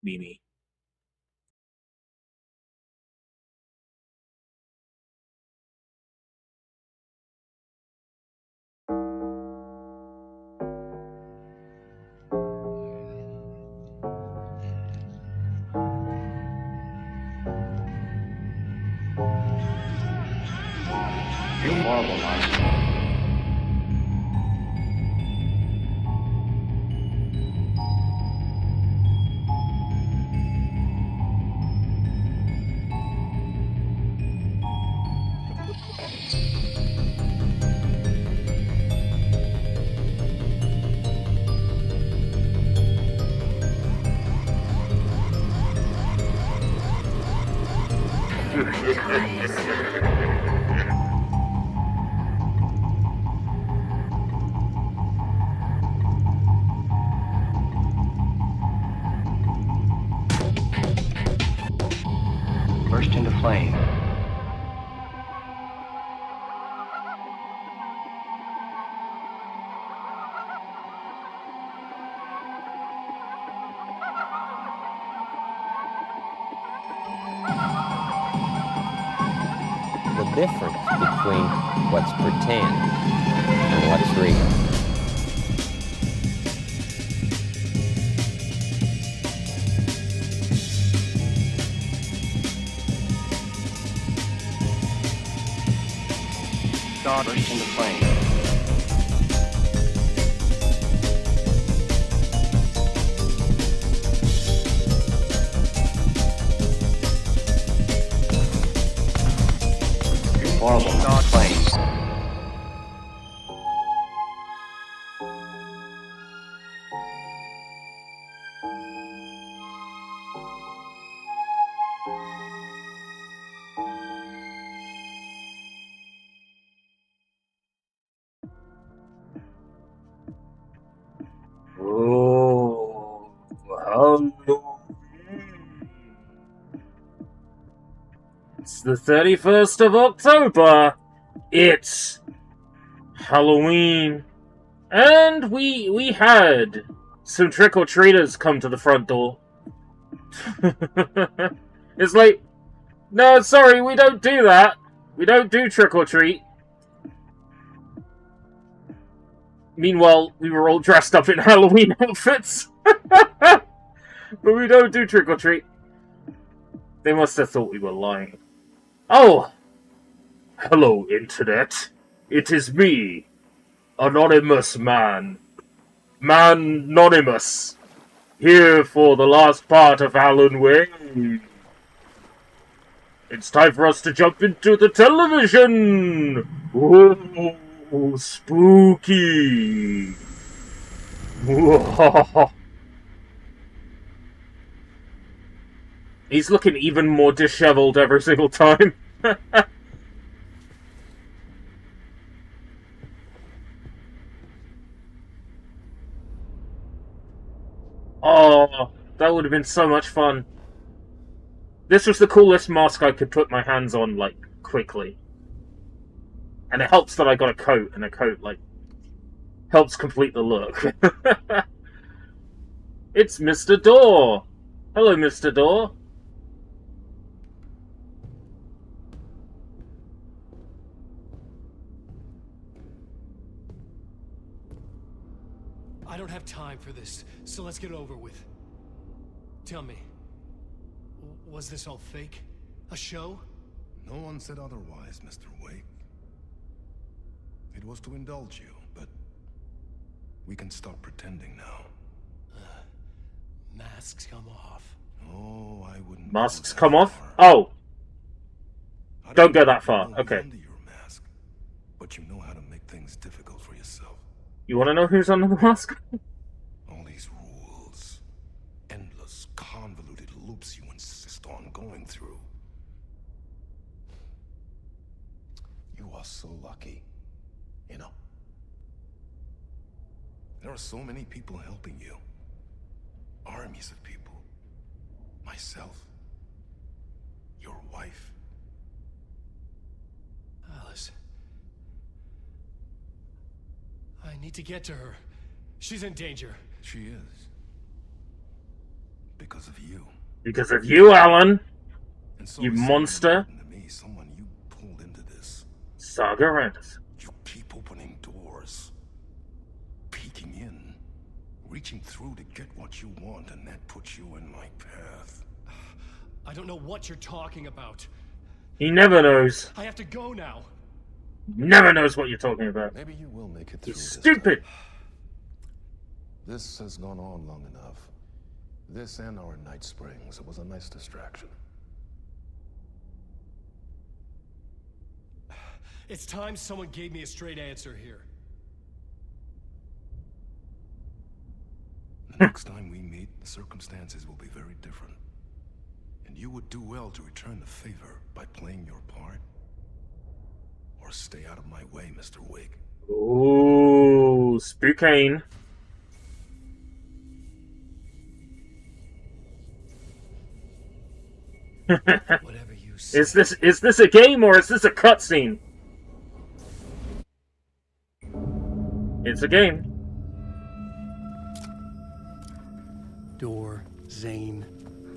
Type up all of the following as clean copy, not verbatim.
Mimi. You're horrible, Mark. Burst into flame. The difference between what's pretend and what's real. God burst into flame. You're horrible, God flame. Oh, Halloween. It's the 31st of October. It's Halloween. And we had some trick-or-treaters come to the front door. It's like, no, sorry, we don't do that. We don't do trick-or-treat. Meanwhile, we were all dressed up in Halloween outfits. But we don't do trick-or-treat. They must have thought we were lying. Oh! Hello, Internet. It is me, Anonymous Man. Man-nonymous. Here for the last part of Alan Wake. It's time for us to jump into the television! Oh, spooky! He's looking even more disheveled every single time. Oh, that would have been so much fun. This was the coolest mask I could put my hands on, like, quickly. And it helps that I got a coat, and a coat, like, helps complete the look. It's Mr. Door! Hello, Mr. Door. I don't have time for this, so let's get it over with. Tell me, was this all fake? A show? No one said otherwise, Mr. Wake. It was to indulge you, but we can stop pretending now. Masks come off. Oh, I wouldn't. Masks come off? Oh. Don't go that far. Okay. Under your mask, but you know how to make things difficult for yourself. You want to know who's under the mask? All these rules, endless, convoluted loops you insist on going through. You are so lucky, you know. There are so many people helping you. Armies of people. Myself. Your wife. Alice. I need to get to her. She's in danger. She is. because of you. Because of you, Alan. And so You is someone monster. important to me, someone you pulled into this. Saga Anderson. You keep opening doors, peeking in, reaching through to get what you want, and that puts you in my path. I don't know what you're talking about. He never knows. I have to go now. Never knows what you're talking about. Maybe you will make it through He's this stupid. time. This has gone on long enough. This and our Night Springs. It was a nice distraction. It's time someone gave me a straight answer here. The next time we meet, the circumstances will be very different. And you would do well to return the favor by playing your part. Or stay out of my way, Mr. Wake. Ooh, Spookane. Whatever you say. Is this a game or is this a cutscene? It's a game. Door, Zane,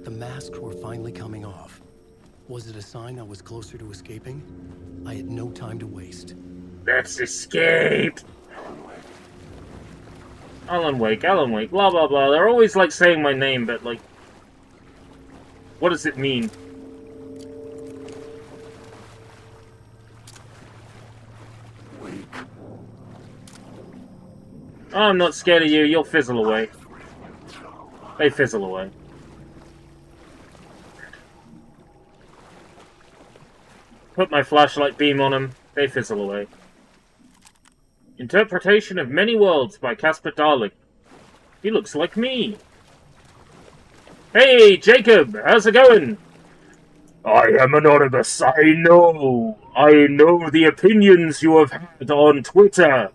the masks were finally coming off. Was it a sign I was closer to escaping? I had no time to waste. Let's escape. Alan Wake, blah blah blah. They're always like saying my name, but like, what does it mean? Oh, I'm not scared of you. You'll fizzle away. They fizzle away. Put my flashlight beam on them. They fizzle away. Interpretation of Many Worlds by Casper Darling. He looks like me. Hey, Jacob, how's it going? I am anonymous. I know the opinions you have had on Twitter.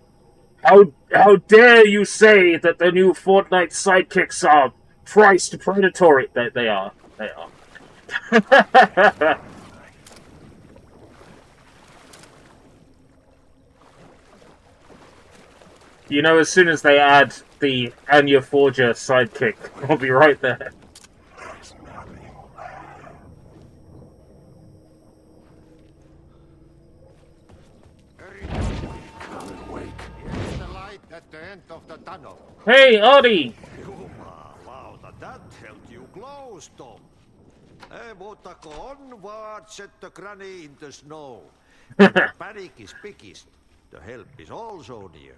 How dare you say that the new Fortnite sidekicks are priced predatory? They are. You know, as soon as they add the Anya Forger sidekick, I'll be right there. Here's the light at the end of the tunnel. Hey, Audie! Jumalauta, that held you close, Tom. Mutta onward, set the granny in the snow. When the panic is biggest, the help is also near.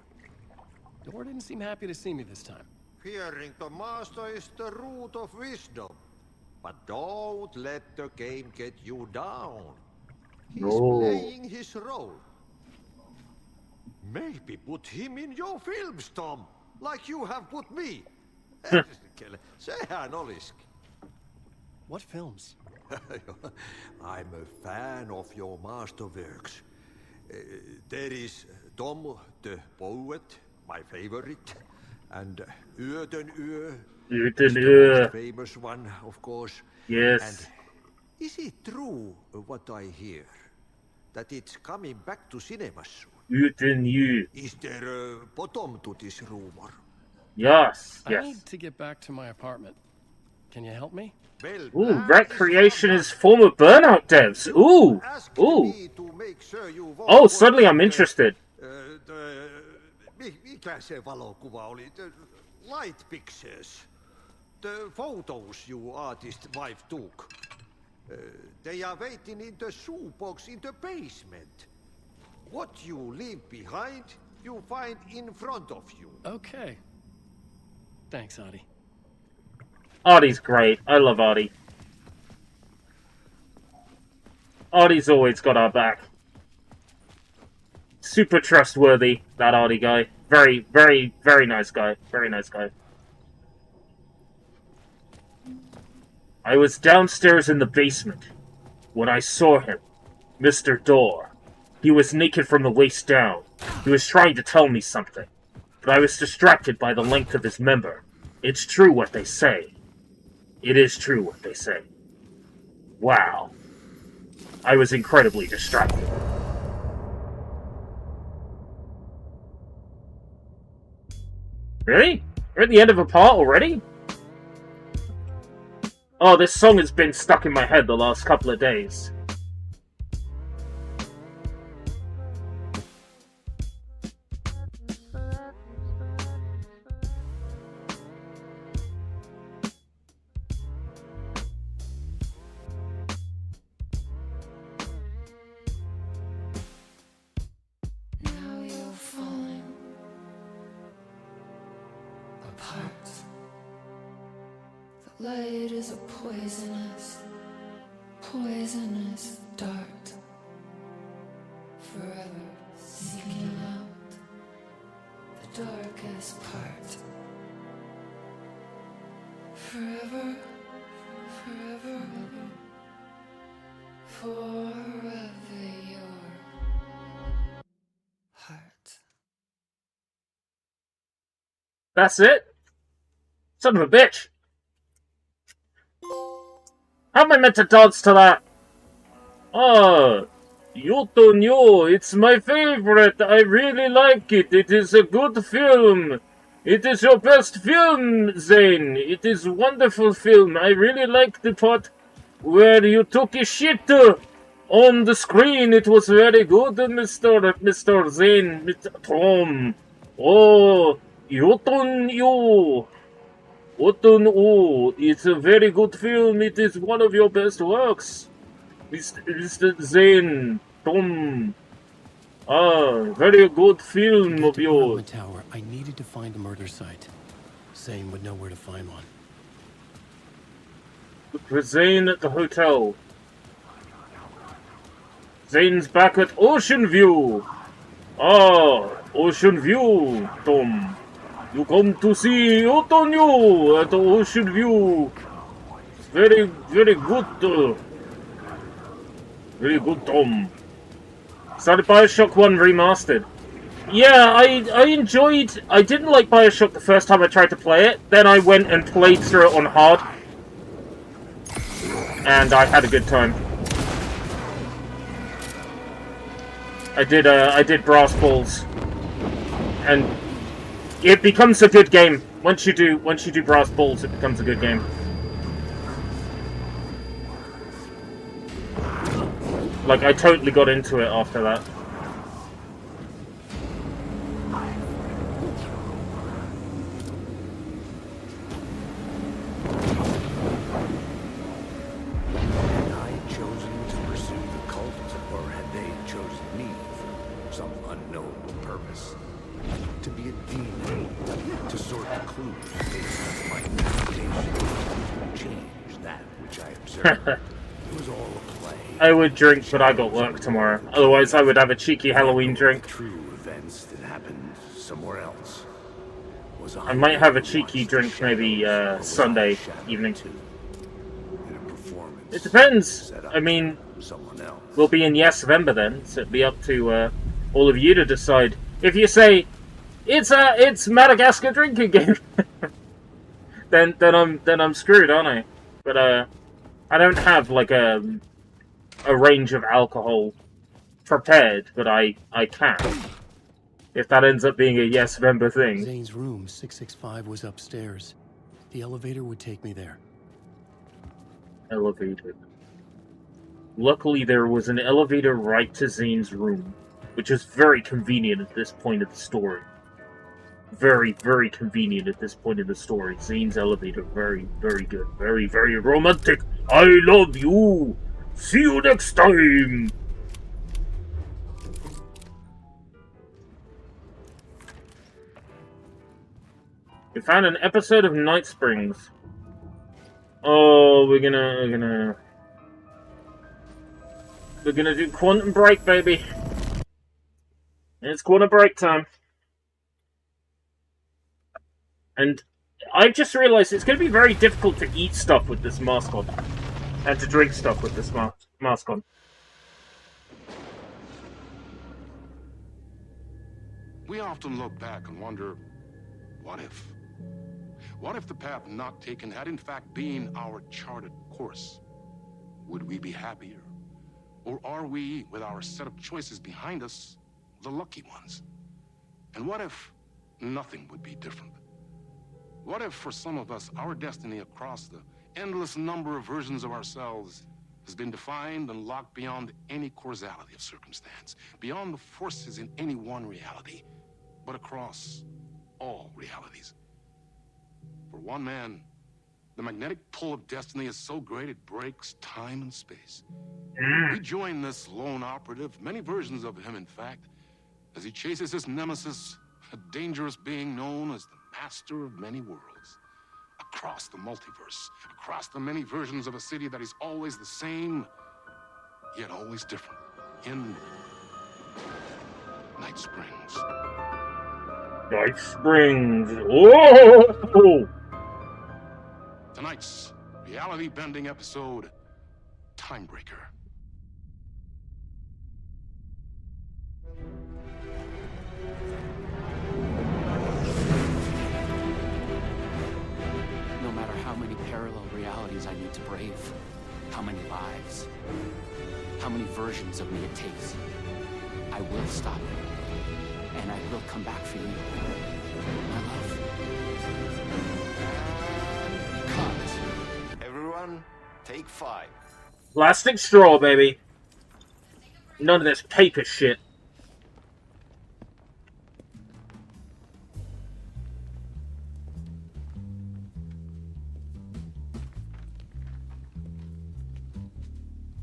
Door didn't seem happy to see me this time. Fearing the master is the root of wisdom. But don't let the game get you down. He's No. playing his role. Maybe put him in your films, Tom, like you have put me. Sehän olisikin. What films? I'm a fan of your masterworks. There is Tom the Poet, my favorite, and Yöten Yö, is the most famous one, of course. Yes. And is it true what I hear, that it's coming back to cinemas soon? Uten you. Is there a bottom to this rumor? Yes, I yes. need to get back to my apartment. Can you help me? Well, Ooh, that Recreation is is former Burnout devs. Ooh, asking ooh. me to make sure you vote Oh, for suddenly I'm the- interested. Mikä se valokuva oli? The light pictures. The photos you artist wife took. They are waiting in the shoebox in the basement. What you leave behind, you find in front of you. Okay. Thanks, Audie. Audie's great. I love Audie. Audie's always got our back. Super trustworthy, that Audie guy. Very, very, very nice guy. Very nice guy. I was downstairs in the basement when I saw him, Mr. Door. He was naked from the waist down. He was trying to tell me something, but I was distracted by the length of his member. It's true what they say. It is true what they say. Wow. I was incredibly distracted. Really? We're at the end of a part already? Oh, this song has been stuck in my head the last couple of days. Now you're falling apart. The light is a poisonous dart, forever seeking out the darkest part. Forever, forever, forever your heart. That's it? Son of a bitch. How am I meant to dance to that? Oh, Yotonyo, it's my favorite. I really like it. It is a good film. It is your best film, Zane. It is a wonderful film. I really like the part where you took a shit on the screen. It was very good, Mr. Zane, Mr. Tom. Oh, Yotonyo. Oton, it's a very good film. It is one of your best works, Mr. Zane, Tom. Ah, very good film To of get to Parliament yours. Tower, I needed to find a murder site. Zane would know where to find one. Look for Zane at the hotel. Zane's back at Ocean View. Ah, Ocean View, Tom. You come to see Otonyo at the Ocean View. It's very, very good. Very good, Tom. Started Bioshock 1 Remastered. Yeah, I enjoyed... I didn't like Bioshock the first time I tried to play it. Then I went and played through it on hard. And I had a good time. I did Brass Balls. And it becomes a good game. Once you do Brass Balls, it becomes a good game. Like, I totally got into it after that. Had I chosen to pursue the cult, or had they chosen me for some unknown purpose? To be a demon, to sort the clues based on my interpretation, change that which I observed. It was all a play. I would drink, but I got work tomorrow. Otherwise, I would have a cheeky Halloween drink. True events that happened somewhere else. Was I might have a cheeky drink maybe Sunday evening. In a performance It depends. set up I mean, by someone else. we'll be in Yes-Vember then, so it'd be up to all of you to decide. If you say it's Madagascar drinking game, then I'm screwed, aren't I? But I don't have like a range of alcohol prepared, but I can. If that ends up being a Yes-Vember thing. Zane's room, 665, was upstairs. The elevator would take me there. Elevator. Luckily, there was an elevator right to Zane's room, which is very convenient at this point of the story. Very, very convenient at this point in the story. Zane's elevator, very, very good. Very, very romantic. I love you. See you next time. We found an episode of Night Springs. Oh, we're gonna do Quantum Break, baby. It's Quantum Break time. And I've just realized it's going to be very difficult to eat stuff with this mask on. And to drink stuff with this mask on. We often look back and wonder, what if? What if the path not taken had in fact been our charted course? Would we be happier? Or are we, with our set of choices behind us, the lucky ones? And what if nothing would be different? What if, for some of us, our destiny across the endless number of versions of ourselves has been defined and locked beyond any causality of circumstance, beyond the forces in any one reality, but across all realities. For one man, the magnetic pull of destiny is so great it breaks time and space. We join this lone operative, many versions of him in fact, as he chases his nemesis, a dangerous being known as the Master of Many Worlds. Across the multiverse, across the many versions of a city that is always the same, yet always different. In Night Springs. Night Springs. Whoa! Tonight's reality-bending episode, Timebreaker. No matter how many parallel realities I need to brave, how many lives, how many versions of me it takes, I will stop it, and I will come back for you, my love. Cut. Everyone, take 5. Plastic straw, baby. None of this paper shit.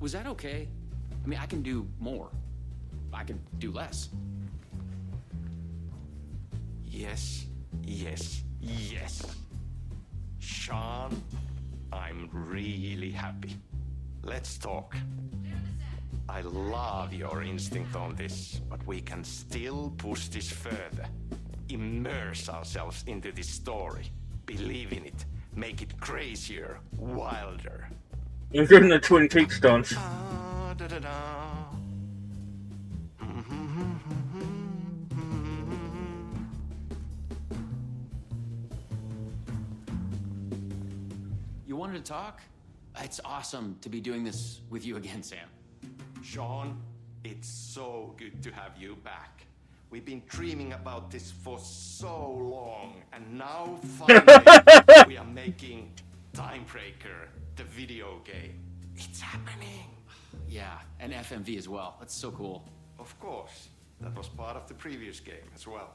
Was that okay? I mean, I can do more. I can do less. Yes, yes, yes. Sean, I'm really happy. Let's talk. I love your instinct on this, but we can still push this further. Immerse ourselves into this story. Believe in it. Make it crazier, wilder. Even the Twin Peaks dance. You wanted to talk? It's awesome to be doing this with you again, Sam. Sean, it's so good to have you back. We've been dreaming about this for so long, and now finally we are making Timebreaker, the video game. It's happening. Yeah, and FMV as well. That's so cool. Of course, that was part of the previous game as well.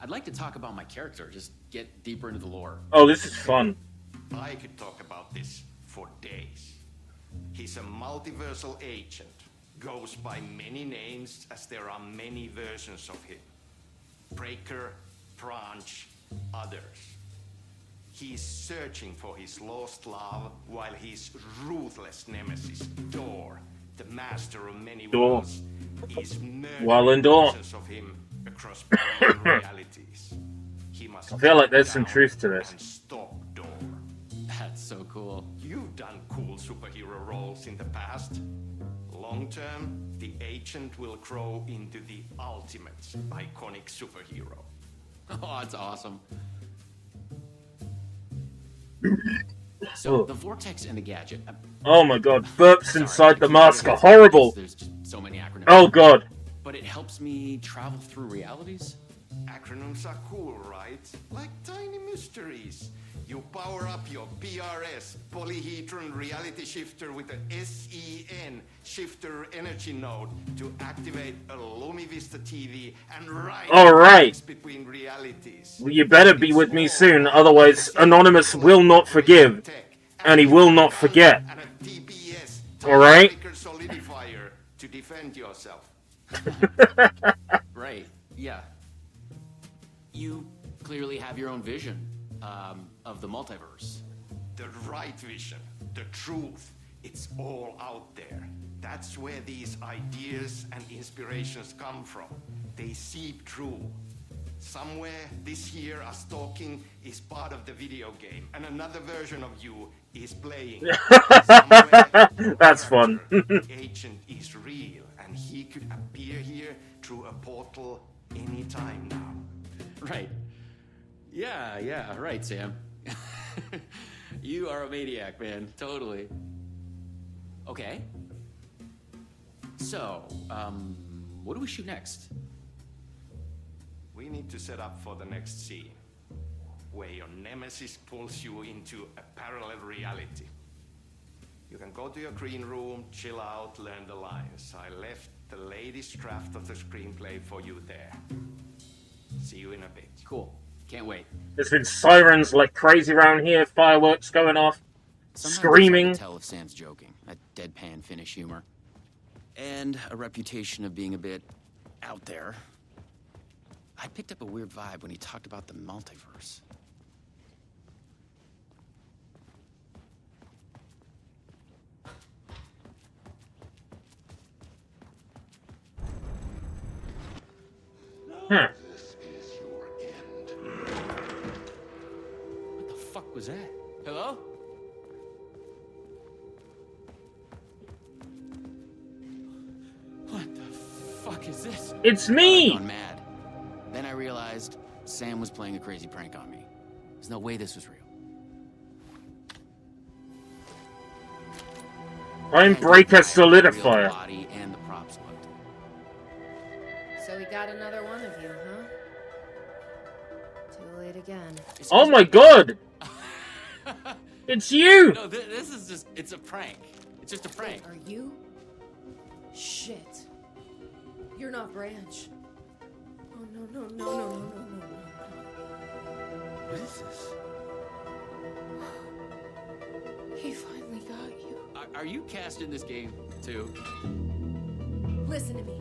I'd like to talk about my character, just get deeper into the lore. Oh, this is fun. I could talk about this for days. He's a multiversal agent, goes by many names as there are many versions of him. Breaker, Branch, others. He's searching for his lost love while his ruthless nemesis, Door, the master of many Door. worlds, is Well, murdering and Door. versions of him across parallel realities. He must I feel like there's some down truth to this. and stop Door. That's so cool. You've done cool superhero roles in the past. Long term, the agent will grow into the ultimate iconic superhero. Oh, that's awesome. So, Oh. the Vortex and the Gadget. Oh my god, burps Sorry, inside the I keep mask are forgetting horrible. There's just so many acronyms. Oh god. But it helps me travel through realities? Acronyms are cool, right? Like tiny mysteries. You power up your PRS, Polyhedron Reality Shifter, with a SEN Shifter Energy Node to activate a Lumivista TV and ride Alright. between realities. Well, you better be with me soon, otherwise Anonymous will not forgive. And he will not forget. And a TPS, Alright? Timebreaker Solidifier, to defend yourself. Right, yeah. You clearly have your own vision of the multiverse. The right vision, the truth, it's all out there. That's where these ideas and inspirations come from. They seep through. Somewhere this year, us talking is part of the video game, and another version of you is playing. Somewhere, That's fun. the agent is real, and he could appear here through a portal anytime now. Right. Yeah, right, Sam. You are a maniac, man. Totally. Okay. So, what do we shoot next? We need to set up for the next scene. where your nemesis pulls you into a parallel reality. You can go to your green room, chill out, learn the lines. I left the latest draft of the screenplay for you there. See you in a bit. Cool. Can't wait. There's been sirens like crazy around here, fireworks going off, Sometimes screaming. It's hard to tell if Sam's joking. That deadpan Finnish humor. And a reputation of being a bit out there. I picked up a weird vibe when he talked about the multiverse. Huh. This is your end. What the fuck was that? Hello? What the fuck is this? It's me! I'd gone mad. Then I realized Sam was playing a crazy prank on me. There's no way this was real. I'm Breaker Solidifier. The body and the props looked. So we got another one of you, huh? Too late again. Oh my god! It's you! No, this is just, it's a prank. It's just a prank. Are you? Shit. You're not Branch. Oh, no, no, no, no, no, no, no, no. What is this? He finally got you. Are you cast in this game, too? Listen to me.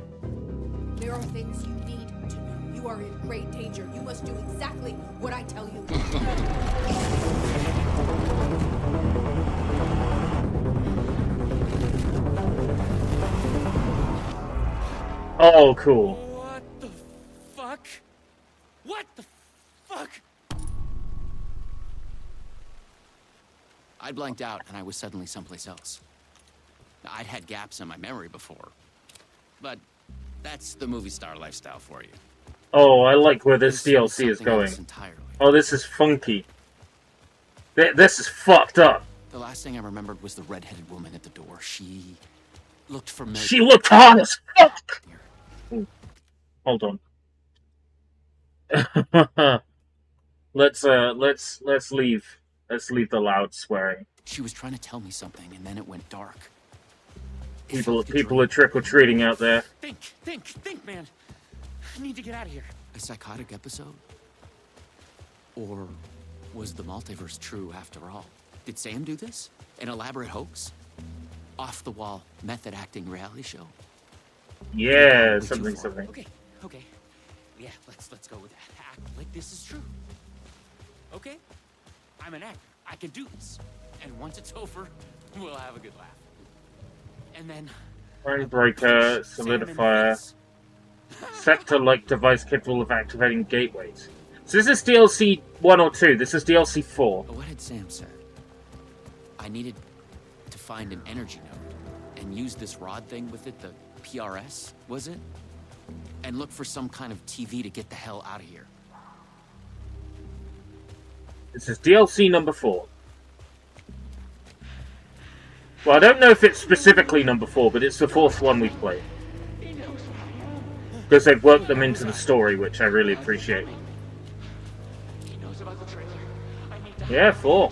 There are things you need to know. You are in great danger. You must do exactly what I tell you. Oh, cool. What the fuck? What the fuck? I blanked out and I was suddenly someplace else. I'd had gaps in my memory before, but that's the movie star lifestyle for you. Oh, I like where this This was DLC is something going. else entirely. Oh, this is funky. This is fucked up. The last thing I remembered was the red-headed woman at the door. She looked familiar. She looked hot as fuck! Ooh. Hold on. let's leave. Let's leave the loud swearing. She was trying to tell me something, and then it went dark. It People felt like a are dream. trick-or-treating out there. Think, man. I need to get out of here. A psychotic episode? Or was the multiverse true after all? Did Sam do this? An elaborate hoax? Off-the-wall, method-acting reality show? Yeah, Way too something, far. something. Okay. Yeah, let's go with that. Act like this is true. Okay? I'm an actor. I can do this. And once it's over, we'll have a good laugh. And then... Mindbreaker, Sam in the Solidifier, face. Sector-like device capable of activating gateways. So this is DLC 1 or 2. This is DLC 4. But what had Sam said? I needed to find an energy node and use this rod thing with it, the PRS, was it? And look for some kind of TV to get the hell out of here. This is DLC number 4. Well, I don't know if it's specifically number 4, but it's the 4th one we've played. Because they've worked them into the story, which I really appreciate. He knows about the trailer. I need to Yeah, 4.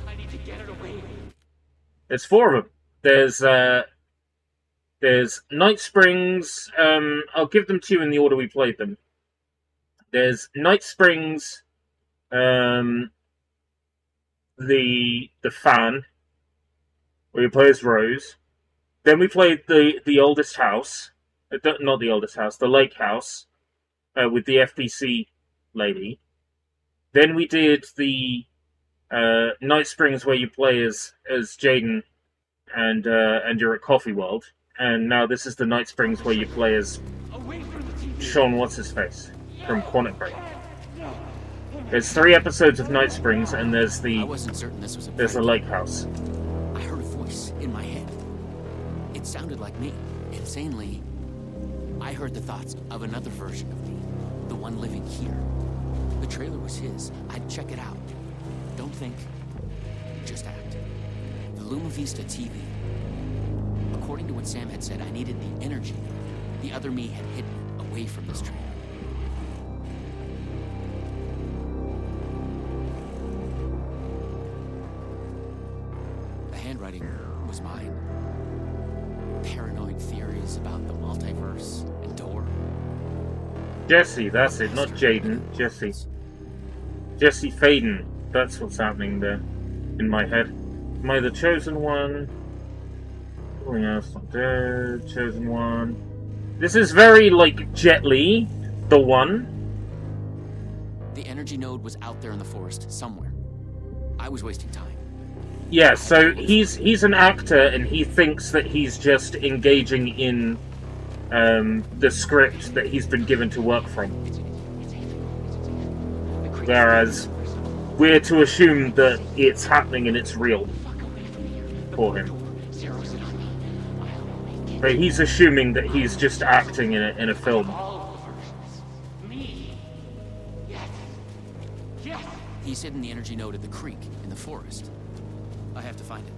I need to get it away. There's 4 of them. There's Night Springs. I'll give them to you in the order we played them. There's Night Springs, the fan, where you play as Rose. Then we played the oldest house, not the oldest house, the lake house, with the FBC lady. Then we did the Night Springs where you play as Jaden and you're at Coffee World. And now this is the Night Springs where you play as Sean What's-His-Face from Quantic Break. There's 3 episodes of Night Springs, and there's I wasn't certain this was a the prank. lake house. I heard a voice in my head. It sounded like me. Insanely, I heard the thoughts of another version of me, the one living here. The trailer was his. I'd check it out. Don't think, just act. The Luma Vista TV. According to what Sam had said, I needed the energy the other me had hidden away from this trailer. handwriting was mine. Paranoid theories about the multiverse and Door. Jesse, that's it, not Jaden. Jesse. Jesse Faden. That's what's happening there in my head. Am I the chosen one? Something else not dead. Chosen one. This is very like Jet Li, the one. The energy node was out there in the forest somewhere. I was wasting time. Yeah, so he's an actor and he thinks that he's just engaging in the script that he's been given to work from. Whereas we're to assume that it's happening and it's real for him. But he's assuming that he's just acting in a film. He's hidden the energy node at the creek in the forest. I have to find it.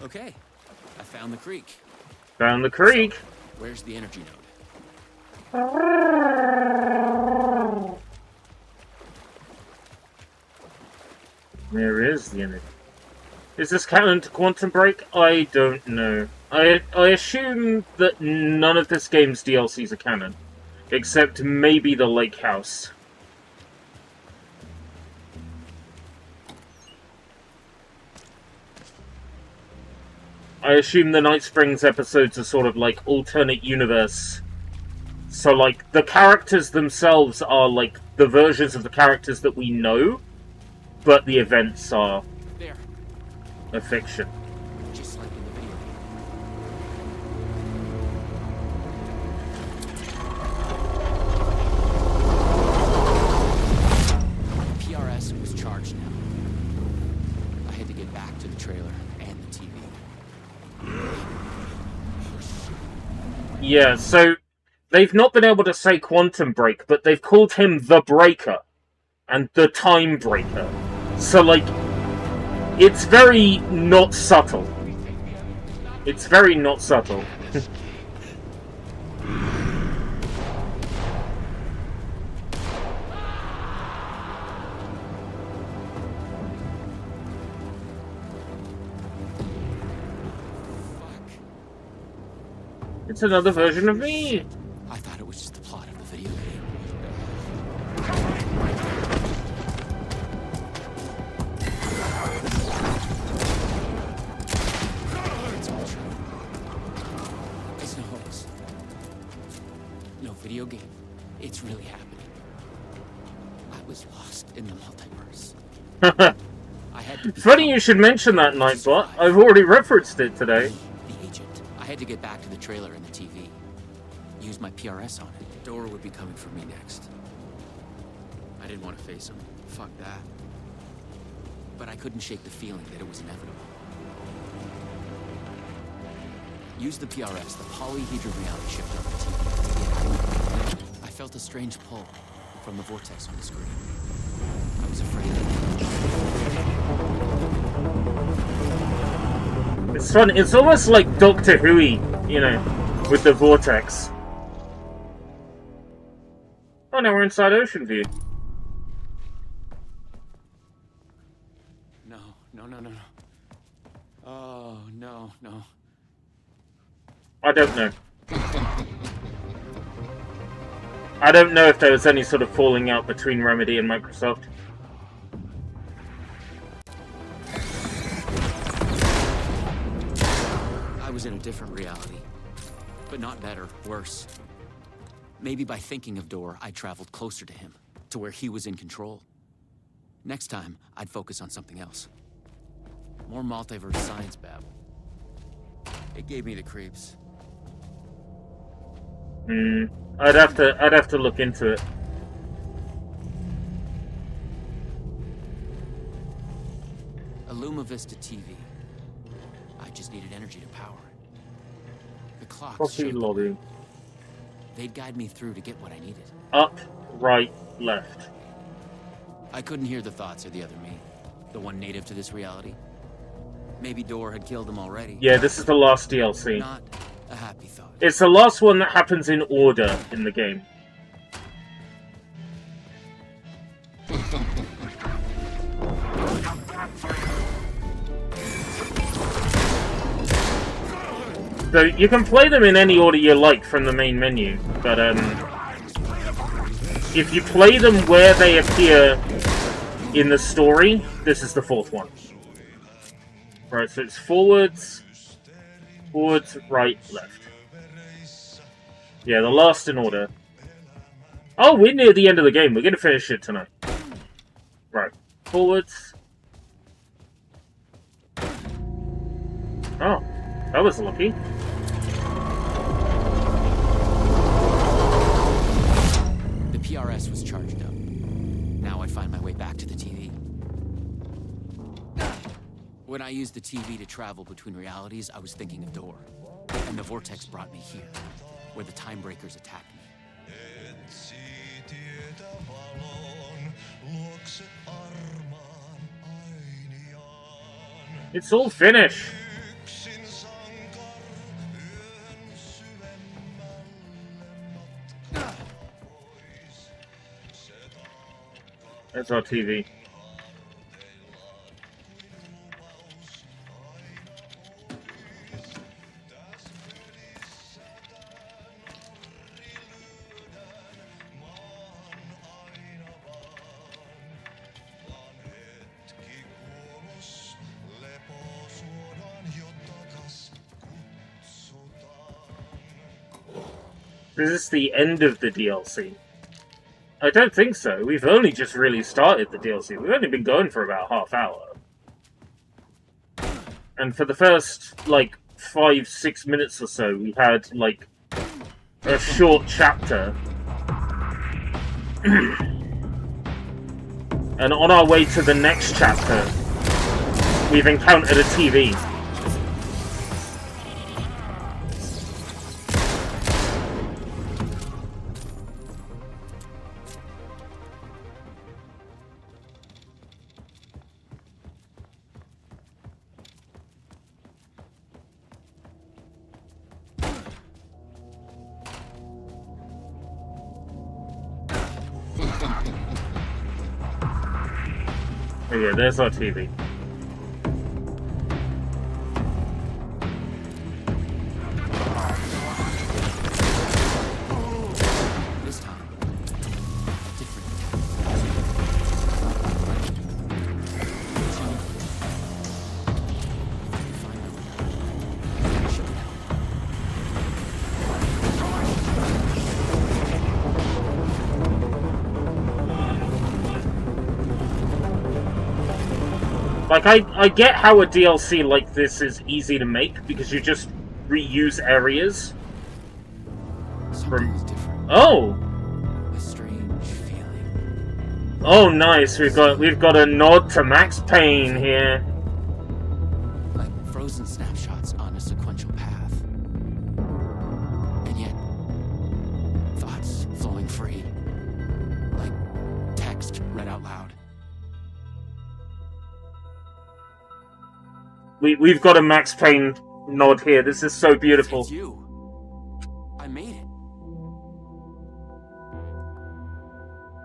Okay, I found the creek. Found the creek. So, where's the energy node? There is the energy. Is this canon to Quantum Break? I don't know. I assume that none of this game's DLCs are canon. Except maybe the Lake House. I assume the Night Springs episodes are sort of like alternate universe. So like the characters themselves are like the versions of the characters that we know, but the events are a fiction. Just like in the video. PRS was charged now. I had to get back to the trailer and the TV. Yeah, so they've not been able to say Quantum Break, but they've called him the Breaker and the Time Breaker. So, like, it's very not subtle. It's very not subtle. It's another version of me. I thought it was just the plot of the video game. It's all true. It's no hoax. No video game. It's really happening. I was lost in the multiverse. I had to Funny you should mention that, Nightbot. I've already referenced it today. The agent. I had to get back to the trailer and the TV. Use my PRS on it. Dora would be coming for me next. I didn't want to face him. Fuck that. But I couldn't shake the feeling that it was inevitable. Use the PRS, the polyhedron reality shifter on the TV. I felt a strange pull from the vortex on the screen. I was afraid of it. It's fun. It's almost like Doctor Who-y, you know, with the vortex. Oh, now we're inside Ocean View. No. Oh, no. I don't know. I don't know if there was any sort of falling out between Remedy and Microsoft. I was in a different reality. But not better, worse. Maybe by thinking of Door, I traveled closer to him, to where he was in control. Next time, I'd focus on something else. More multiverse science babble. It gave me the creeps. I'd have to look into it. A Luma Vista TV. I just needed energy to power it. The clock Coffee showed lobby. They'd guide me through to get what I needed. Up, right, left. I couldn't hear the thoughts of the other me. The one native to this reality. Maybe Door had killed him already. Yeah, this is the last DLC. Not a happy thought. It's the last one that happens in order in the game. So you can play them in any order you like from the main menu, but if you play them where they appear in the story, this is the fourth one. Right, so it's forwards, right, left. Yeah, the last in order. Oh, we're near the end of the game. We're going to finish it tonight. Right, forwards. Oh, that was lucky. The PRS was charged up. Now I find my way back to the TV. When I used the TV to travel between realities, I was thinking of Door. And the vortex brought me here, where the Time Breakers attacked me. It's all finished. That's our TV. Is this the end of the DLC? I don't think so. We've only just really started the DLC. We've only been going for about half hour. And for the first, like, 5-6 minutes or so, we had, like, a short chapter. And on our way to the next chapter, we've encountered a TV. Oh yeah, there's our TV. This time, different. Like, I get how a DLC like this is easy to make, because you just reuse areas. Something's different. Oh! A strange feeling. Oh, nice. We've got a nod to Max Payne here. Like frozen snapshots on a sequential path. And yet, thoughts flowing free. Like text read out loud. We've got a Max Payne nod here. This is so beautiful. It's you. I made it.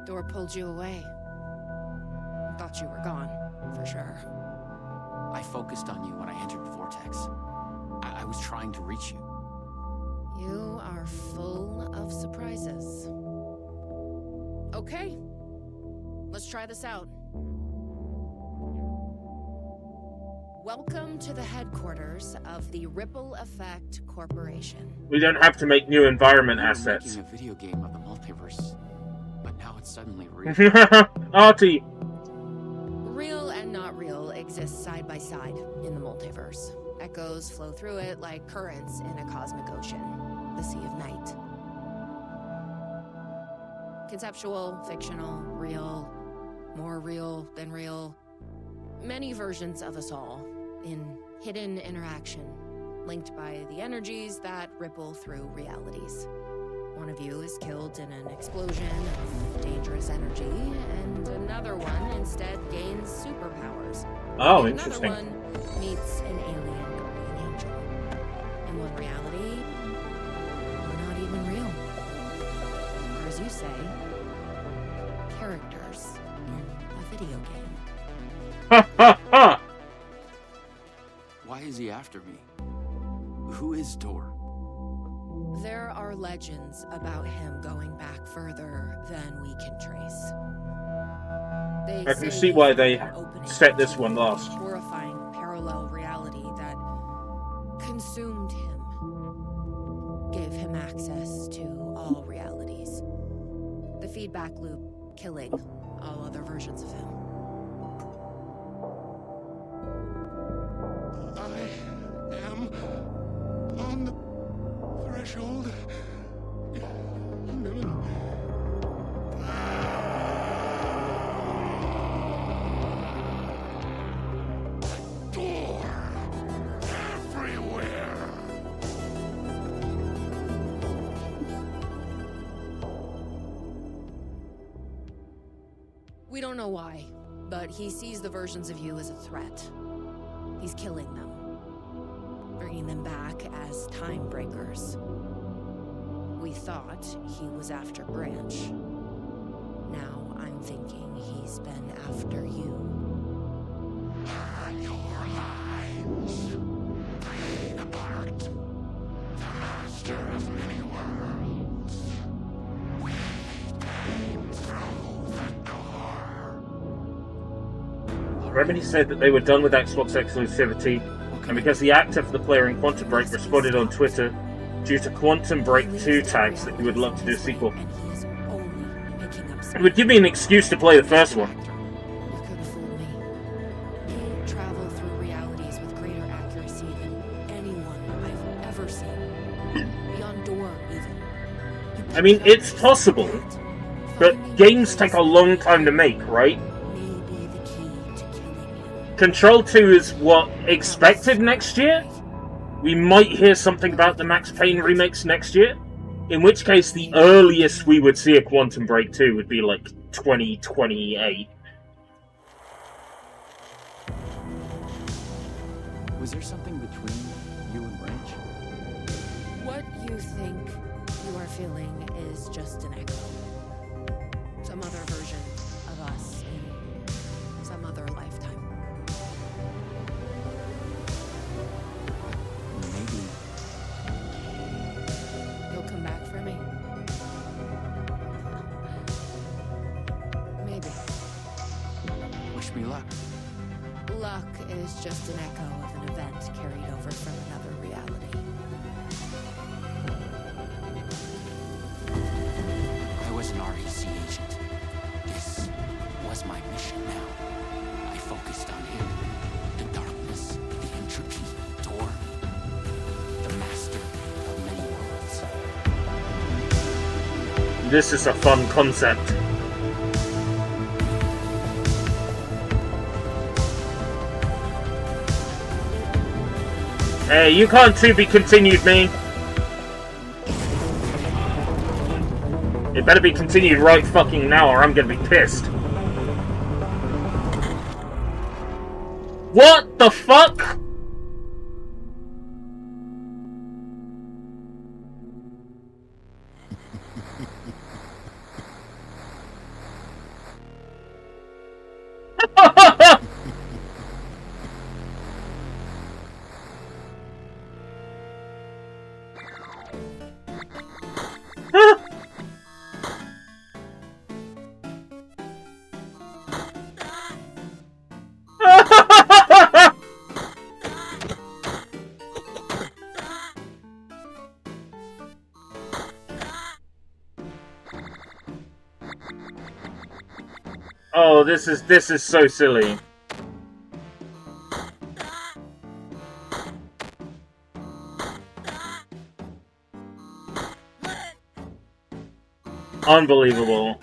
Door pulled you away. Thought you were gone, for sure. I focused on you when I entered the vortex. I was trying to reach you. You are full of surprises. Okay. Let's try this out. Welcome to the headquarters of the Ripple Effect Corporation. We don't have to make new environment We were assets. making a video game of the multiverse, but now it's suddenly real. Artie! Real and not real exist side by side in the multiverse. Echoes flow through it like currents in a cosmic ocean, the Sea of Night. Conceptual, fictional, real, more real than real. Many versions of us all, in hidden interaction, linked by the energies that ripple through realities. One of of you is killed in an explosion of dangerous energy, and another one instead gains superpowers. Oh, And interesting. Another one meets an alien guardian angel. In one reality, we're not even real. Or as you say, characters in a video game. Ha ha ha! Why is he after me? Who is Tor? There are legends about him going back further than we can trace. They I can say see why he's they an opening set this to one a last. horrifying parallel reality that consumed him, gave him access to all realities. The feedback loop killing all other versions of him. I am on the threshold. Door everywhere. We don't know why, but he sees the versions of you as a threat. He's killing them, bringing them back as time breakers. We thought he was after Branch. Now I'm thinking he's been after you. Your lives played a part. The master of many worlds. We came through the door. Remedy said that they were done with Xbox exclusivity, and because the actor for the player in Quantum Break responded on Twitter due to Quantum Break 2 tags that he would love to do a sequel. And he's only picking up It would give me an excuse to play the first one. You could have fooled me. You travel through realities with greater accuracy than anyone I've ever seen. Beyond Door, even. I mean, it's possible, but games take a long time to make, right? Maybe the key to killing him. Control 2 is what, expected next year? We might hear something about the Max Payne remakes next year, in which case the earliest we would see a Quantum Break 2 would be like 2028. Was there something between you and Branch? What you think you are feeling is just an echo. Some other version of us in some other lifetime. Maybe. You'll come back for me? Maybe. Wish me luck. Luck is just an echo of an event carried over from another reality. I was an REC agent. This was my mission now. I focused on him. The darkness, the entropy, Tor. The master of many worlds. This is a fun concept. Hey, you can't to be continued me. It better be continued right fucking now or I'm gonna be pissed. What the fuck? Oh, this is so silly. Unbelievable.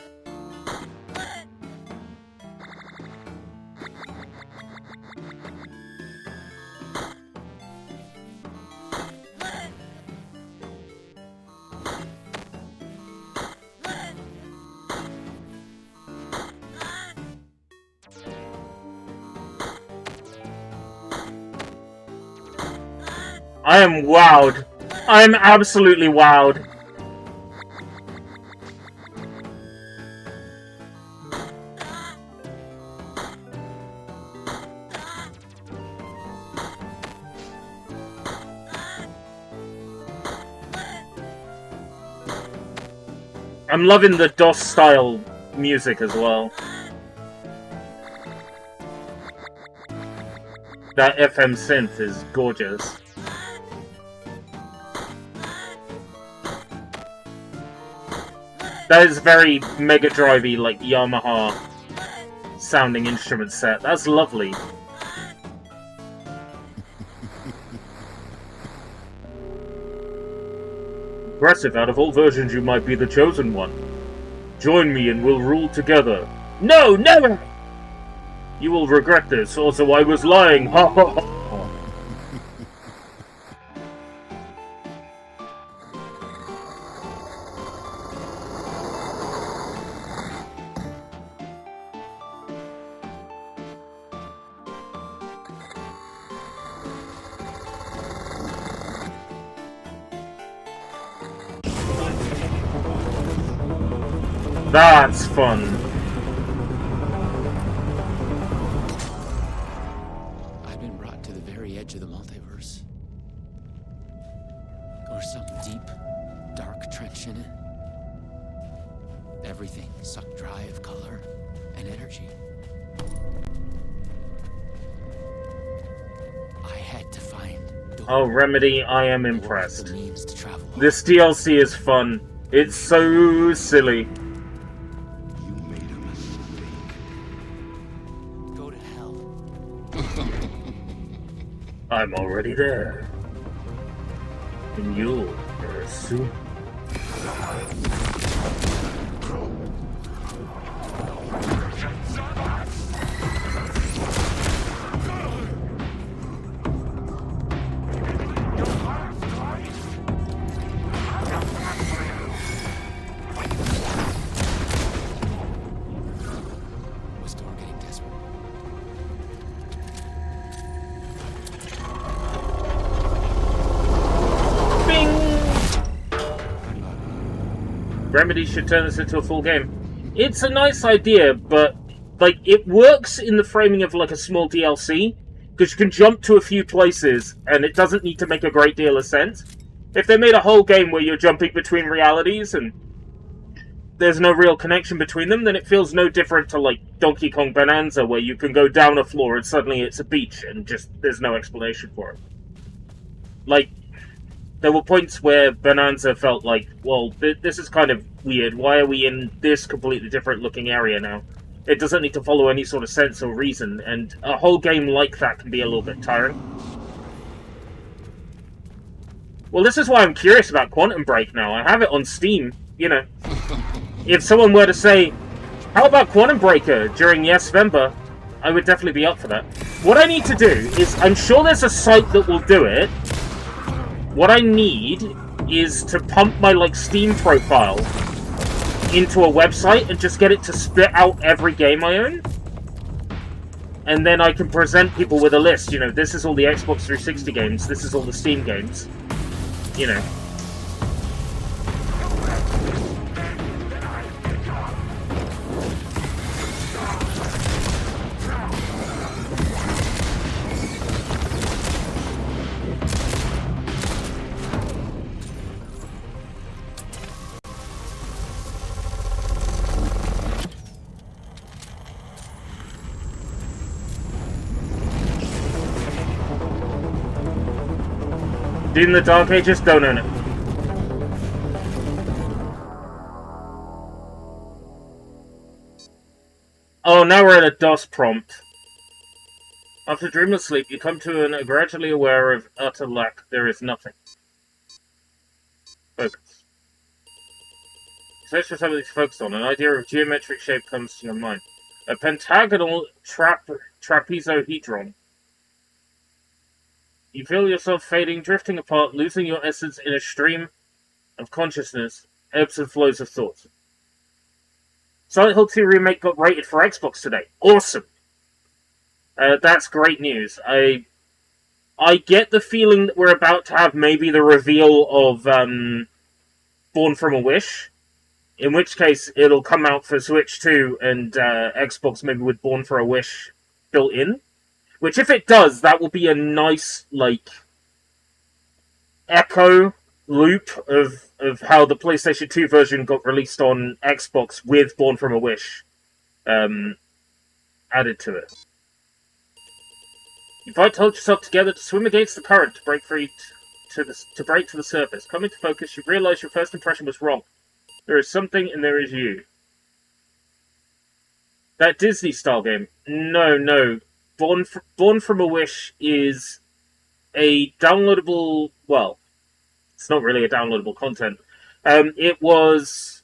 I am wowed. I am absolutely wowed. I'm loving the DOS style music as well. That FM synth is gorgeous. That is very Mega Drive-y, like Yamaha sounding instrument set. That's lovely. Impressive. Out of all versions, you might be the chosen one. Join me and we'll rule together. No, never! You will regret this. Also, I was lying. Ha ha ha. That's fun. I've been brought to the very edge of the multiverse. Or some deep, dark trench in it. Everything sucked dry of color and energy. I had to find Oh, Remedy, I am impressed. the means to travel. This DLC is fun. It's so silly. You made a mistake. Go to hell. I'm already there. And you'll very soon. Was Thor getting desperate? Remedy should turn this into a full game. It's a nice idea, but like it works in the framing of like a small DLC because you can jump to a few places and it doesn't need to make a great deal of sense. If they made a whole game where you're jumping between realities and there's no real connection between them, then it feels no different to like Donkey Kong Bonanza where you can go down a floor and suddenly it's a beach and just there's no explanation for it. Like, there were points where Bonanza felt like, well, this is kind of weird. Why are we in this completely different looking area now? It doesn't need to follow any sort of sense or reason, and a whole game like that can be a little bit tiring. Well, this is why I'm curious about Quantum Break now. I have it on Steam, you know. If someone were to say, how about Quantum Breaker during YesVember, I would definitely be up for that. What I need to do is, I'm sure there's a site that will do it. What I need is to pump my, like, Steam profile into a website and just get it to spit out every game I own. And then I can present people with a list, you know, this is all the Xbox 360 games, this is all the Steam games. You know. In the Dark Ages, don't own it. Oh, now we're at a DOS prompt. After dreamless sleep, you come to and are gradually aware of utter lack. There is nothing. Focus. Search for something to focus on. An idea of geometric shape comes to your mind. A pentagonal trapezohedron. You feel yourself fading, drifting apart, losing your essence in a stream of consciousness, ebbs and flows of thought. Silent Hill 2 Remake got rated for Xbox today. Awesome! That's great news. I I get the feeling that we're about to have maybe the reveal of Born from a Wish, in which case it'll come out for Switch 2 and Xbox maybe with Born for a Wish built in. Which, if it does, that will be a nice, like, echo loop of how the PlayStation 2 version got released on Xbox with Born from a Wish added to it. You fight to hold yourself together, to swim against the current, to break free, to break to the surface. Coming to focus, you realize your first impression was wrong. There is something, and there is you. That Disney-style game? No. Born from a Wish is a downloadable... Well, it's not really a downloadable content. It was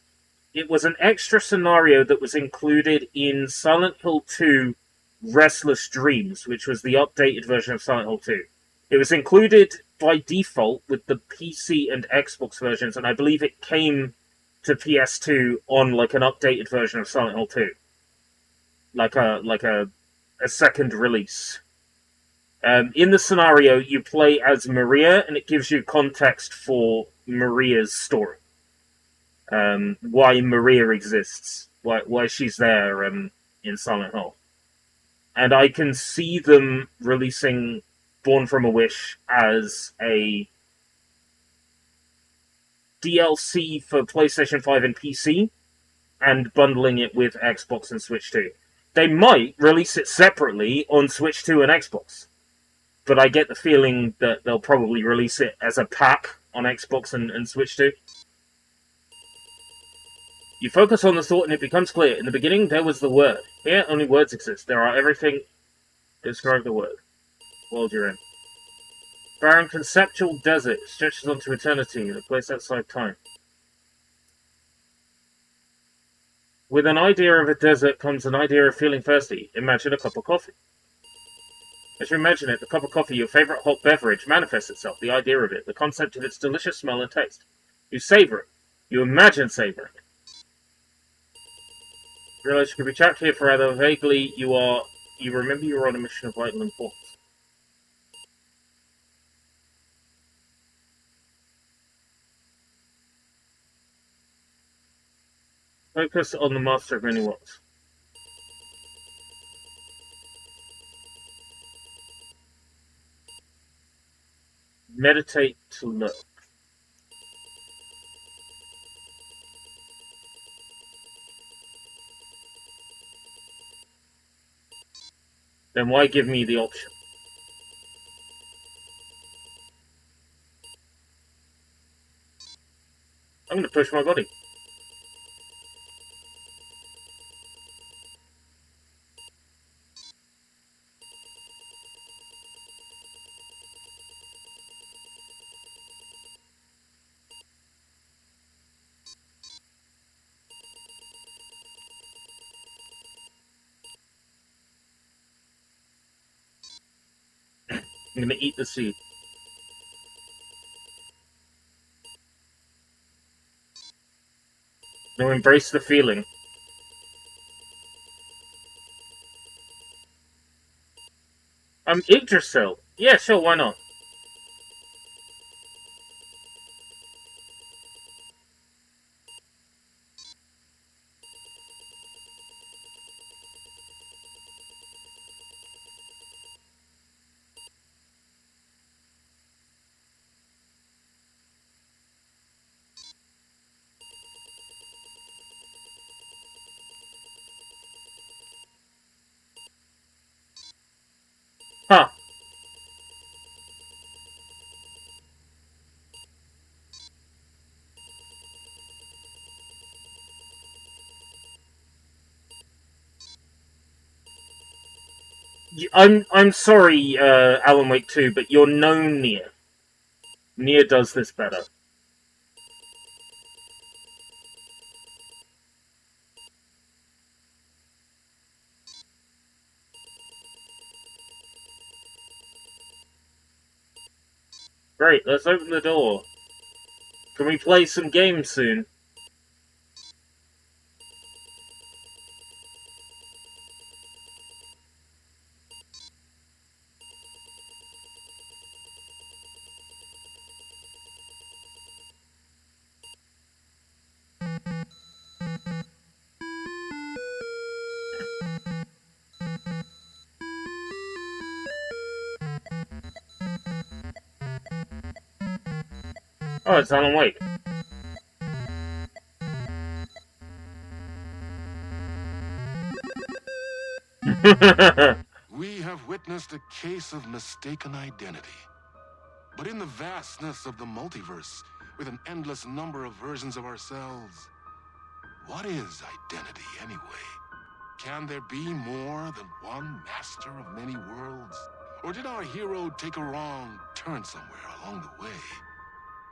an extra scenario that was included in Silent Hill 2 Restless Dreams, which was the updated version of Silent Hill 2. It was included by default with the PC and Xbox versions, and I believe it came to PS2 on like an updated version of Silent Hill 2. Like a second release. In the scenario, you play as Maria, and it gives you context for Maria's story. Why Maria exists. Why she's there in Silent Hill. And I can see them releasing Born from a Wish as a DLC for PlayStation 5 and PC, and bundling it with Xbox and Switch 2. They might release it separately on Switch 2 and Xbox, but I get the feeling that they'll probably release it as a pack on Xbox and Switch 2. You focus on the thought and it becomes clear. In the beginning, there was the word. Here, only words exist. There are everything. Describe the word. World you're in. Barren conceptual desert stretches onto eternity, the place outside time. With an idea of a desert comes an idea of feeling thirsty. Imagine a cup of coffee. As you imagine it, the cup of coffee, your favorite hot beverage, manifests itself, the idea of it, the concept of its delicious smell and taste. You savor it. You imagine savoring it. You realize you could be trapped here forever. Vaguely, you remember you were on a mission of vital importance. Focus on the master of many worlds. Meditate to learn. Then why give me the option? I'm going to push my body. I'm going to eat the seed. Now embrace the feeling. Yggdrasil. Yeah, sure, why not? Huh. I'm sorry, Alan Wake 2, but you're no Nier. Nier does this better. Great, let's open the door. Can we play some games soon? Oh, it's Alan Wake. We have witnessed a case of mistaken identity. But in the vastness of the multiverse, with an endless number of versions of ourselves, what is identity anyway? Can there be more than one master of many worlds? Or did our hero take a wrong turn somewhere along the way?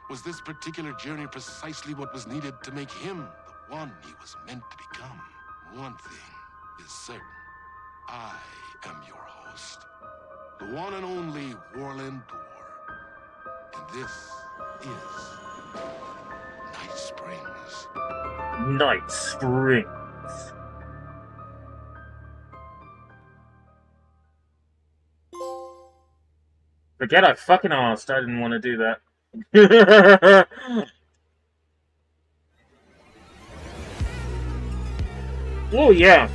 Was this particular journey precisely what was needed to make him the one he was meant to become? One thing is certain. I am your host, the one and only Warland Door. And this is Night Springs. Night Springs. Forget I fucking asked. I didn't want to do that. Oh, yeah.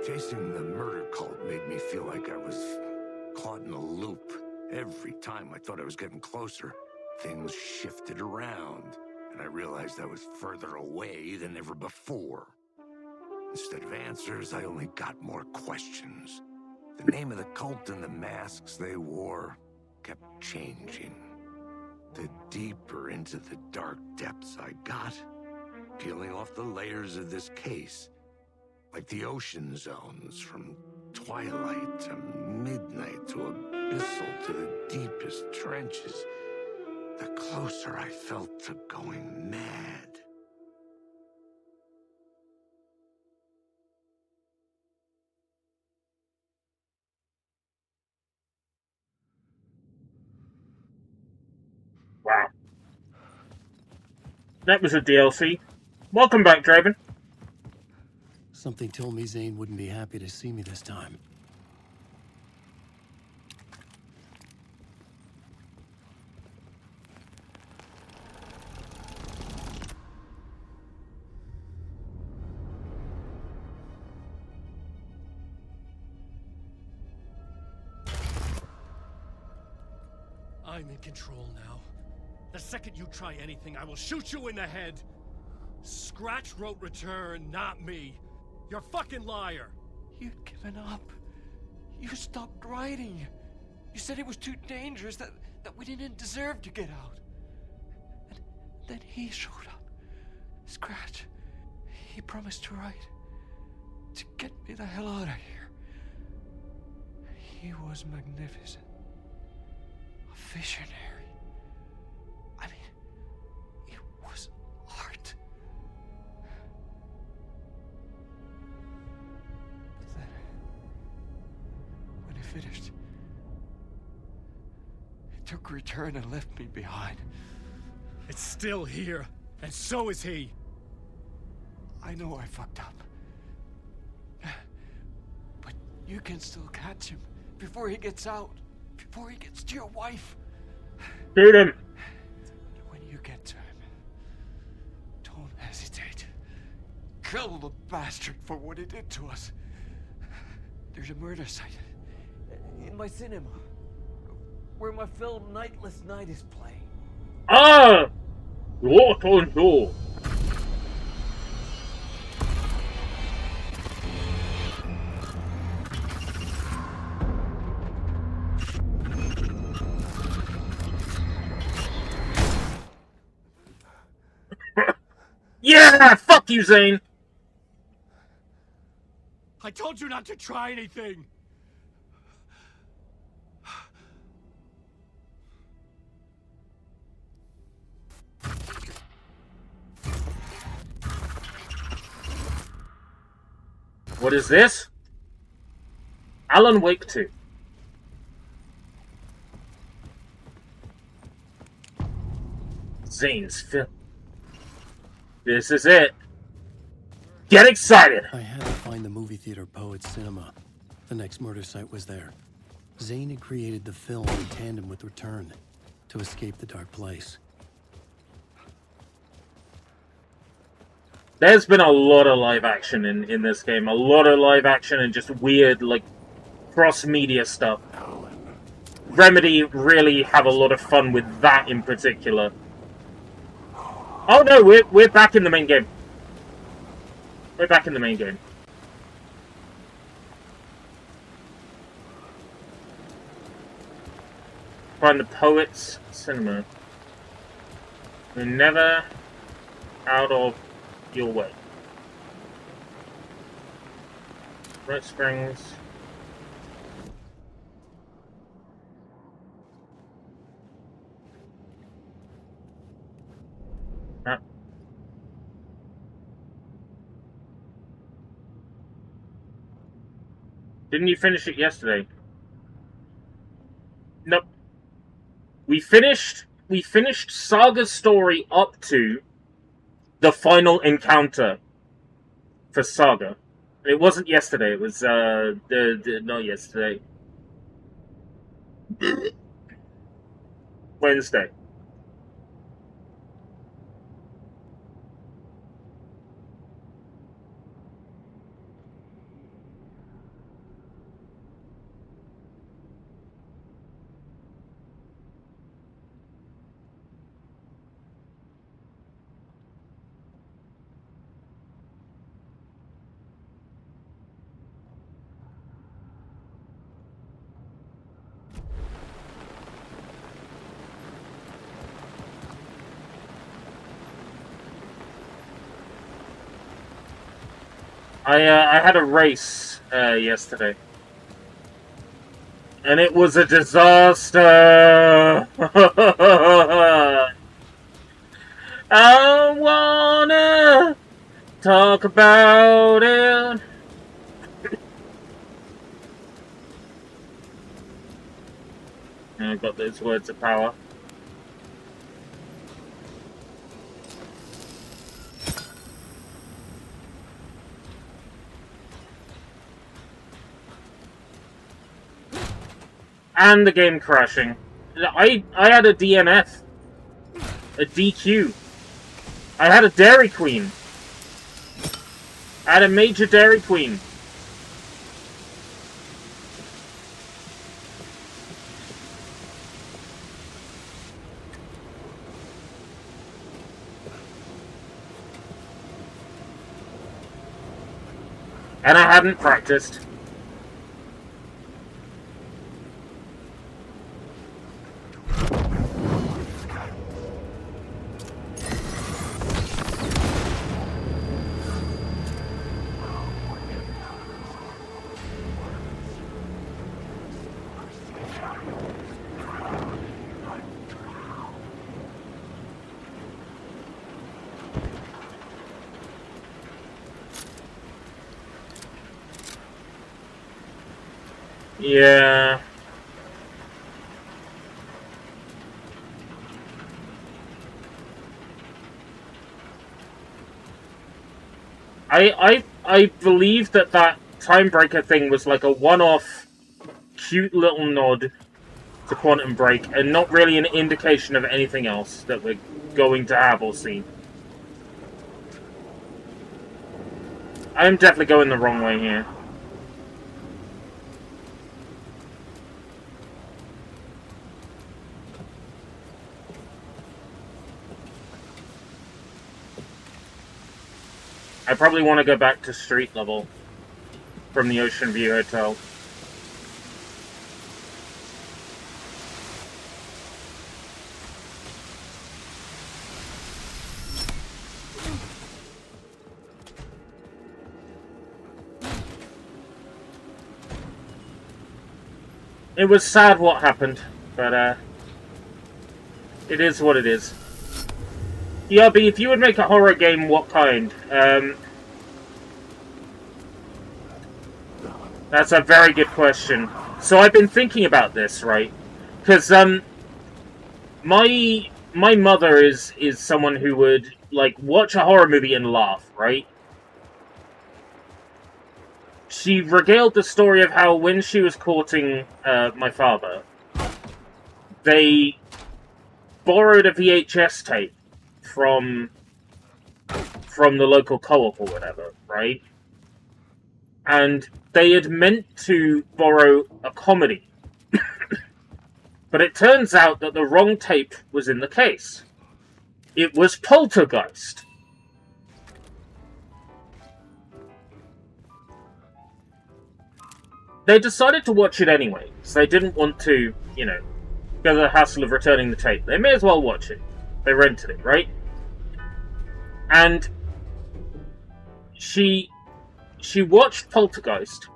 Chasing the murder cult made me feel like I was caught in a loop. Every time I thought I was getting closer, things shifted around, and I realized I was further away than ever before. Instead of answers, I only got more questions. The name of the cult and the masks they wore kept changing. The deeper into the dark depths I got, peeling off the layers of this case, like the ocean zones, from twilight to midnight to abyssal to the deepest trenches, the closer I felt to going mad. Wow. That was a DLC. Welcome back, Draven. Something told me Zane wouldn't be happy to see me this time. I'm in control now. The second you try anything, I will shoot you in the head. Scratch wrote return, not me. You're a fucking liar. You'd given up. You stopped writing. You said it was too dangerous, that we didn't deserve to get out. And then he showed up. Scratch, he promised to write. To get me the hell out of here. He was magnificent. A visionary. I mean, it was art. Then, when he finished, he took a return and left me behind. It's still here, and so is he. I know I fucked up. But you can still catch him before he gets out. Before he gets to your wife. Shoot him. When you get to him, don't hesitate. Kill the bastard for what he did to us. There's a murder site in my cinema where my film Nightless Night is playing. Ah! What on door? Yeah! Fuck you, Zane! I told you not to try anything! What is this? Alan Wake 2. Zane's film. This is it. Get excited! I had to find the movie theater Poets Cinema. The next murder site was there. Zane had created the film in tandem with Return to escape the dark place. There's been a lot of live action in this game. A lot of live action and just weird, like, cross-media stuff. Remedy really have a lot of fun with that in particular. Oh no, we're back in the main game. We're back in the main game. Find the Poets Cinema. We're never out of your way. Bright Springs. Ah. Didn't you finish it yesterday? Nope. We finished Saga's story up to the final encounter for Saga. It wasn't yesterday, it was not yesterday. Wednesday. I had a race yesterday, and it was a disaster. I wanna talk about it. And I've got those words of power. And the game crashing. I had a DNF. A DQ. I had a Dairy Queen. I had a major Dairy Queen. And I hadn't practiced. Yeah. I believe that Timebreaker thing was like a one-off, cute little nod to Quantum Break, and not really an indication of anything else that we're going to have or see. I am definitely going the wrong way here. I probably want to go back to street level from the Ocean View Hotel. It was sad what happened, but it is what it is. Yeah, but if you would make a horror game, what kind? That's a very good question. So I've been thinking about this, right? Because my mother is someone who would like watch a horror movie and laugh, right? She regaled the story of how when she was courting my father, they borrowed a VHS tape from the local co-op or whatever, right? And they had meant to borrow a comedy. But it turns out that the wrong tape was in the case. It was Poltergeist. They decided to watch it anyway, so they didn't want to, you know, go to the hassle of returning the tape. They may as well watch it. They rented it, right? And she watched Poltergeist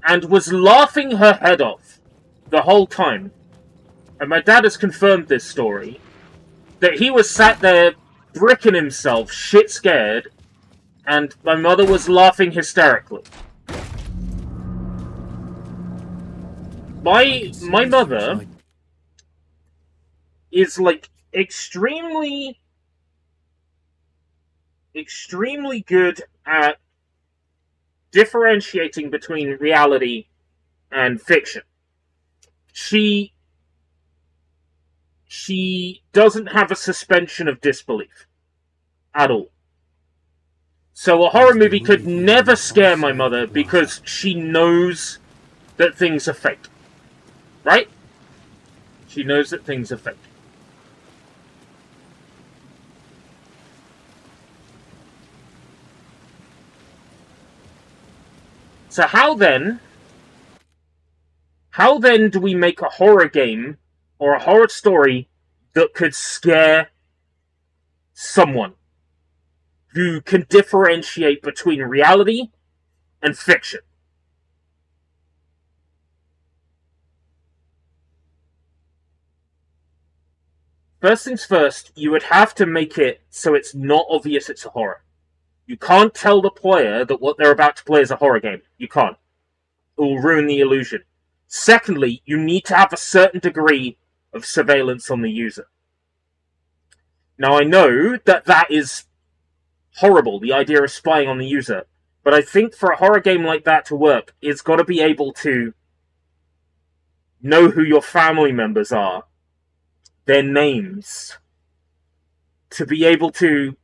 and was laughing her head off the whole time. And my dad has confirmed this story, that he was sat there bricking himself, shit scared, and my mother was laughing hysterically. My mother is like extremely good at differentiating between reality and fiction. She doesn't have a suspension of disbelief at all. So a horror movie could never scare my mother because she knows that things are fake. Right? She knows that things are fake. So how then do we make a horror game or a horror story that could scare someone who can differentiate between reality and fiction? First things first, you would have to make it so it's not obvious it's a horror. You can't tell the player that what they're about to play is a horror game. You can't. It will ruin the illusion. Secondly, you need to have a certain degree of surveillance on the user. Now, I know that is horrible, the idea of spying on the user, but I think for a horror game like that to work, it's got to be able to know who your family members are, their names, to be able to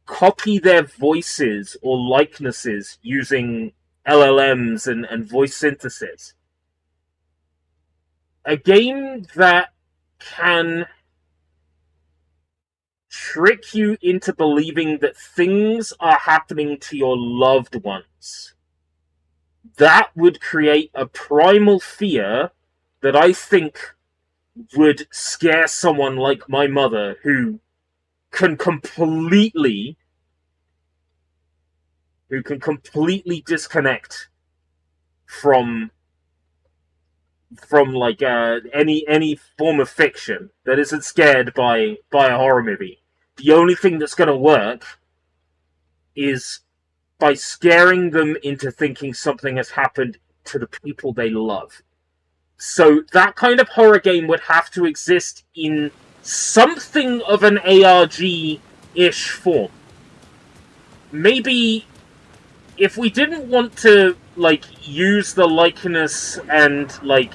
copy their voices or likenesses using LLMs and voice synthesis. A game that can trick you into believing that things are happening to your loved ones. That would create a primal fear that I think would scare someone like my mother, who can completely disconnect from like any form of fiction that isn't scared by a horror movie. The only thing that's going to work is by scaring them into thinking something has happened to the people they love. So that kind of horror game would have to exist in something of an ARG-ish form. Maybe if we didn't want to, like, use the likeness and, like,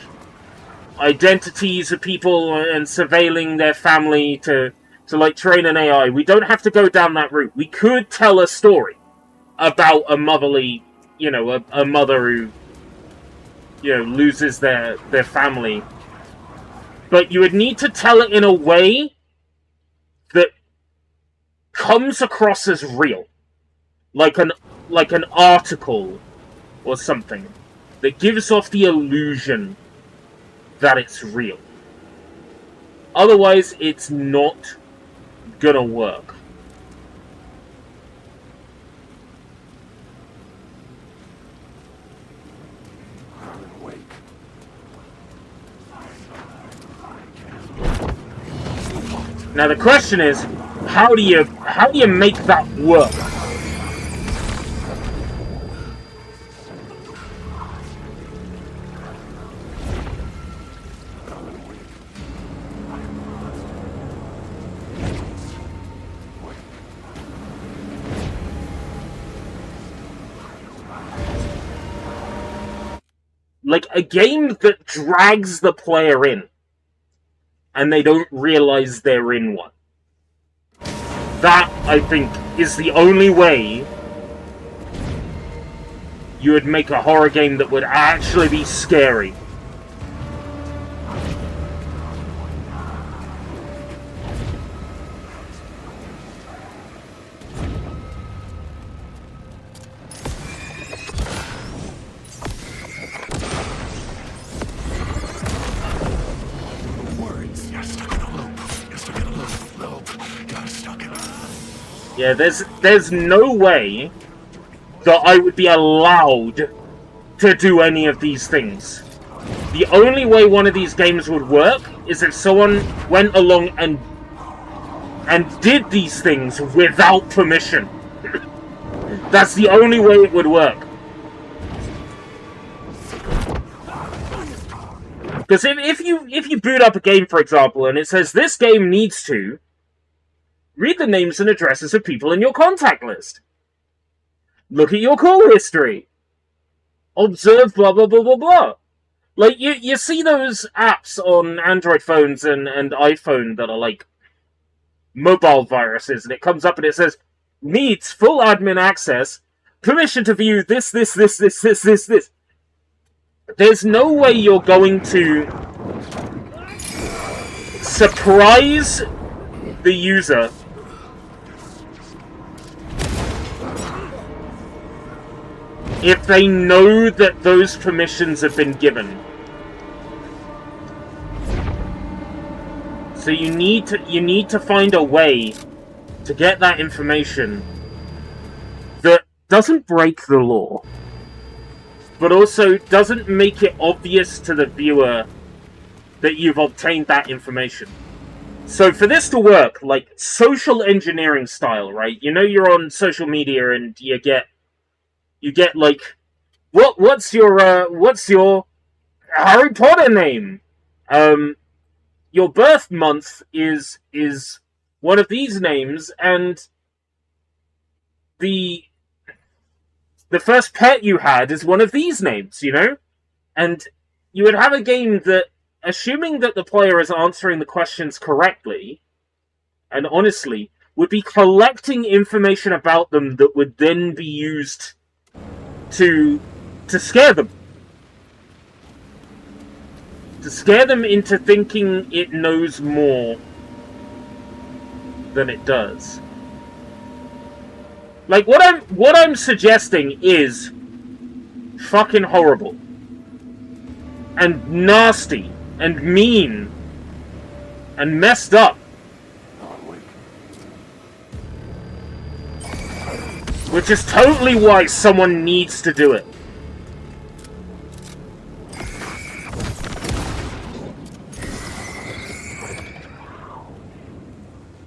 identities of people and surveilling their family to like, train an AI, we don't have to go down that route. We could tell a story about a motherly, a mother who, loses their family. But you would need to tell it in a way that comes across as real. Like an article or something that gives off the illusion that it's real. Otherwise, it's not gonna work. Now the question is, how do you make that work? Like a game that drags the player in, and they don't realize they're in one. That, I think, is the only way you would make a horror game that would actually be scary. Yeah, there's no way that I would be allowed to do any of these things. The only way one of these games would work is if someone went along and did these things without permission. That's the only way it would work. Because if you boot up a game, for example, and it says this game needs to read the names and addresses of people in your contact list, look at your call history, observe blah blah blah blah blah. Like, you see those apps on Android phones and iPhone that are like mobile viruses, and it comes up and it says, needs full admin access, permission to view this. There's no way you're going to surprise the user if they know that those permissions have been given. So you need to find a way to get that information that doesn't break the law, but also doesn't make it obvious to the viewer that you've obtained that information. So for this to work, like social engineering style, right? You're on social media and you get like, what's your Harry Potter name? Your birth month is one of these names, and the first pet you had is one of these names, And you would have a game that, assuming that the player is answering the questions correctly and honestly, would be collecting information about them that would then be used to scare them. To scare them into thinking it knows more than it does. Like, what I'm suggesting is fucking horrible. And nasty. And mean. And messed up. Which is totally why someone needs to do it.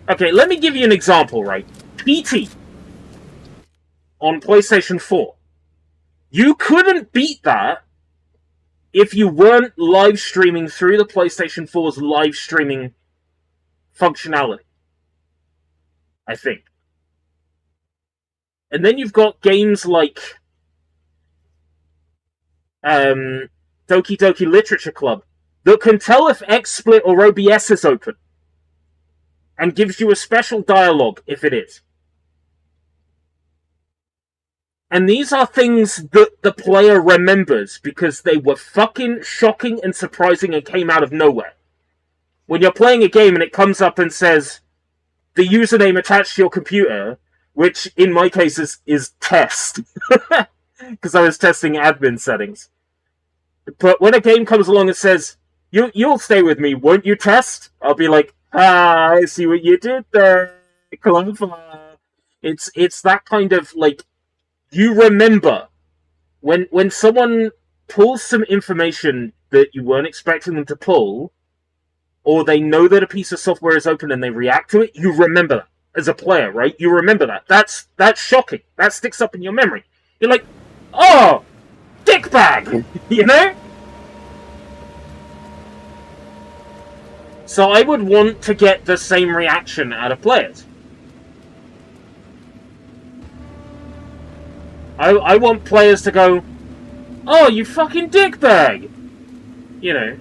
Okay, let me give you an example, right? PT. On PlayStation 4. You couldn't beat that if you weren't live streaming through the PlayStation 4's live streaming functionality. I think. And then you've got games like Doki Doki Literature Club that can tell if XSplit or OBS is open and gives you a special dialogue if it is. And these are things that the player remembers because they were fucking shocking and surprising and came out of nowhere. When you're playing a game and it comes up and says the username attached to your computer, which in my case is test, because I was testing admin settings. But when a game comes along and says, you'll stay with me, won't you, test? I'll be like, I see what you did there, clever. It's that kind of, like, you remember when someone pulls some information that you weren't expecting them to pull, or they know that a piece of software is open and they react to it, you remember that. As a player, right? You remember that. That's shocking. That sticks up in your memory. You're like, oh, dickbag! You know? So I would want to get the same reaction out of players. I want players to go, oh, you fucking dickbag! You know?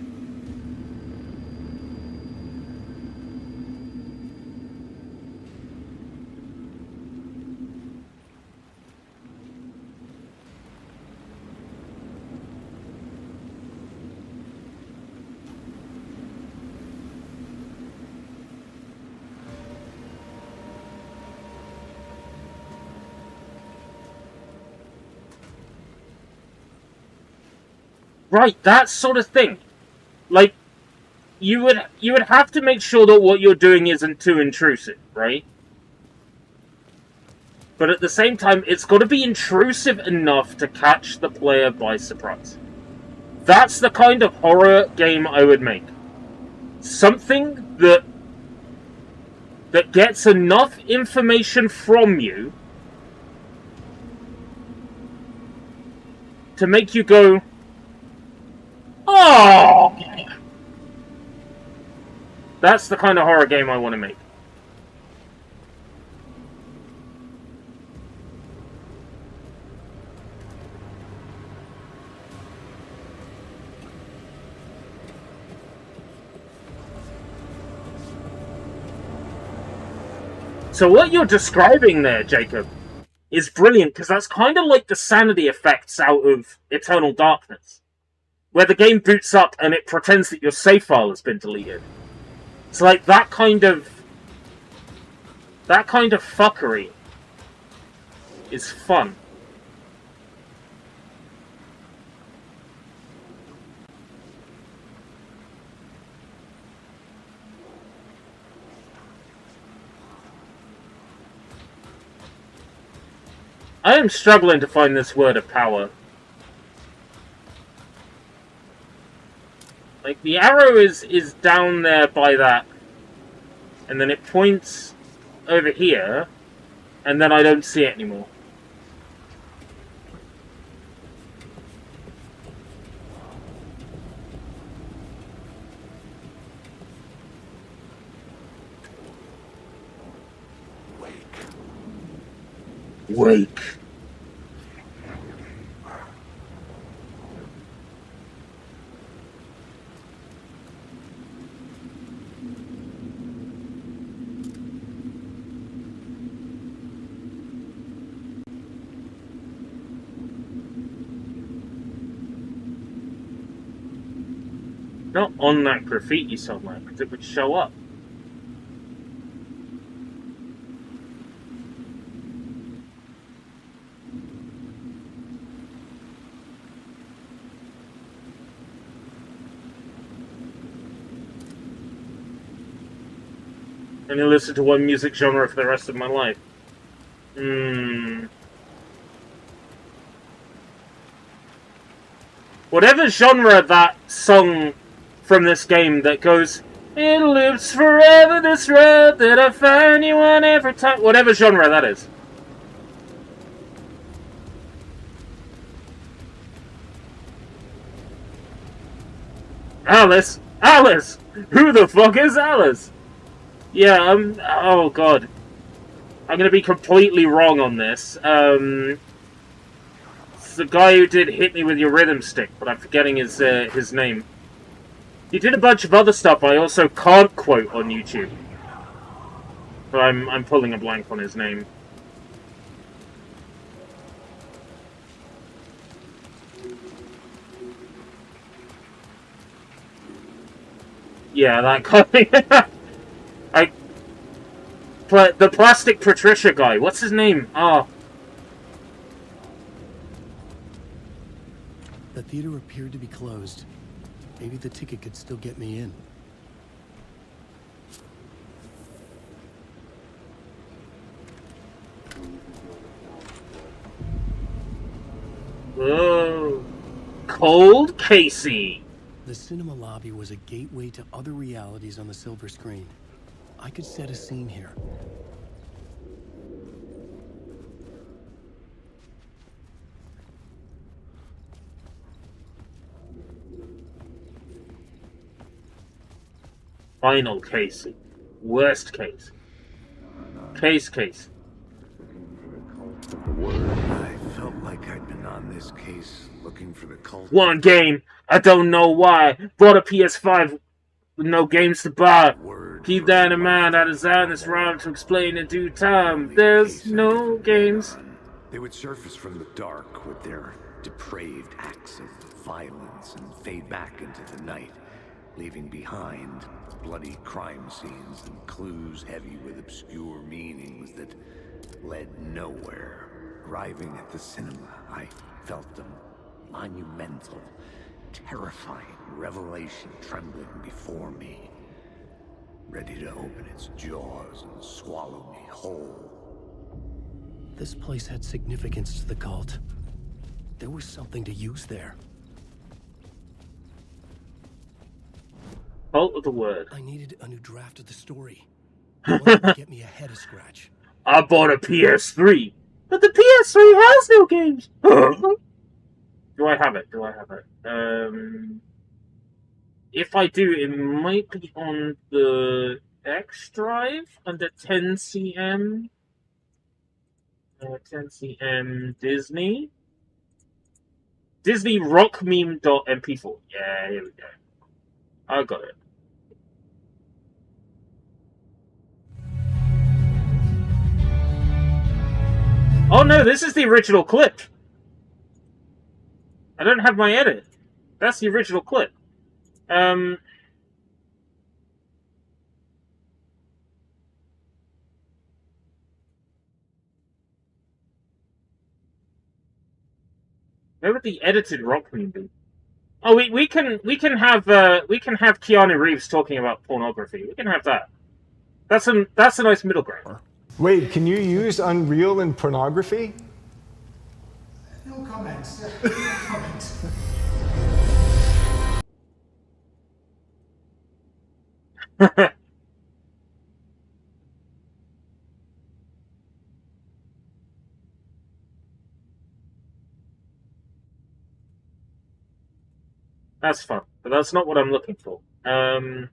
Right, that sort of thing. Like, you would have to make sure that what you're doing isn't too intrusive, right? But at the same time, it's got to be intrusive enough to catch the player by surprise. That's the kind of horror game I would make. Something that gets enough information from you to make you go, oh! That's the kind of horror game I want to make. So what you're describing there, Jacob, is brilliant, because that's kind of like the sanity effects out of Eternal Darkness, where the game boots up and it pretends that your save file has been deleted. It's like that kind of fuckery is fun. I am struggling to find this word of power. Like, the arrow is down there by that, and then it points over here, and then I don't see it anymore. Wake. Not on that graffiti somewhere, because it would show up. And I listen to one music genre for the rest of my life. Whatever genre that song from this game that goes, it lives forever, this road that I find you on every time. Whatever genre that is. Alice! Alice! Who the fuck is Alice? Yeah, oh god. I'm gonna be completely wrong on this. It's the guy who did Hit Me With Your Rhythm Stick, but I'm forgetting his name. He did a bunch of other stuff I also can't quote on YouTube. But I'm pulling a blank on his name. Yeah, that guy. The Plastic Patricia guy. What's his name? Oh. The theater appeared to be closed. Maybe the ticket could still get me in. Whoa. Cold Casey. The cinema lobby was a gateway to other realities on the silver screen. I could set a scene here. Final Casey. Worst case. Case. I felt like I'd been on this case looking for the cult. One game. I don't know why. Bought a PS5 with no games to buy. Keep that in mind. I designed this rhyme to explain in due time. There's no games. They would surface from the dark with their depraved acts of violence and fade back into the night, leaving behind bloody crime scenes and clues heavy with obscure meanings that led nowhere. Arriving at the cinema, I felt a monumental, terrifying revelation trembling before me, ready to open its jaws and swallow me whole. This place had significance to the cult. There was something to use there. Cult of the Word. I needed a new draft of the story. One to get me ahead of Scratch. I bought a PS3, but the PS3 has no games. Do I have it? If I do, it might be on the X drive under 10cm. 10cm Disney. Disney rockmeme.mp4. Yeah, here we go. I got it. Oh no, this is the original clip. I don't have my edit. That's the original clip. Where would the edited rock meme be? Oh, we can have Keanu Reeves talking about pornography. We can have that. That's a nice middle ground. Wait, can you use Unreal in pornography? No comments. No comments. That's fun, but that's not what I'm looking for. And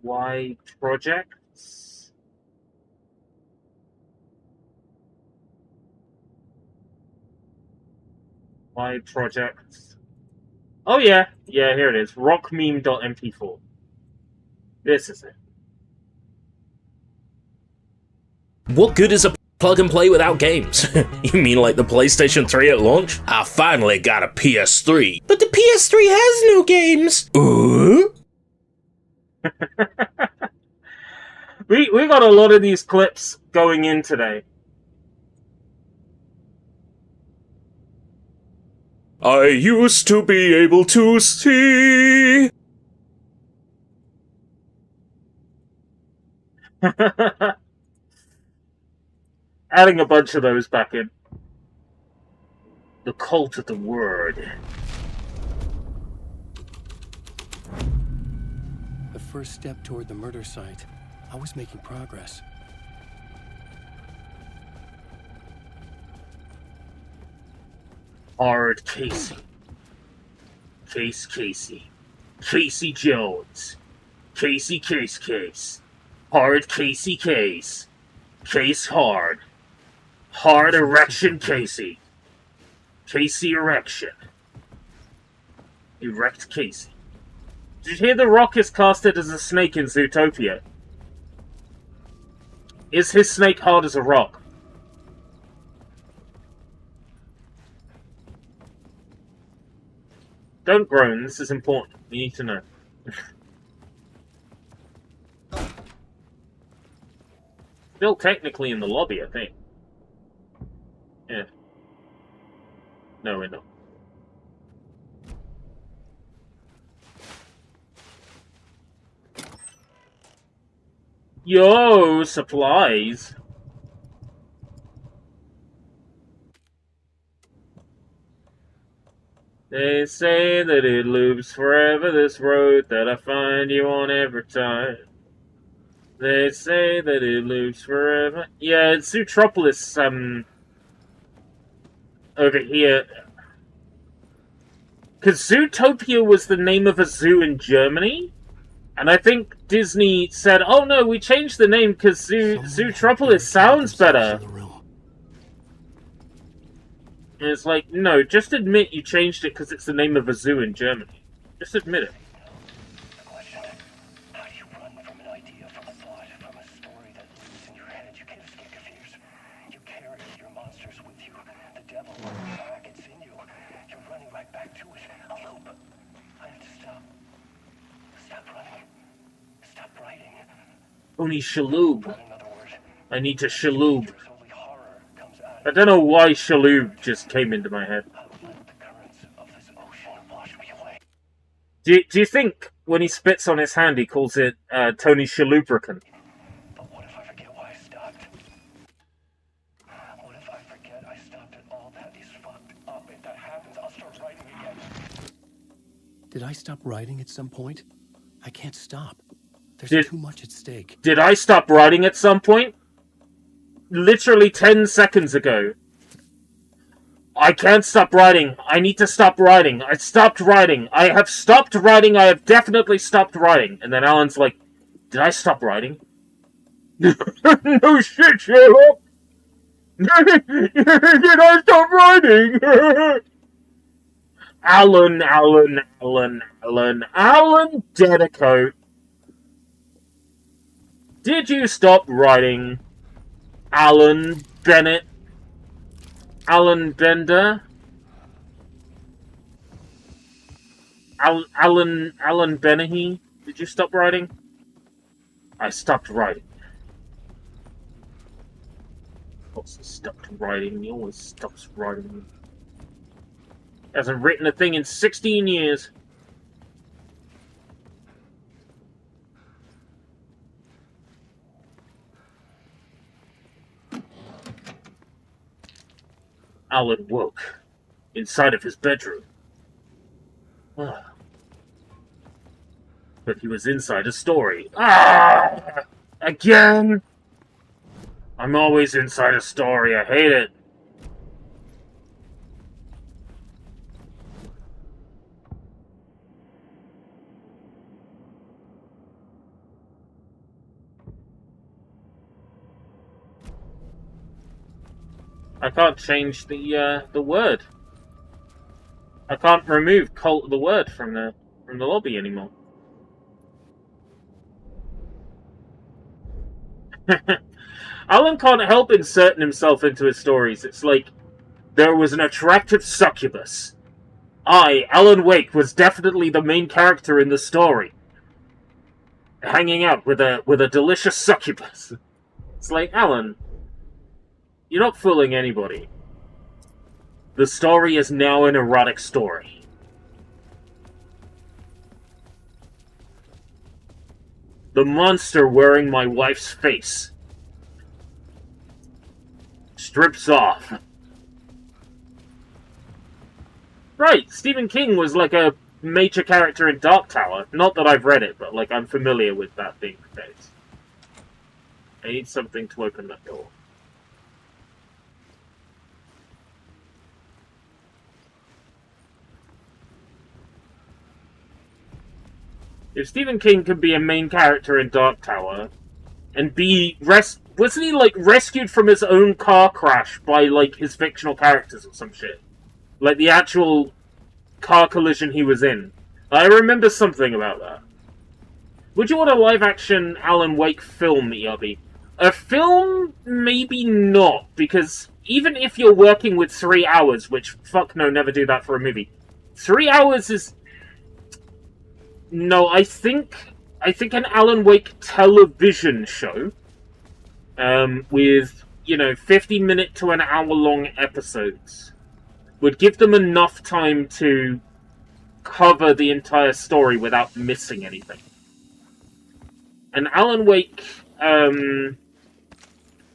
Y projects. Y projects. Oh yeah, here it is. Rockmeme.mp4. This is it. What good is a plug and play without games? You mean like the PlayStation 3 at launch? I finally got a PS3. But the PS3 has no games. We got a lot of these clips going in today. I used to be able to see. Adding a bunch of those back in. The Cult of the Word. The first step toward the murder site. I was making progress. Hard Casey. Casey. Casey Jones. Casey Case. Hard Casey Case. Case hard. Hard erection Casey. Casey erection. Erect Casey. Did you hear The Rock is casted as a snake in Zootopia? Is his snake hard as a rock? Don't groan, this is important. We need to know. Still technically in the lobby, I think. Yeah. No, we're not. Yo, supplies. They say that it loops forever, this road that I find you on every time. They say that it loops forever. Yeah, it's Zootropolis, over here. Because Zootopia was the name of a zoo in Germany. And I think Disney said, oh no, we changed the name because Zootropolis sounds better. And it's like, no, just admit you changed it because it's the name of a zoo in Germany. Just admit it. Only Shaloub. I need to Shaloub. I don't know why Shaloub just came into my head. Do you think when he spits on his hand he calls it Tony Shalubricant? Did I stop writing at some point? I can't stop. There's too much at stake. Did I stop writing at some point? Literally 10 seconds ago. I can't stop writing. I need to stop writing. I stopped writing. I have stopped writing. I have definitely stopped writing. And then Alan's like, did I stop writing? No shit, Sherlock! Did I stop writing? Alan Dedicoat. Did you stop writing? Alan Bennett? Alan Bender? Alan Benahy? Did you stop writing? I stopped writing. Of course he stopped writing. He always stops writing. Hasn't written a thing in 16 years. Alan woke inside of his bedroom. But he was inside a story. Again! I'm always inside a story. I hate it. I can't change the word. I can't remove the word from the lobby anymore. Alan can't help inserting himself into his stories. It's like, there was an attractive succubus. I, Alan Wake, was definitely the main character in the story. Hanging out with a delicious succubus. It's like, Alan, you're not fooling anybody. The story is now an erotic story. The monster wearing my wife's face strips off. Right, Stephen King was like a major character in Dark Tower. Not that I've read it, but like I'm familiar with that being the case. I need something to open that door. If Stephen King could be a main character in Dark Tower, and be wasn't he like rescued from his own car crash by like his fictional characters or some shit? Like the actual car collision he was in. I remember something about that. Would you want a live-action Alan Wake film, ERB? A film, maybe not, because even if you're working with 3 hours, which, fuck no, never do that for a movie. 3 hours is... No, I think an Alan Wake television show, with, 50-minute to an hour-long episodes, would give them enough time to cover the entire story without missing anything. An Alan Wake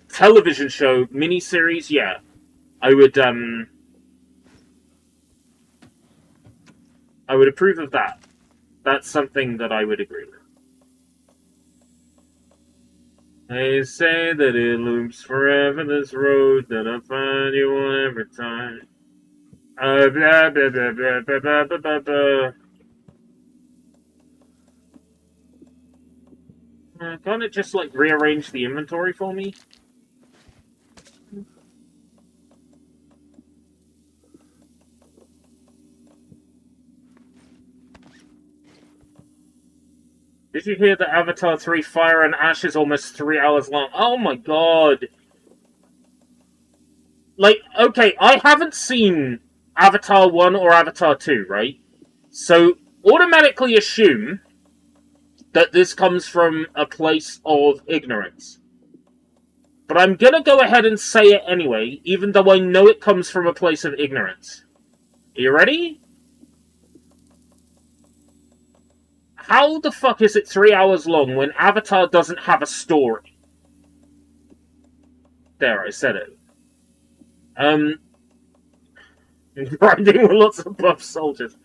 television show miniseries, yeah, I would approve of that. That's something that I would agree with. They say that it loops forever, this road that I find you on every time. Blah, blah, blah, blah, blah, blah, blah, blah, blah. Can't it just, like, rearrange the inventory for me? Did you hear that Avatar 3 Fire and Ash is almost 3 hours long? Oh my god! Like, okay, I haven't seen Avatar 1 or Avatar 2, right? So, automatically assume that this comes from a place of ignorance. But I'm gonna go ahead and say it anyway, even though I know it comes from a place of ignorance. Are you ready? How the fuck is it 3 hours long when Avatar doesn't have a story? There, I said it. Grinding with lots of buff soldiers.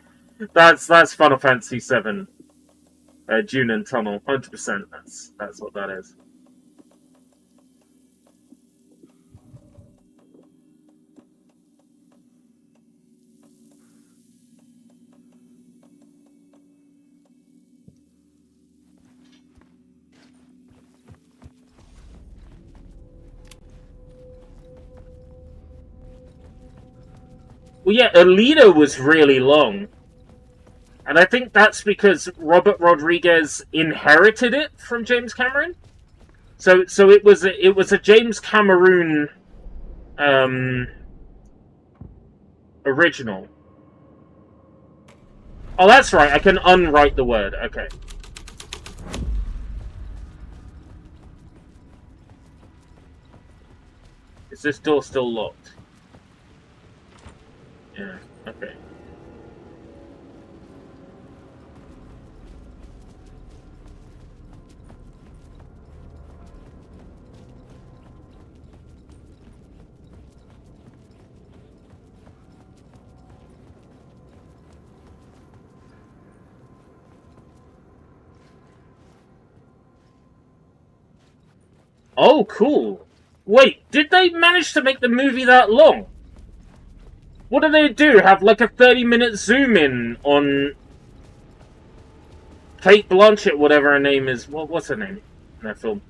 That's Final Fantasy VII. Junon Tunnel, 100%. That's what that is. Well, yeah, Alita was really long. And I think that's because Robert Rodriguez inherited it from James Cameron. So it was a James Cameron original. Oh, that's right. I can unwrite the word. Okay. Is this door still locked? Yeah. Okay. Oh, cool. Wait, did they manage to make the movie that long? What do they do? Have like a 30-minute zoom in on Cate Blanchett, whatever her name is. What's her name in that film?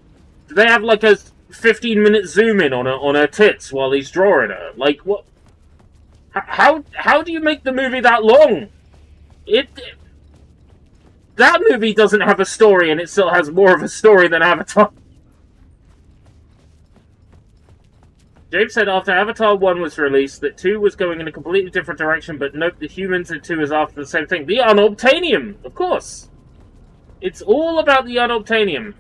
Do they have like a 15-minute zoom in on her tits while he's drawing her? Like what? How do you make the movie that long? That movie doesn't have a story, and it still has more of a story than Avatar. James said after Avatar 1 was released that 2 was going in a completely different direction, but note the humans in 2 is after the same thing. The Unobtainium, of course. It's all about the Unobtainium.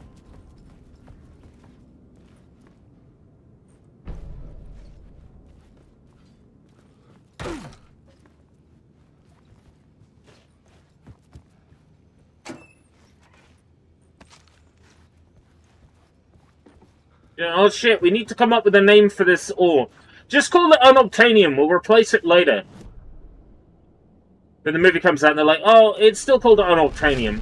Yeah, oh shit, we need to come up with a name for this ore. Just call it Unobtainium, we'll replace it later. Then the movie comes out and they're like, oh, it's still called Unobtainium.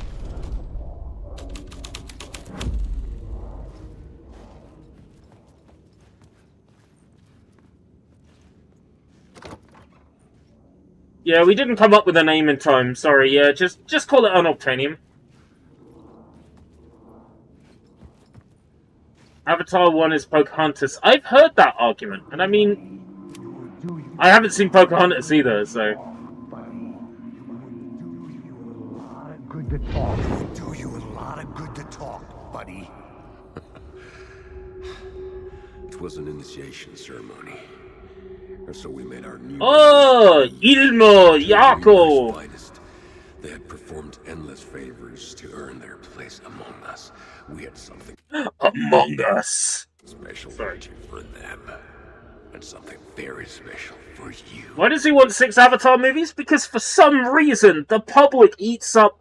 Yeah, we didn't come up with a name in time, sorry, yeah, just call it Unobtainium. Avatar 1 is Pocahontas. I've heard that argument, and I mean, I haven't seen Pocahontas either, so... Good to talk. It would do you a lot of good to talk, buddy. It was an initiation ceremony. And so we made our new... Oh! Ilmo! Yako! Finest. They had performed endless favors to earn their place among us. We had something... Among Us! Special waiting for them. And something very special for you. Why does he want 6 Avatar movies? Because for some reason, the public eats up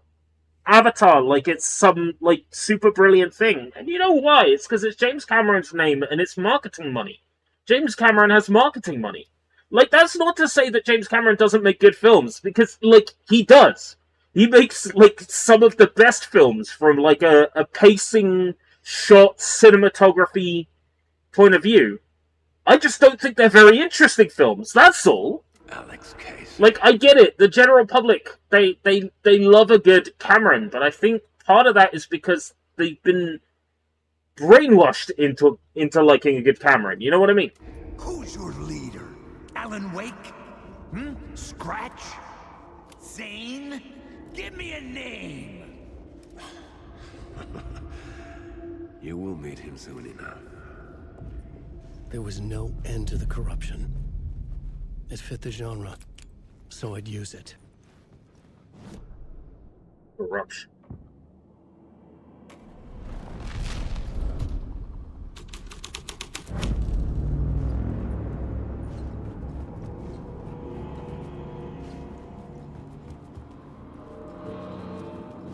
Avatar like it's some, like, super brilliant thing. And you know why? It's because it's James Cameron's name and it's marketing money. James Cameron has marketing money. Like, that's not to say that James Cameron doesn't make good films, because, like, he does. He makes, like, some of the best films from, like, a pacing, shot, cinematography point of view. I just don't think they're very interesting films, that's all. Alex Case. Like, I get it, the general public, they love a good Cameron, but I think part of that is because they've been brainwashed into liking a good Cameron, you know what I mean? Who's your leader? Alan Wake? Scratch? Zane? Give me a name! You will meet him soon enough. There was no end to the corruption. It fit the genre, so I'd use it. Corruption.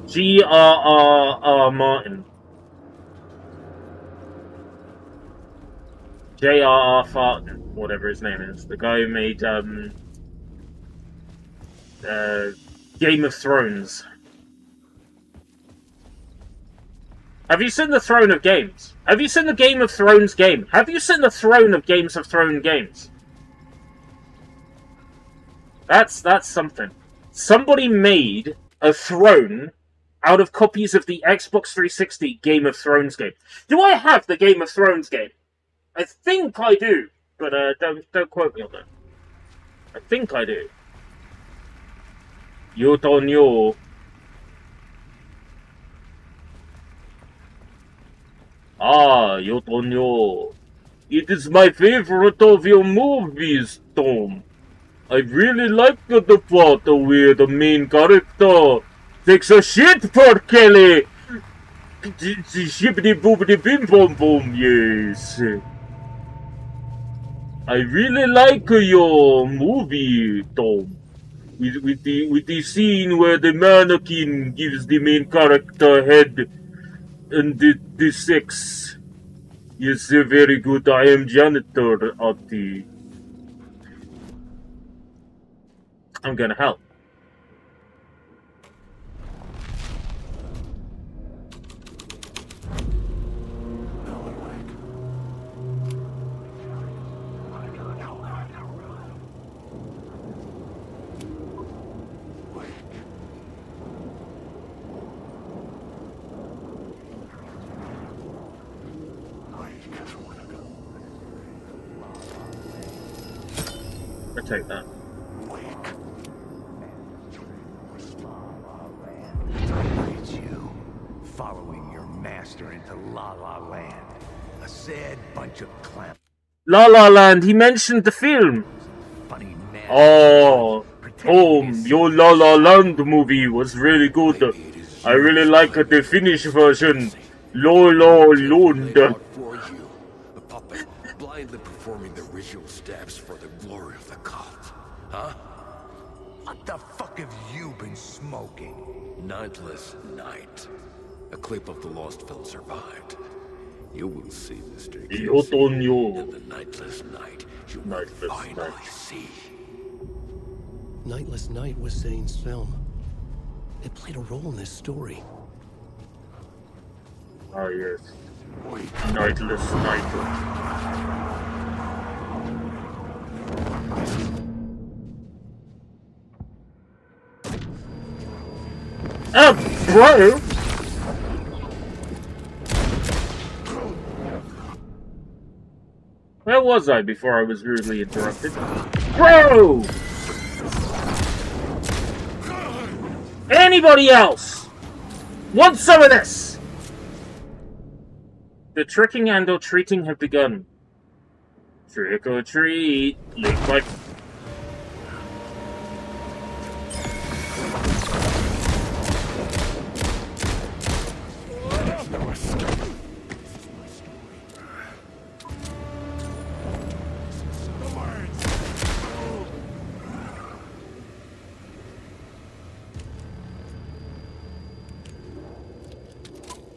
G.R.R. Martin. J.R.R. Farton, whatever his name is. The guy who made, Game of Thrones. Have you seen the Throne of Games? Have you seen the Game of Thrones game? Have you seen the Throne of Games of Thrones games? That's something. Somebody made a throne out of copies of the Xbox 360 Game of Thrones game. Do I have the Game of Thrones game? I think I do, but don't quote me on that. I think I do. You don't know. Ah, you don't know. It is my favorite of your movies, Tom. I really like the part where the main character takes a shit for Kelly. Shippity boopity bim bom bom, yes. I really like your movie, Tom. With the scene where the mannequin gives the main character head and the sex. Yes, very good. I am janitor at the... I'm gonna help. I take that. Look at you, following your master into La La Land. A sad bunch of clowns. La La Land, he mentioned the film. Funny man. Oh, your La La Land movie was really good. I really like the Finnish version. La La Land. For you, a puppet, blindly performing the ritual steps for the glory of the cult. Huh? What the fuck have you been smoking? Nightless Night. A clip of the lost film survived. You will see, Mr. Casey. You don't know. In the Nightless Night, you will finally see. Nightless Night was Zane's film. It played a role in this story. Ah, yes. Nightless Night. Bro! Where was I before I was rudely interrupted? Bro! Anybody else? Want some of this? The tricking and or treating have begun. Trick or treat. Lick my...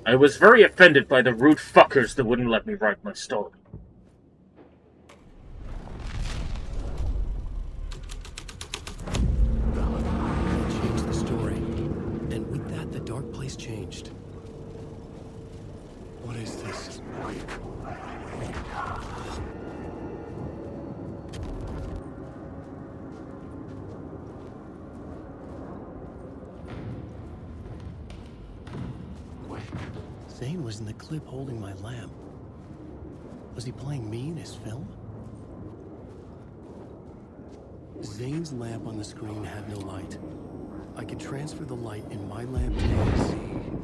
I was very offended by the rude fuckers that wouldn't let me write my story. Changed the story. And with that, the dark place changed. What is this? Zane was in the clip holding my lamp. Was he playing me in his film? Zane's lamp on the screen had no light. I could transfer the light in my lamp to his.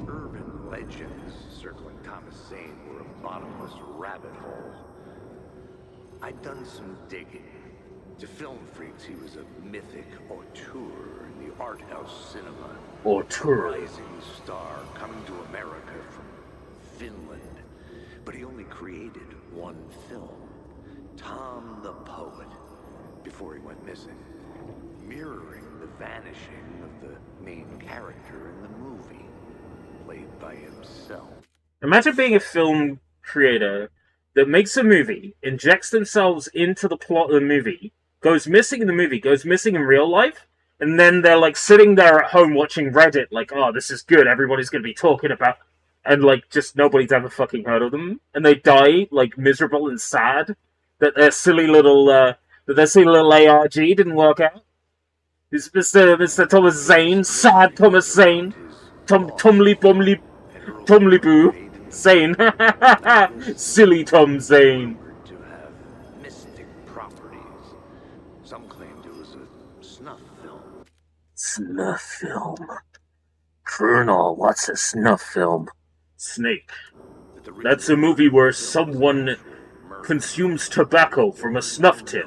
Urban legends circling Thomas Zane were a bottomless rabbit hole. I'd done some digging. To film freaks, he was a mythic auteur in the art house cinema. Auteur. Rising star coming to America from Finland. But he only created one film, Tom the Poet, before he went missing, mirroring the vanishing of the main character in the movie, played by himself. Imagine being a film creator that makes a movie, injects themselves into the plot of the movie, goes missing in the movie, goes missing in real life, and then they're like sitting there at home watching Reddit, like, oh, this is good, everybody's gonna be talking about, and like, just nobody's ever fucking heard of them, and they die, like, miserable and sad, that their silly little ARG didn't work out. It's Mr. Thomas Zane, sad Thomas Zane, Tomly Boo, Zane, silly Tom Zane. To have mystic properties. Some claimed it was a snuff film. Snuff film. Colonel, what's a snuff film? Snake. That's a movie where someone consumes tobacco from a snuff tin.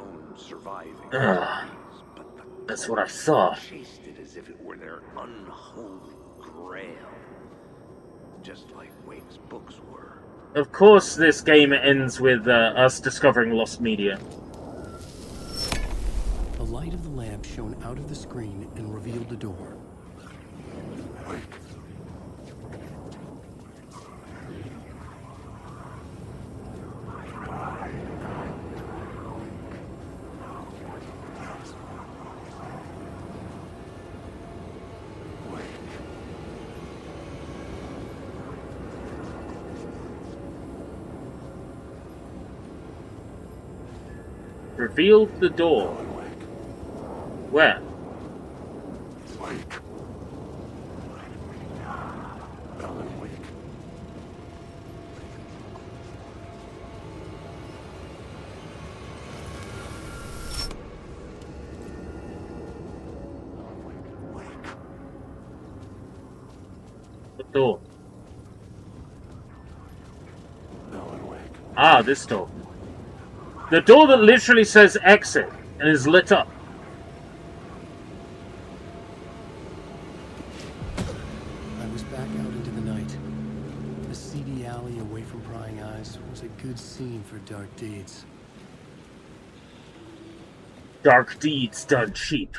That's what I thought. Chased it as if it were their unholy grail. Just like Wade's books were. Of course, this game ends with us discovering lost media. The light of the lamp shone out of the screen and revealed the door. Revealed the door. Where? What door? Ah, this door. The door that literally says exit and is lit up. I was back out into the night. The seedy alley away from prying eyes was a good scene for dark deeds. Dark deeds done cheap.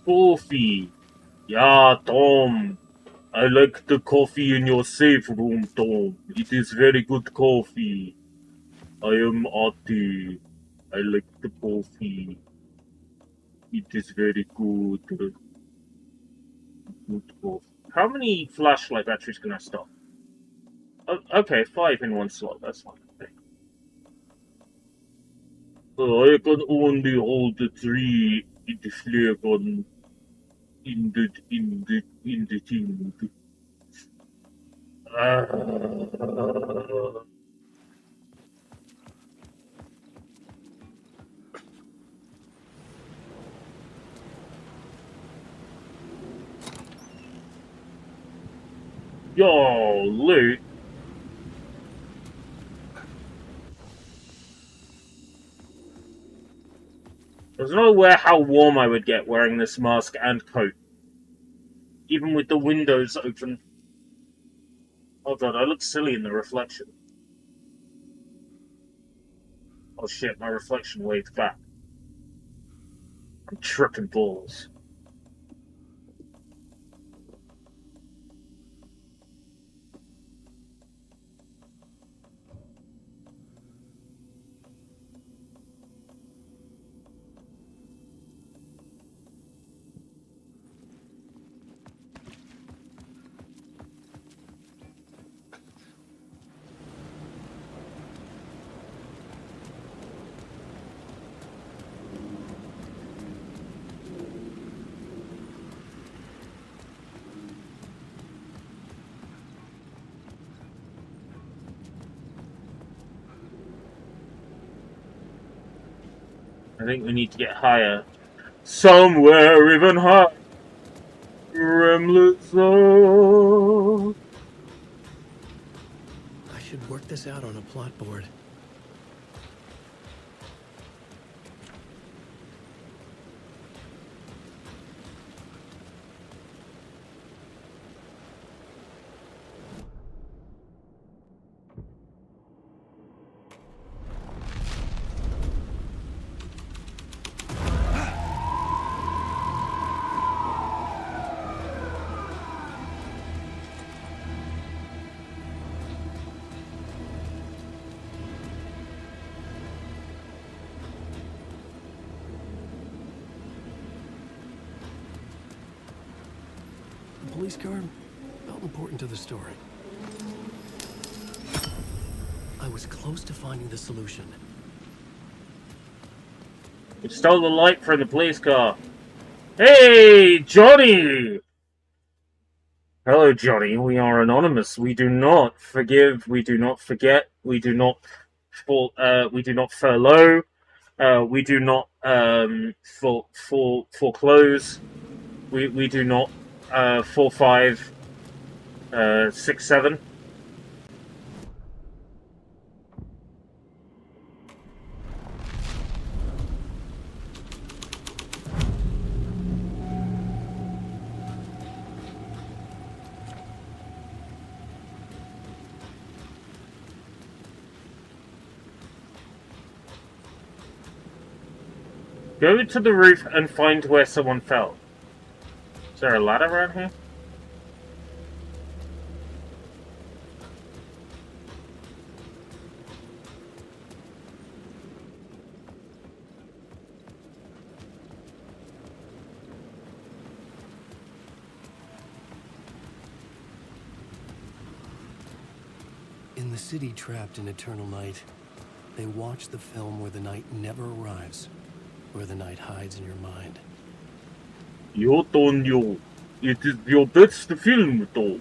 Coffee. Yeah, Tom. I like the coffee in your safe room, Tom. It is very good coffee. I am Ati. I like the coffee. It is very good. How many flashlight batteries can I stop? Oh, okay, 5 in one slot. That's fine. I can only hold the 3 in the flare gun in the thing. Yo, loot. There's no way how warm I would get wearing this mask and coat. Even with the windows open. Oh god, I look silly in the reflection. Oh shit, my reflection waved back. I'm tripping balls. I think we need to get higher. Somewhere even higher. Remless zone. I should work this out on a plot board. The police car felt important to the story. I was close to finding the solution. We stole the light from the police car. Hey, Johnny! Hello, Johnny. We are anonymous. We do not forgive. We do not forget. We do not furlough. We do not foreclose. We do not 4, 5, 6, 7. Go to the roof and find where someone fell. Is there a ladder around here? In the city trapped in eternal night, they watch the film where the night never arrives, where the night hides in your mind. You don't know. It is your best film, though.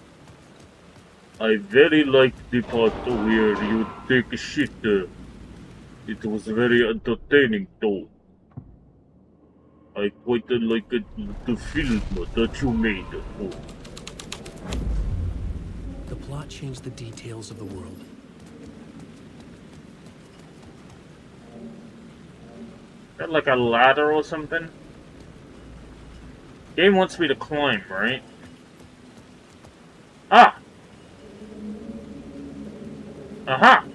I very like the part where you take a shit. It was very entertaining, though. I quite like the film that you made. Oh. The plot changed the details of the world. Is that like a ladder or something? Game wants me to climb, right? Ah! Aha!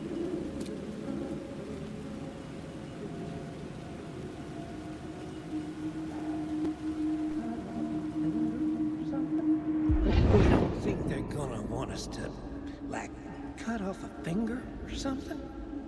You don't think they're gonna want us to, like, cut off a finger or something?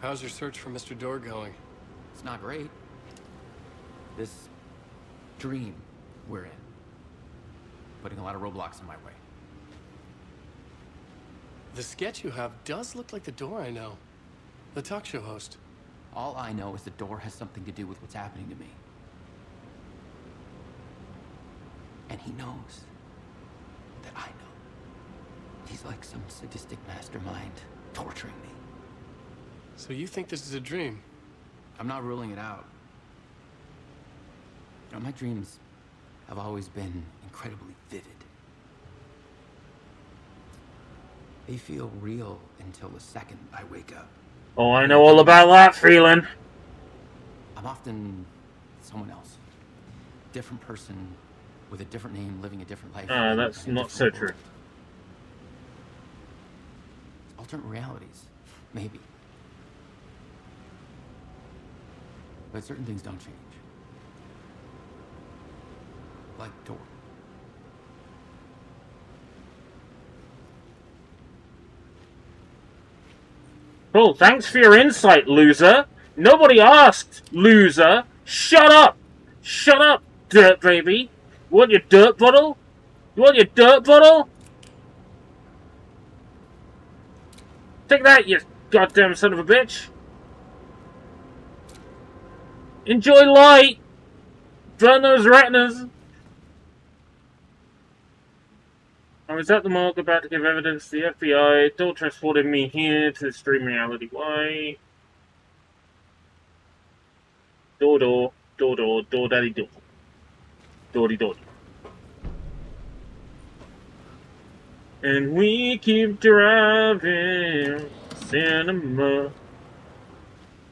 How's your search for Mr. Door going? It's not great. This dream we're in, putting a lot of roadblocks in my way. The sketch you have does look like the Door I know. The talk show host. All I know is the Door has something to do with what's happening to me. And he knows that I know. He's like some sadistic mastermind torturing me. So you think this is a dream? I'm not ruling it out. You know, my dreams have always been incredibly vivid. They feel real until the second I wake up. Oh, I know all about that feeling. I'm often someone else. Different person with a different name, living a different life. That's not so true. Alternate realities, maybe. But certain things don't change. Like Door. Cool, thanks for your insight, loser. Nobody asked, loser. Shut up! Shut up, dirt baby. You want your dirt bottle? You want your dirt bottle? Take that, you goddamn son of a bitch. Enjoy light. Burn those retinas. I was at the morgue about to give evidence to the FBI. Door transported me here to this dream reality. Why? Door, door, door, door, door, daddy, door. Doody, doody. And we keep driving. Cinema.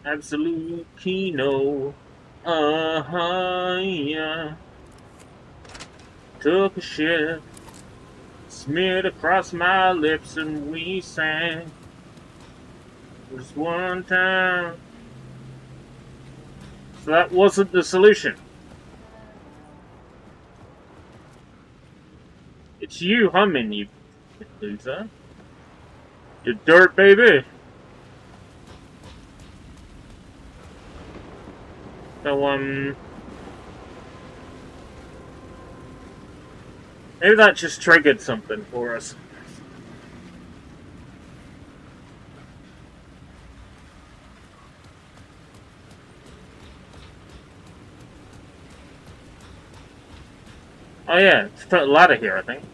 Absolute Kino. Yeah. Took a shit. Smeared across my lips and we sang. Just one time. So that wasn't the solution. It's you humming, you loser. You dirt baby. So, maybe that just triggered something for us. Oh yeah, let's put a ladder here, I think.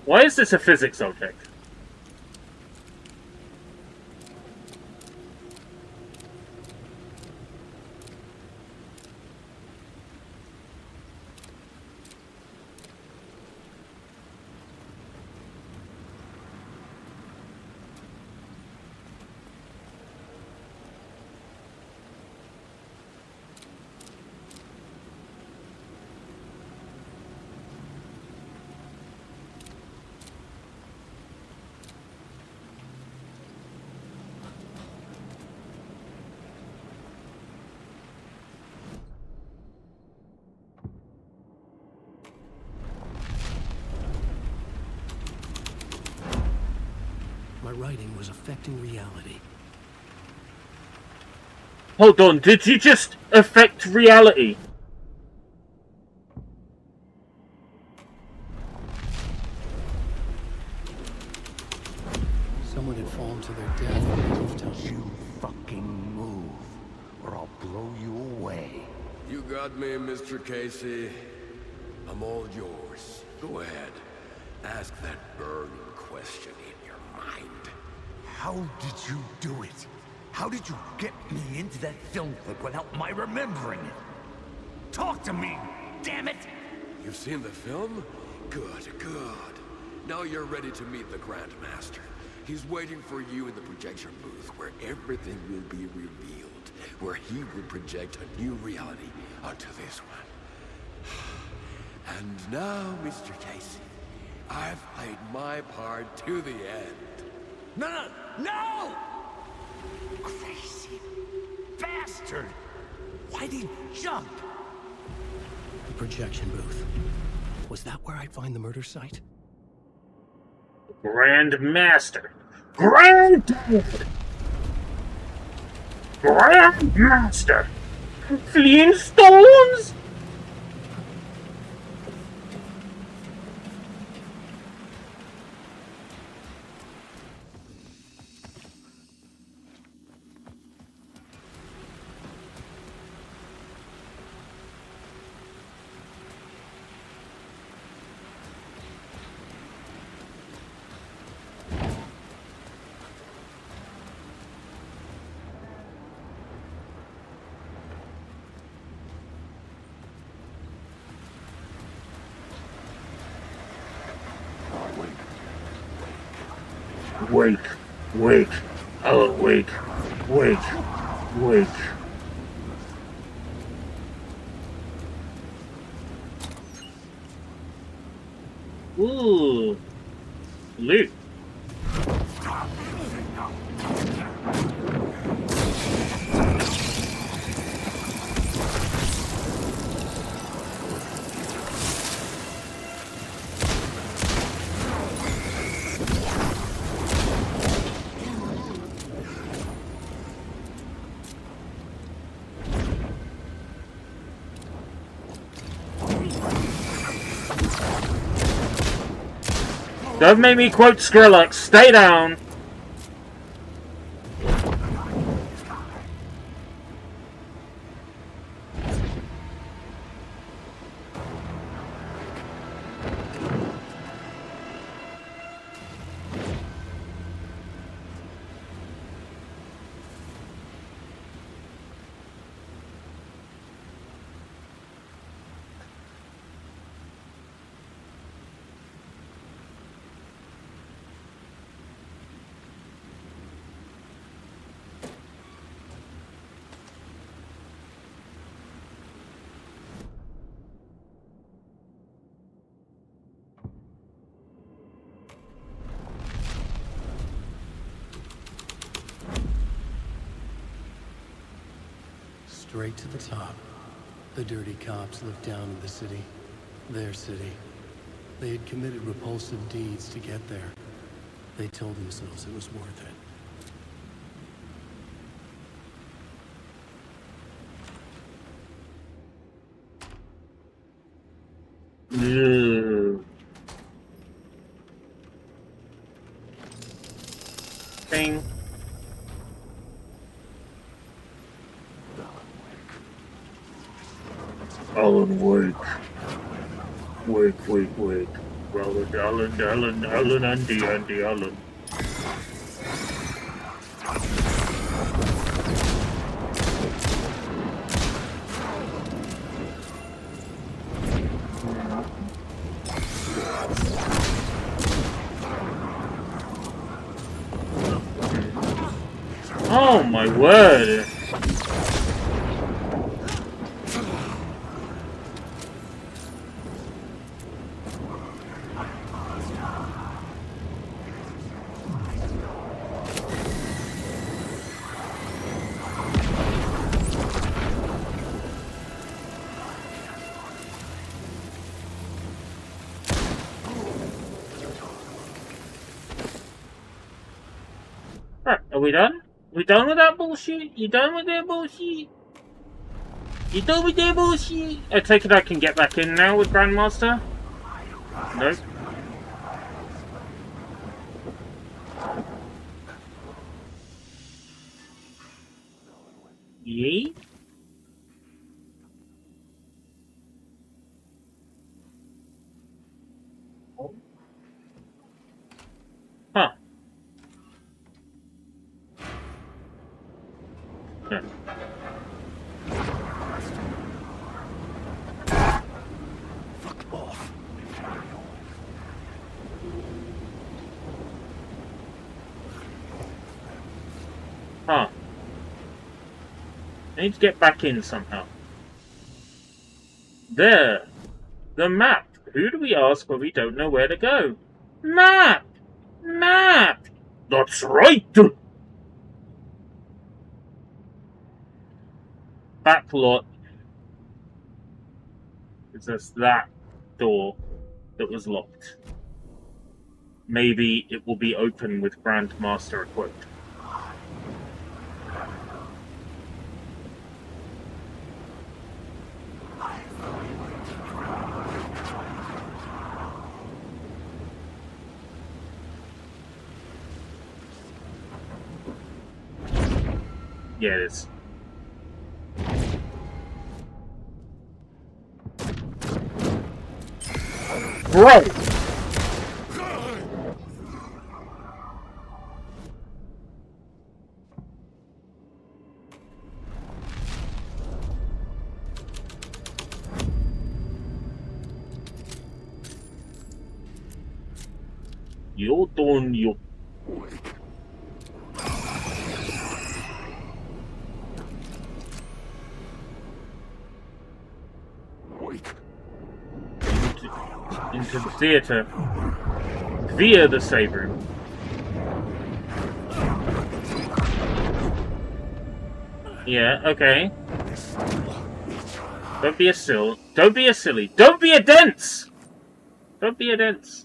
Why is this a physics object? My writing was affecting reality. Hold on, did you just affect reality? Someone had fallen to their death on the rooftop. You fucking move, or I'll blow you away. You got me, Mr. Casey. I'm all yours. Go ahead. Ask that burning question in your mind. How did you do it? How did you get me into that film clip without my remembering it? Talk to me, damn it! You've seen the film? Good, good. Now you're ready to meet the Grand Master. He's waiting for you in the projection booth where everything will be revealed, where he will project a new reality onto this one. And now, Mr. Casey, I've played my part to the end. No! No! Crazy bastard! Why'd he jump? The projection booth. Was that where I'd find the murder site? Grand Master. Grand Master. Flintstones? Wake, wake, oh, wake, wake, wake. Ooh, loot. Don't make me quote Skrillex. Stay down. Straight to the top. The dirty cops lived down in the city. Their city. They had committed repulsive deeds to get there. They told themselves it was worth it. Ugh. Thing. Alan Wake. Wake, wake, wake. Roland, Alan, Andy, Alan. Oh my word! Right, are we done? We done with that bullshit? You done with that bullshit? You done with that bullshit? I take it I can get back in now with Grandmaster? Nope. Yee? Huh. Yeah. Fuck off. Huh. I need to get back in somehow. There. The map. Who do we ask when we don't know where to go? Map! Map! That's right! Backlot. Because there's that door that was locked. Maybe it will be open with Grandmaster equipped. Yeah, it is. Bro! You're doing your... into the theater via the save room. Yeah, okay. Don't be a silly. Don't be a silly. Don't be a dense! Don't be a dense.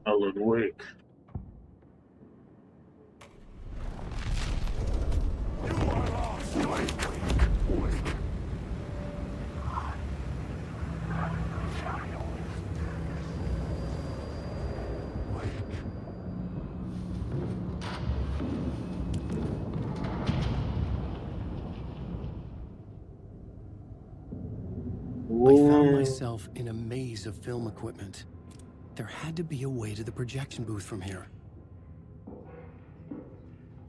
Alan Wake. I found myself in a maze of film equipment. There had to be a way to the projection booth from here.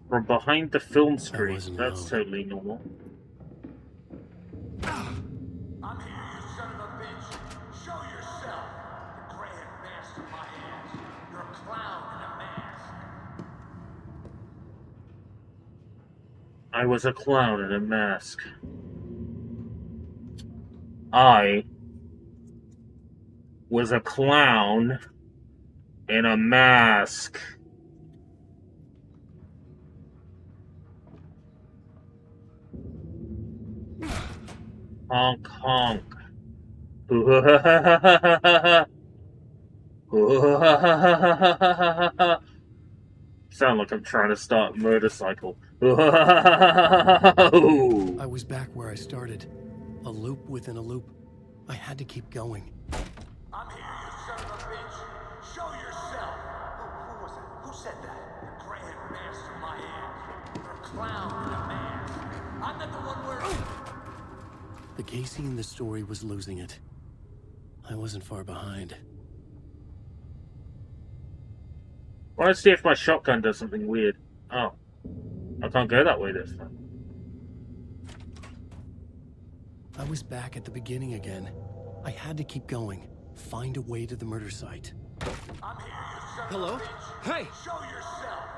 From behind the film screen. That's totally normal. I'm here, you son of a bitch. Show yourself. The Grand Master, my ass. You're a clown in a mask. I was a clown in a mask. I was a clown in a mask. Honk honk. Sound like I'm trying to start a motorcycle. I was back where I started. A loop within a loop. I had to keep going. I'm here, you son of a bitch. Show yourself. Who was it? Who said that? The Grand Master, my ass. You're a clown in a mask. I'm not the one wearing... The Casey in the story was losing it. I wasn't far behind. I want to see if my shotgun does something weird. Oh. I can't go that way this time. I was back at the beginning again. I had to keep going. Find a way to the murder site. I'm here, you son Hello? of a bitch. Hey! Show yourself.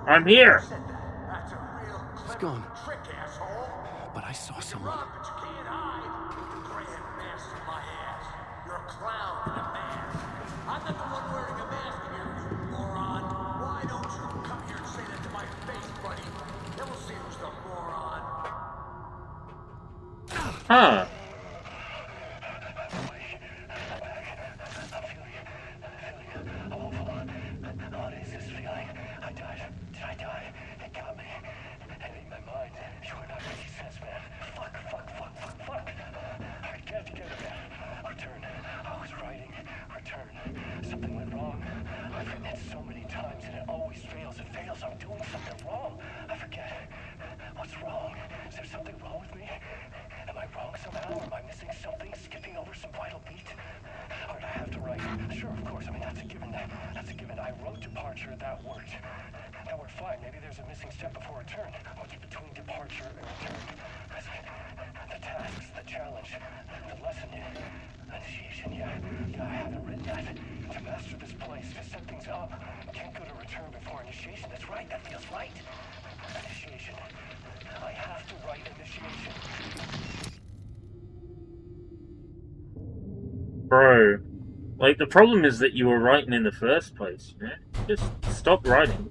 I'm here! Who said that? That's a real It's clever gone. trick, asshole. But I saw You someone. run, but you can't hide. The Grand Master, my ass. You're a clown in a mask. I'm not the one wearing a mask here, you moron. Why don't you come here and say that to my face, buddy? Then we'll see who's the moron. Huh. What is this feeling? I died. Did I die? It got me. And in my mind, you are not making sense, man. Fuck. I can't get it. Return. I was writing. Return. Something went wrong. I've written it so many times and it always fails. It fails. I'm doing something wrong. I forget. What's wrong? Is there something wrong with me? Am I wrong somehow? Am I missing something? Skipping over some vital beat? Or did I have to write? Sure, of course. I mean, that's a given. That's a given. I wrote departure. That worked. That worked fine. Maybe there's a missing step before return. What's between departure and return? The tasks. challenge. The lesson in initiation, yeah, I haven't written that. To master this place, to set things up. Can't go to return before initiation. That's right, that feels right. Initiation. I have to write initiation. Bro, like, the problem is that you were writing in the first place, man. Just stop writing.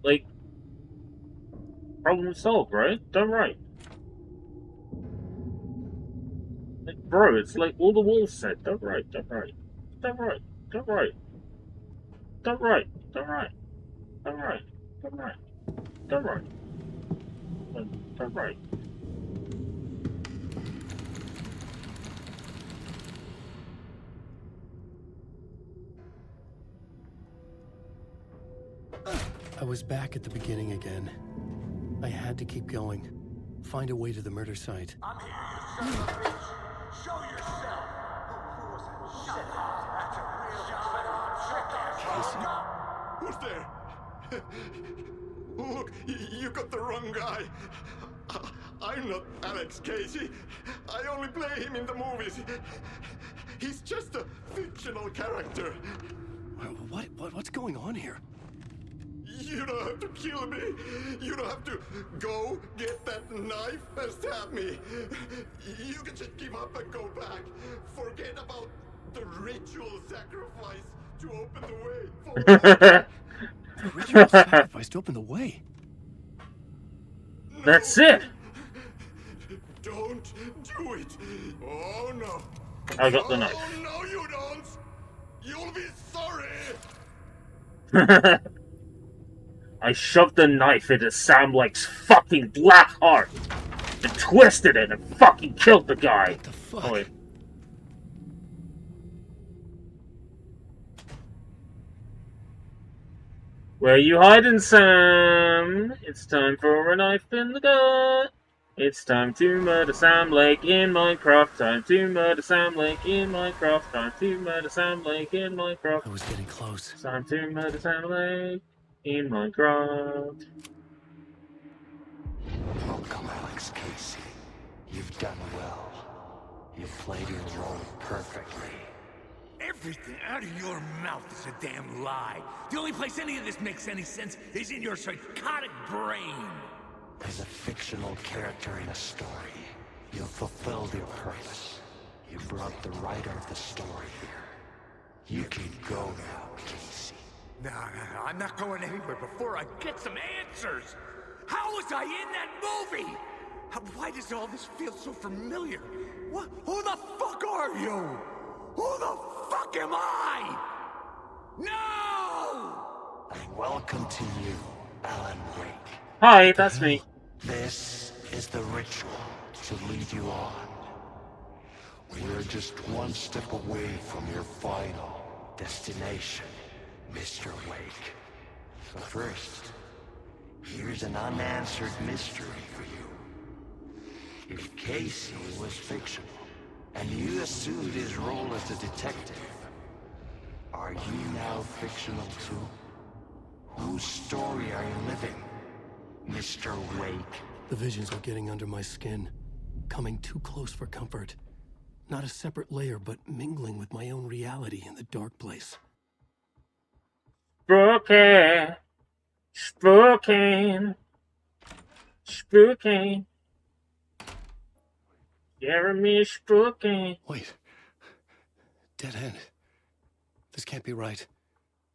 Like, problem solved, right? Don't write. Like, bro, it's like all the wolves said. Don't write, don't write. Don't write, don't write. Don't write, don't write. Don't write, don't write. Don't write. Don't write. I was back at the beginning again. I had to keep going. Find a way to the murder site. I'm here, you son of a bitch. Show yourself. Who's there? Look, you got the wrong guy. I'm not Alex Casey. I only play him in the movies. He's just a fictional character. What's going on here? You don't have to kill me. You don't have to go get that knife and stab me. You can just give up and go back. Forget about the ritual sacrifice to open the way for The ritual sacrifice to open the way. That's it. Don't do it. Oh no. I got the knife. Oh no, you don't. You'll be sorry. I shoved the knife into Sam Lake's fucking black heart and twisted it and fucking killed the guy. What the fuck? Oh, wait. Where you hiding, Sam? It's time for a knife in the gut. It's time to murder Sam Lake in Minecraft. Time to murder Sam Lake in Minecraft. Time to murder Sam Lake in Minecraft. I was getting close. Time to murder Sam Lake in Minecraft. Welcome, Alex Casey. You've done well. You've played your role perfectly. Everything out of your mouth is a damn lie. The only place any of this makes any sense is in your psychotic brain. As a fictional character in a story, you've fulfilled your purpose. You brought the writer of the story here. You can go now, Casey. No, I'm not going anywhere before I get some answers. How was I in that movie? Why does all this feel so familiar? What? Who the fuck are you? Who the fuck am I? No! And welcome to you, Alan Wake. Hi, that's me. This is the ritual to lead you on. We're just one step away from your final destination, Mr. Wake. But first, here's an unanswered mystery for you. If Casey was fictional, and you assumed his role as a detective, are you now fictional too? Whose story are you living, Mr. Wake? The visions are getting under my skin, coming too close for comfort. Not a separate layer, but mingling with my own reality in the dark place. Spooky. Spooky. Spooky. Jeremy Spooky. Wait. Dead end. This can't be right.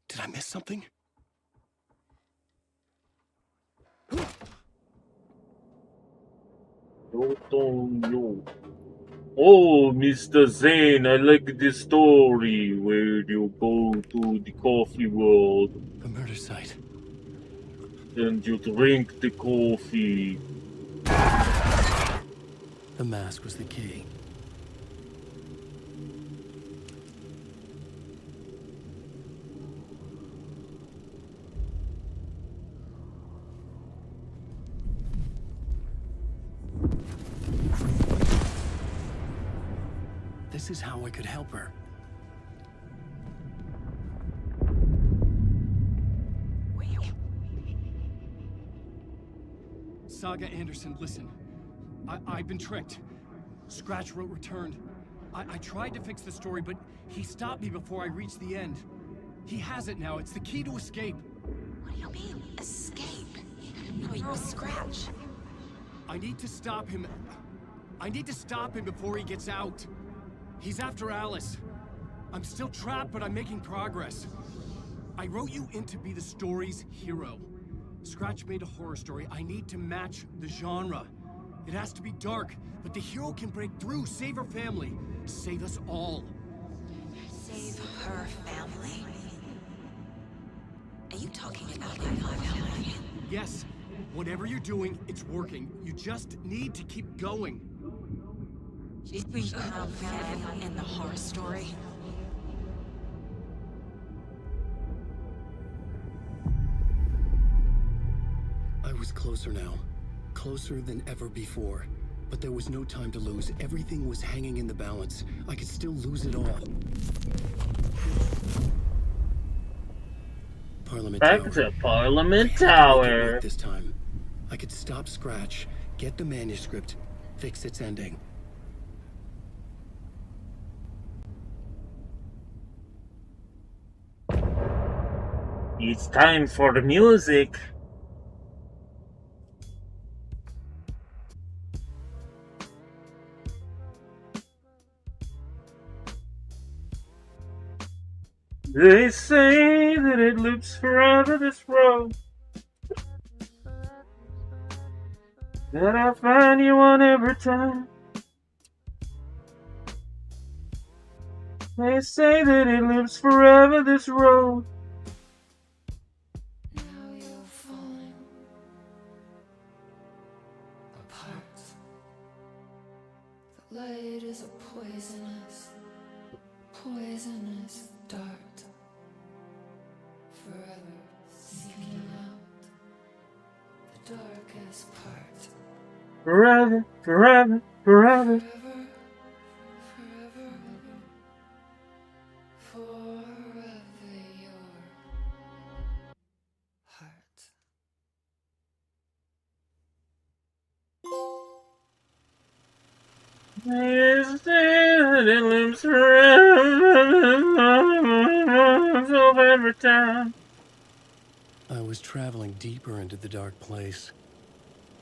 Did I miss something? Oh, Mr. Zane, I like this story where you go to the coffee world. The murder site. And you drink the coffee. The mask was the key. This is how I could help her. Saga Anderson, listen. I've been tricked. Scratch wrote returned. I tried to fix the story, but he stopped me before I reached the end. He has it now. It's the key to escape. What do you mean, escape? No, you Scratch. I need to stop him. I need to stop him before he gets out. He's after Alice. I'm still trapped, but I'm making progress. I wrote you in to be the story's hero. Scratch made a horror story. I need to match the genre. It has to be dark, but the hero can break through, save her family, save us all. Save her family? Are you talking about my family? Yes. Whatever you're doing, it's working. You just need to keep going. Did we have family in the horror story? I was closer now. Closer than ever before. But there was no time to lose. Everything was hanging in the balance. I could still lose it all. Parliament Back Tower. to Parliament I had to make it Tower. right this time. I could stop Scratch, get the manuscript, fix its ending. It's time for the music. They say that it loops forever this road, that I find you on every time. They say that it lives forever this road. Now you're falling apart. The light is a poisonous, poisonous dart. Forever seeking out the darkest part. Forever, forever, forever. Forever your heart. They say that it lives forever every time. I was traveling deeper into the dark place.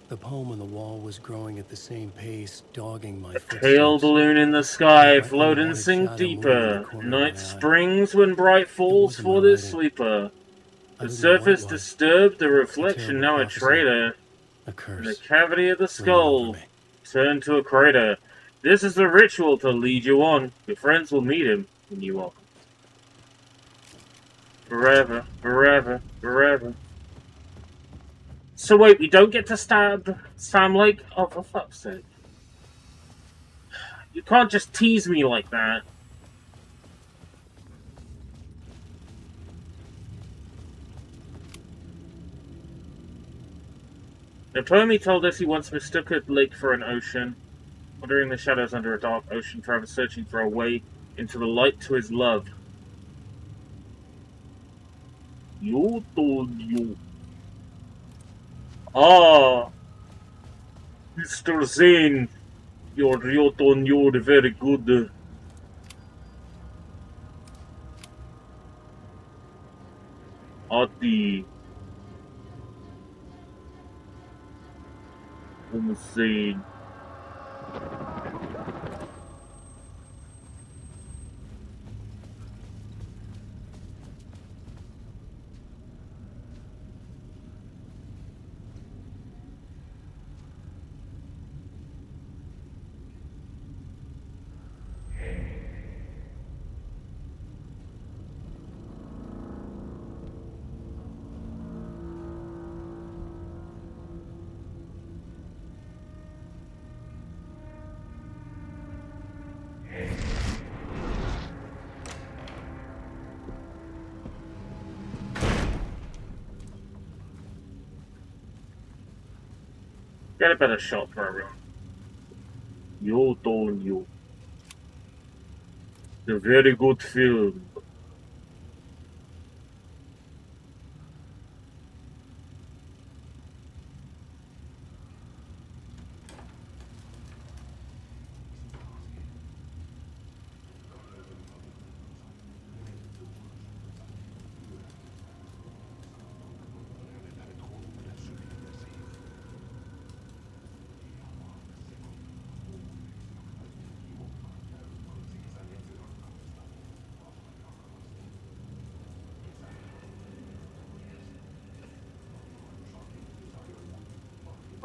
The poem on the wall was growing at the same pace, dogging my footsteps. Pale balloon in the sky, float and sink deeper. Night springs when bright falls for this sleeper. The surface disturbed, the reflection now a traitor. The cavity of the skull turned to a crater. This is the ritual to lead you on. Your friends will meet him when you walk. Forever, forever, forever. So wait, we don't get to stab Sam Lake? Oh, for fuck's sake. You can't just tease me like that. Napomi told us he once mistook a lake for an ocean, wandering the shadows under a dark ocean, forever searching for a way into the light to his love. You told you. Ah, Mr. Zane, you're very good. Ati. Zane. Get a better shot for everyone. You told you. It's a very good film.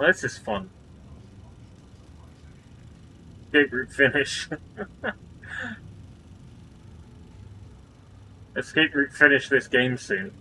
Well, this is fun. Escape route finish. Escape route finish this game soon.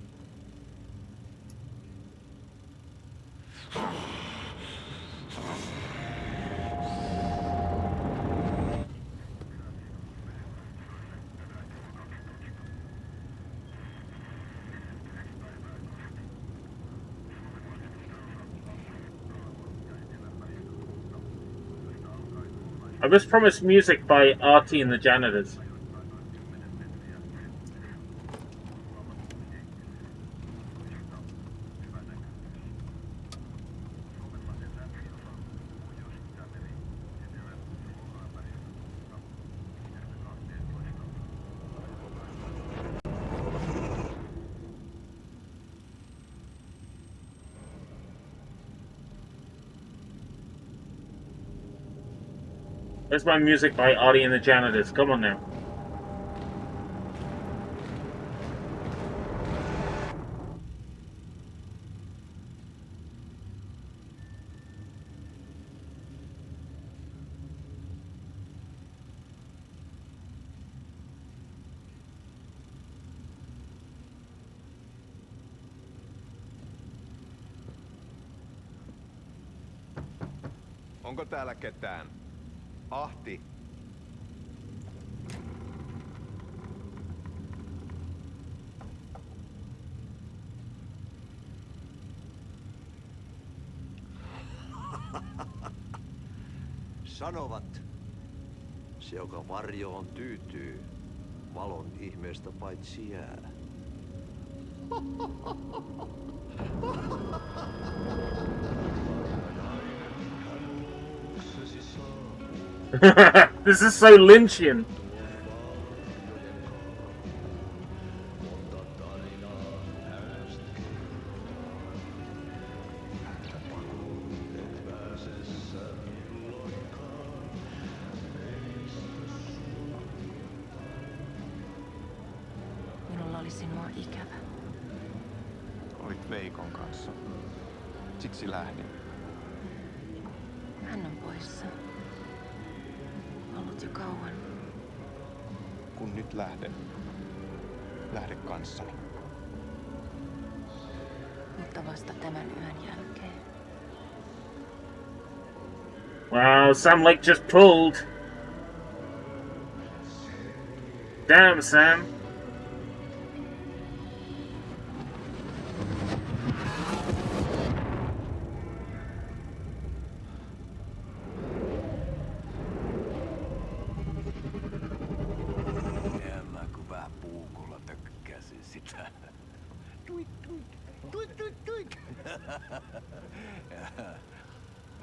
I was promised music by Artie and the Janitors. There's my music by Artie and the Janitors. Come on now. Onko täällä ketään? Ahti. Sanovat, se joka varjoon tyytyy, valon ihmeestä paitsi jää. This is so Lynchian. Minulla oli sinua ikävä. Olit Veikon kanssa. Siksi lähdin. Hän on poissa. Ollut jo kauan. Kun nyt lähden, lähde kanssani. Mutta vasta tämän yön jälkeen. Wow, Sam Lake just pulled. Damn, Sam.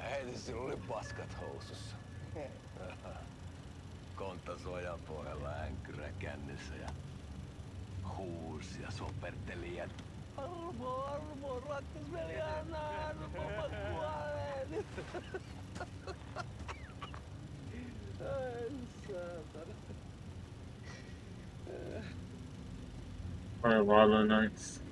Äiti, sinulla oli paskat housussa. Kontta sojan pohjalla änkyrä kännissä ja huusi ja soperteli ja armo, rakkasveli, anna armo, mä kuolen. Ai saatana. Oh, Hollow Knights.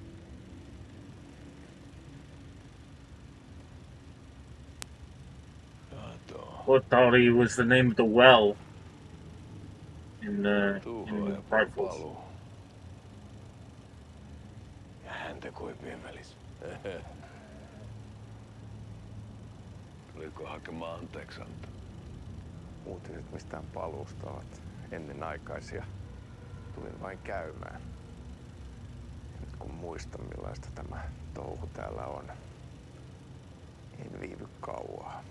What thought he was the name of the well in Rifles. Ja häntä kuin piemelis. Tuliko hakemaan anteeksi antaa? Uutiset mistään paluusta ovat ennenaikaisia. Tulin vain käymään. Nyt kun muistan millaista tämä touhu täällä on, en viivy kauaa.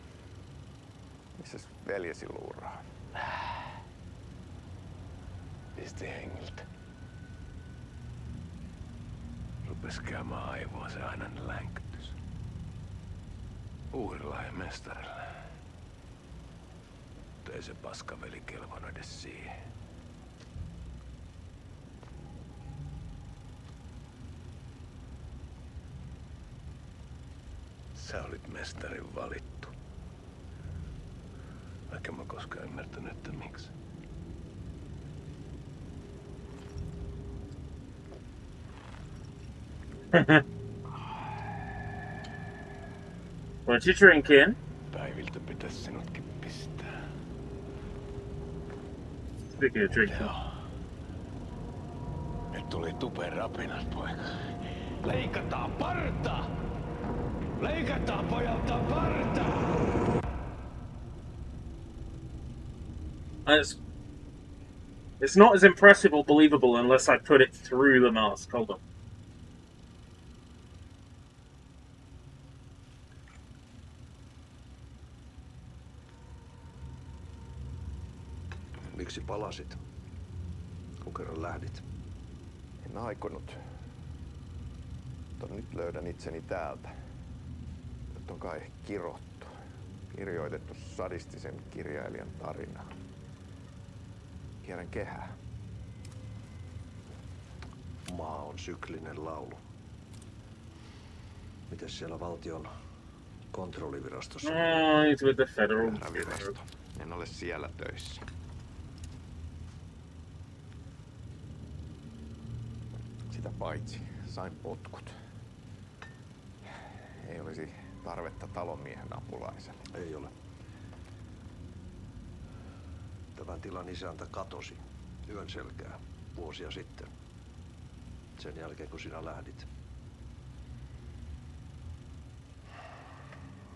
Missäs veljesi luuraa? Pisti hengiltä. Rupes käymään aivoa se aina länkytys. Uurilla ja mestarilla. Mutta ei se paskaveli kelvannut edes siihen. Sä olit mestarin valittu. Vaikka mä koskaan ymmärtänyt, että miksi. What you drinking? Päiviltä pitäisi sinutkin pistää. Speaking of drinking. Joo. Nyt tuli tuperapinat, poika. Leikataan parta! Leikataan pojalta parta! It's not as impressive or believable unless I put it through the mask. Hold on. Miksi palasit, kun kerran lähdit? En aikonut. Mutta nyt löydän itseni täältä. Nyt on kai kirottu. Kirjoitettu sadistisen kirjailijan tarinaa. Kierrän kehää. Maa on syklinen laulu. Mites siellä valtion kontrollivirastossa? It's with the federal. Virasto. En ole siellä töissä. Sitä paitsi sain potkut. Ei olisi tarvetta talonmiehen apulaiselle. Ei ole. Tämän tilan isäntä katosi yön selkää vuosia sitten. Sen jälkeen kun sinä lähdit.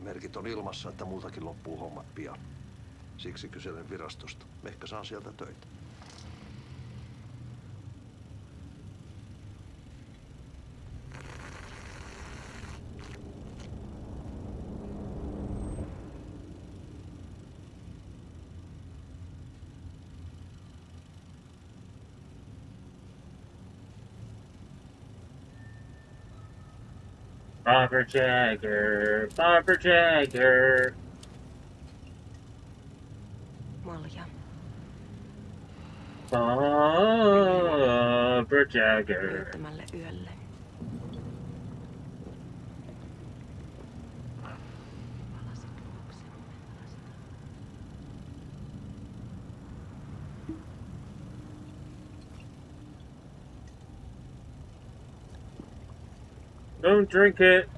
Merkit on ilmassa, että multakin loppuu hommat pian. Siksi kyselen virastosta. Ehkä saan sieltä töitä. Barbara Jagger, Barbara Jagger. Malja. Barbara Jagger. Löytämälle yölle. Don't drink it.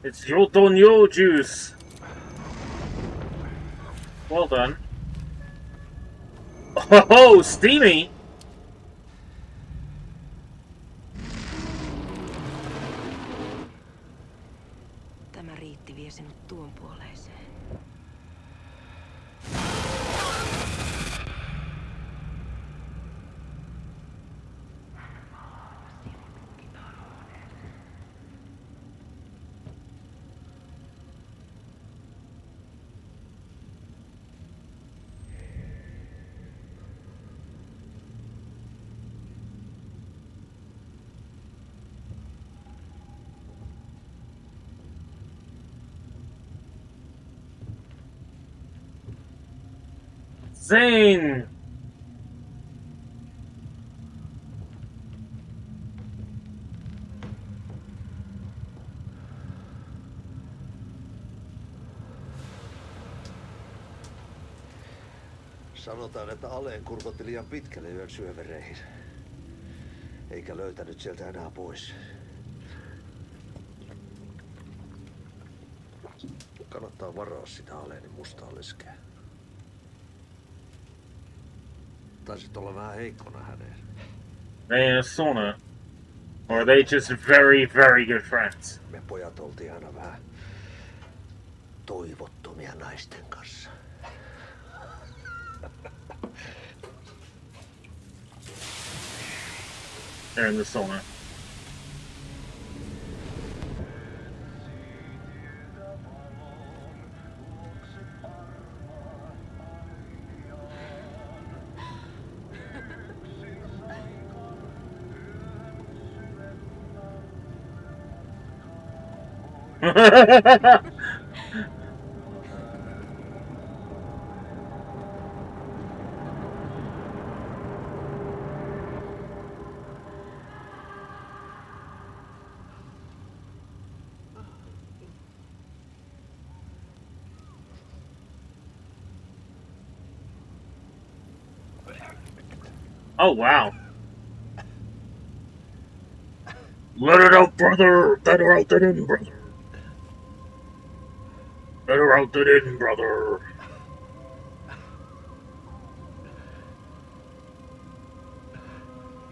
It's Jotonyo juice. Well done. Oh, steamy! Tämä riitti vie sinut tuon puoleiseen. Zing! Sanotaan, että Aleen kurkotti liian pitkälle yön syövereihin. Eikä löytänyt sieltä enää pois. Kannattaa varaa sitä Aleenin mustaa leskeä. Taisit olla vähän heikkona häneen. They are sauna. Or are they just very, very good friends? Me pojat oltiin aina vähän toivottomia naisten kanssa. They're in the sauna. Oh, wow. Let it out, brother! Better out than in, brother. Better out than in, brother.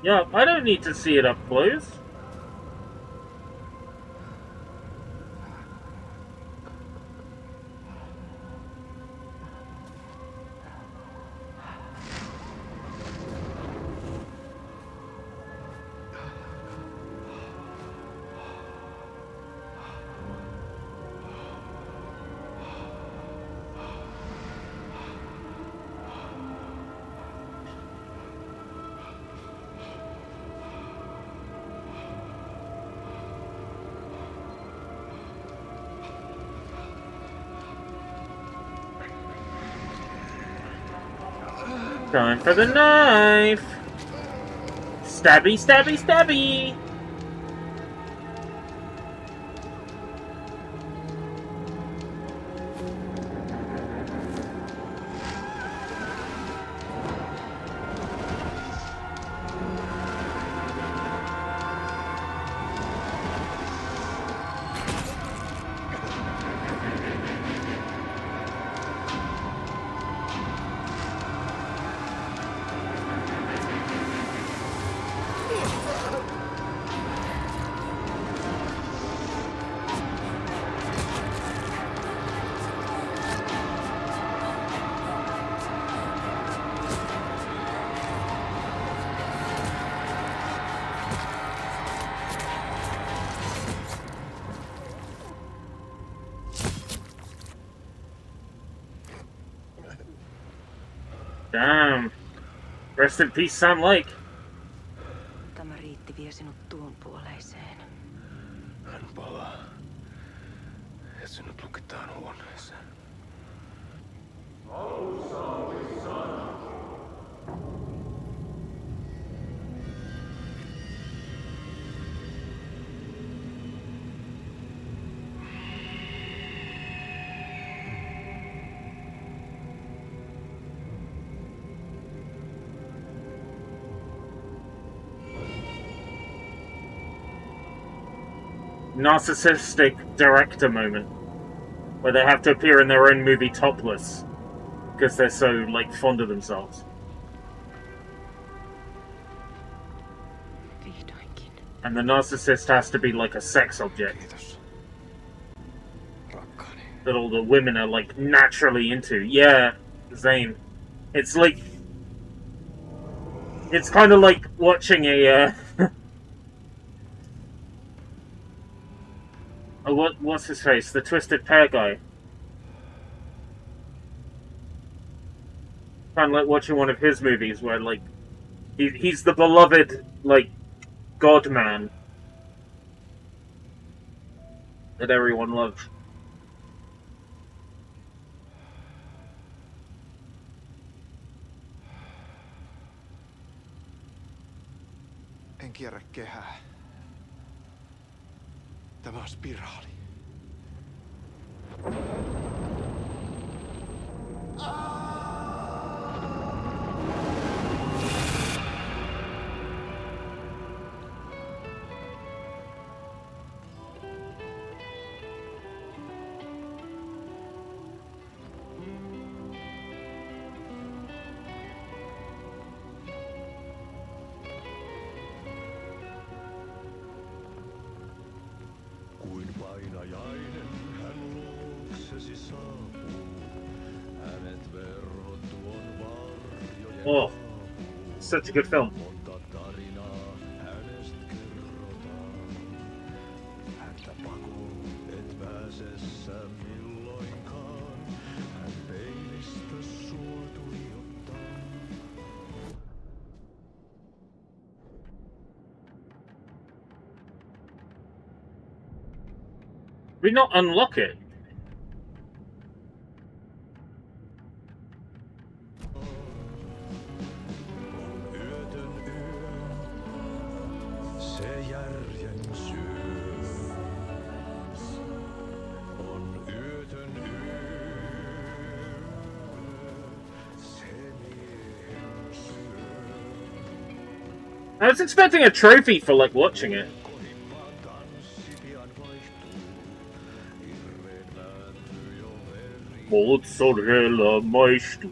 Yeah, I don't need to see it up close. Time for the knife! Stabby, stabby, stabby! Damn. Rest in peace, Sam Lake. Tämä riitti vie sinut tuon puoleiseen. Hän palaa. Ja sinut lukitaan huoneeseen. Narcissistic director moment where they have to appear in their own movie topless because they're so like fond of themselves. And the narcissist has to be like a sex object that all the women are like naturally into. Yeah, Zane. It's like it's kind of like watching a oh, what's his face? The Twisted Pair guy. Kind of like watching one of his movies where, like, he's the beloved, like, God man that everyone loves. En kierrä kehää. Tämä on spiraali. Kuin painajainen hän luoksesi saapuu. Hänet verhot tuon varjojen Oh, such a good film. monta tarinaa hänestä kerrotaan. Häntä pakoon et pääse sä milloinkaan. Hän peilistä sua tuijottaa. We not unlock it. Se järjen syö. On yötön yö. Se miehen syö. I was expecting a trophy for like watching it. Kohimman tanssi pian vaihtuu. Hirveen vääntyy jo Mozzarella Maestro.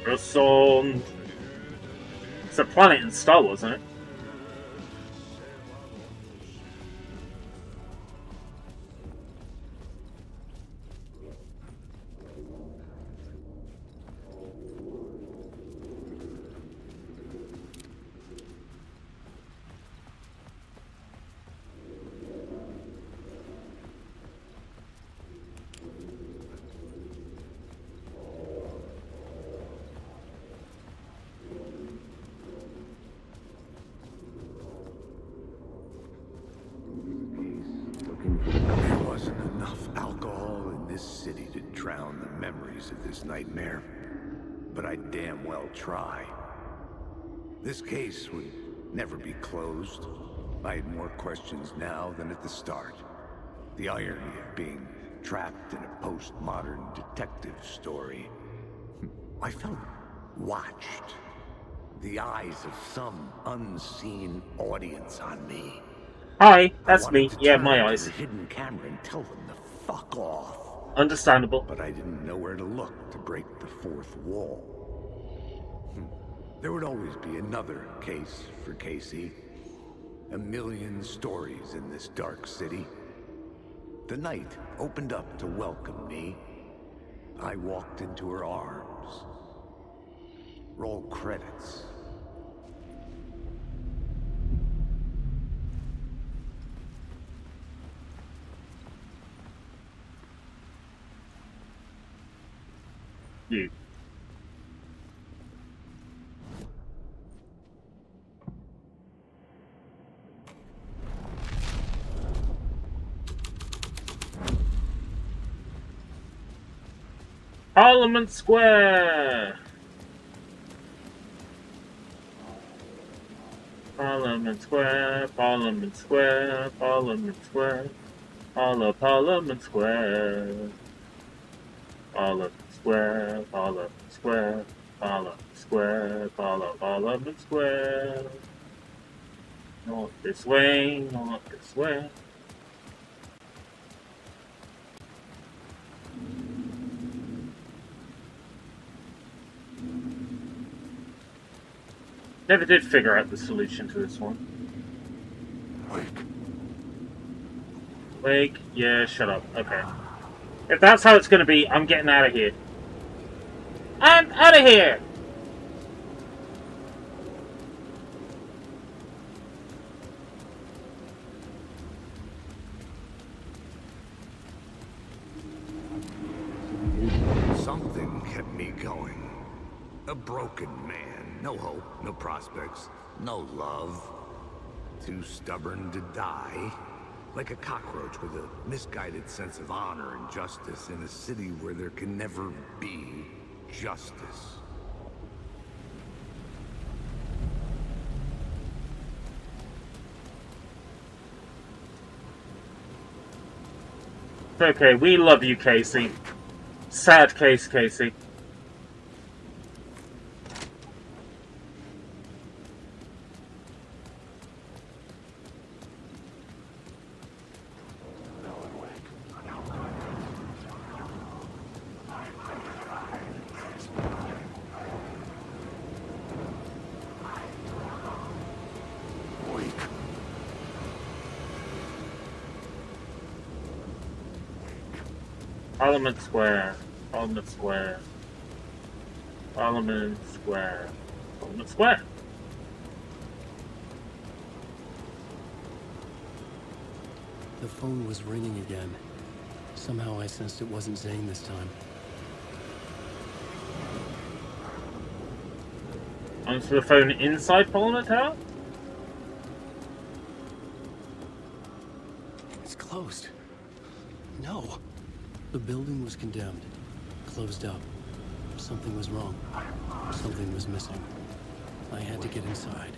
Croissant. It's a planet in Star Wars, isn't it? There wasn't enough alcohol in this city to drown the memories of this nightmare, but I'd damn well try. This case would never be closed. I had more questions now than at the start. The irony of being trapped in a postmodern detective story. I felt watched. The eyes of some unseen audience on me. Hi, that's me. Yeah, my To eyes. the hidden camera and tell them to fuck off. Understandable. But I didn't know where to look to break the fourth wall. There would always be another case for Casey. A million stories in this dark city. The night opened up to welcome me. I walked into her arms. Roll credits. You. Parliament Square! Parliament Square, Parliament Square, Parliament Square, Parliament Square. Parliament Square, Parliament Square, Parliament Square, Parliament Square. Not this way, not this way. Never did figure out the solution to this one. Wake? Yeah, shut up. Okay. If that's how it's gonna be, I'm getting out of here. I'm out of here! Something kept me going. A broken man. No hope, no prospects, no love. Too stubborn to die. Like a cockroach with a misguided sense of honor and justice in a city where there can never be justice. Okay, we love you, Casey. Sad case, Casey. Parliament Square, Parliament Square, Parliament Square, Parliament Square. The phone was ringing again. Somehow I sensed it wasn't Zane this time. Answer the phone inside Parliament Tower? It's closed. No. The building was condemned. Closed up. Something was wrong. Something was missing. I had to get inside.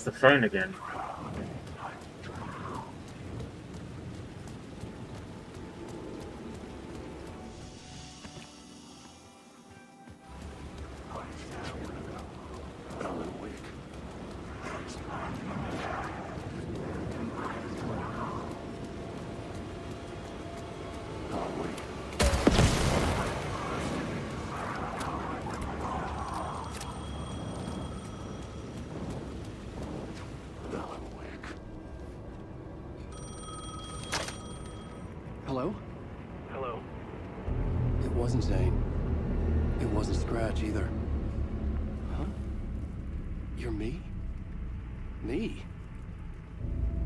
It's the phone again. Hello? Hello. It wasn't Zane. It wasn't Scratch either. Huh? You're me? Me?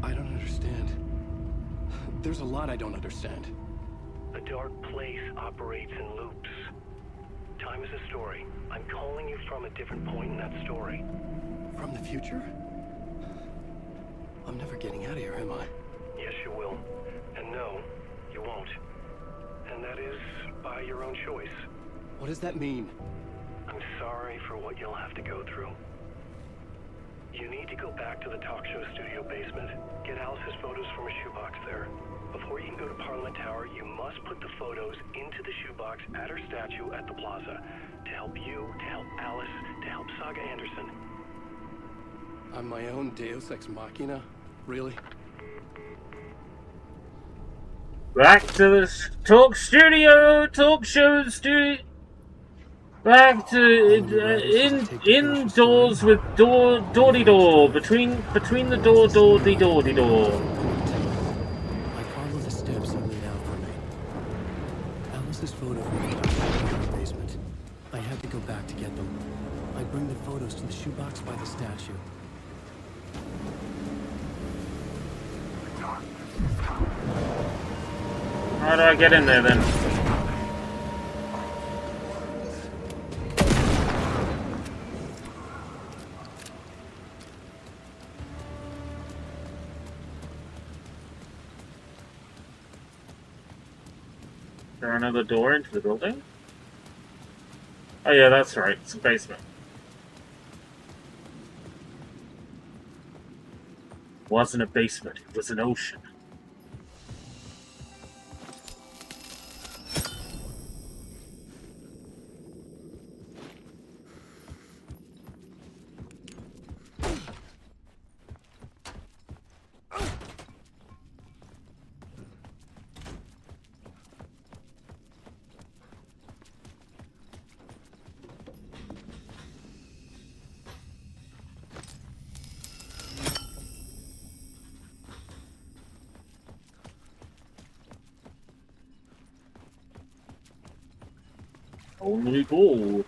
I don't understand. There's a lot I don't understand. The dark place operates in loops. Time is a story. I'm calling you from a different point in that story. From the future? I'm never getting out of here, am I? Yes, you will. And no, you won't. And that is by your own choice. What does that mean? I'm sorry for what you'll have to go through. You need to go back to the talk show studio basement. Get Alice's photos from a shoebox there. Before you can go to Parliament Tower, you must put the photos into the shoebox at her statue at the plaza. To help you, to help Alice, to help Saga Anderson. I'm my own Deus Ex Machina? Really? Back to the talk show studio. Back to indoors with door between the door. I follow the steps you laid out for me. Alice's photo from the basement. I had to go back to get them. I bring the photos to the shoebox by the statue. How do I get in there then? Is there another door into the building? Oh yeah, that's right. It's a basement. It wasn't a basement, it was an ocean. Only gold.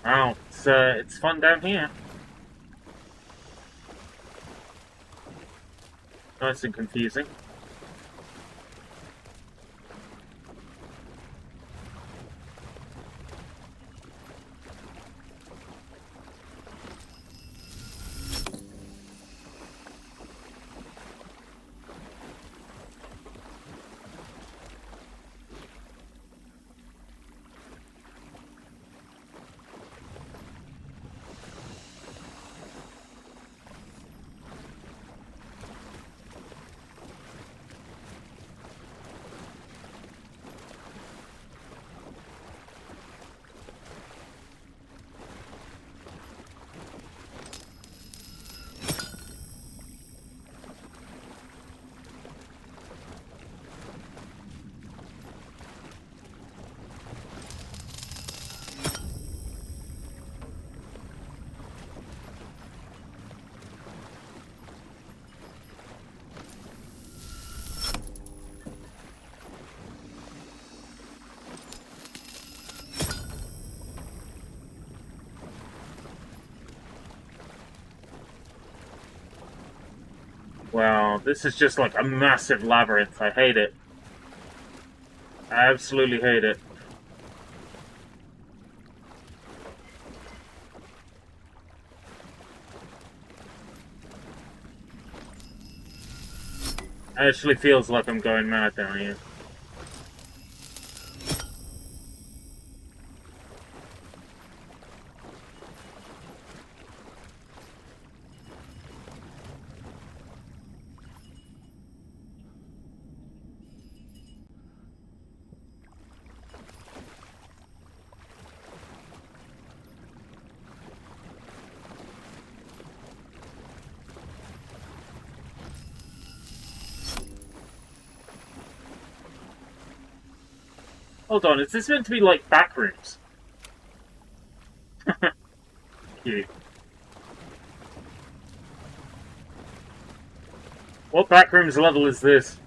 Wow, it's fun down here. Nice and confusing. Wow, this is just like a massive labyrinth. I hate it. I absolutely hate it. It actually feels like I'm going mad down here. Hold on, is this meant to be like backrooms? Cute. What backrooms level is this?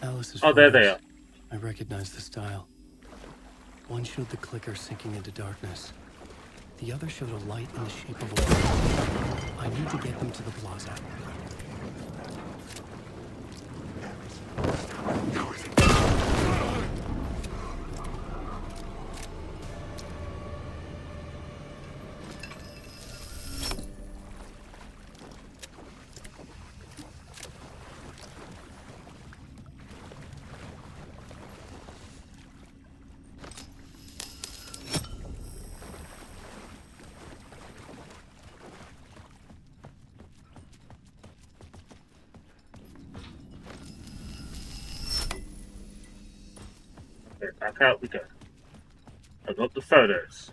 Alice's Oh, there they photos. are. I recognize the style. One showed the clicker sinking into darkness. The other showed a light in the shape of a wheel. I need to get them to the plaza. Okay, back out we go. I got the photos.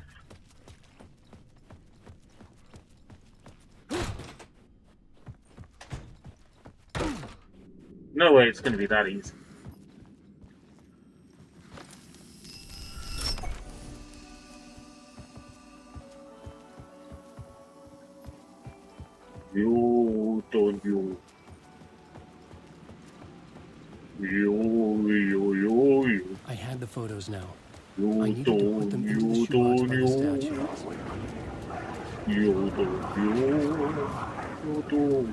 No way it's going to be that easy. You don't you. You. I had the photos now. You I needed to put them into the shoebox by the statue. You do.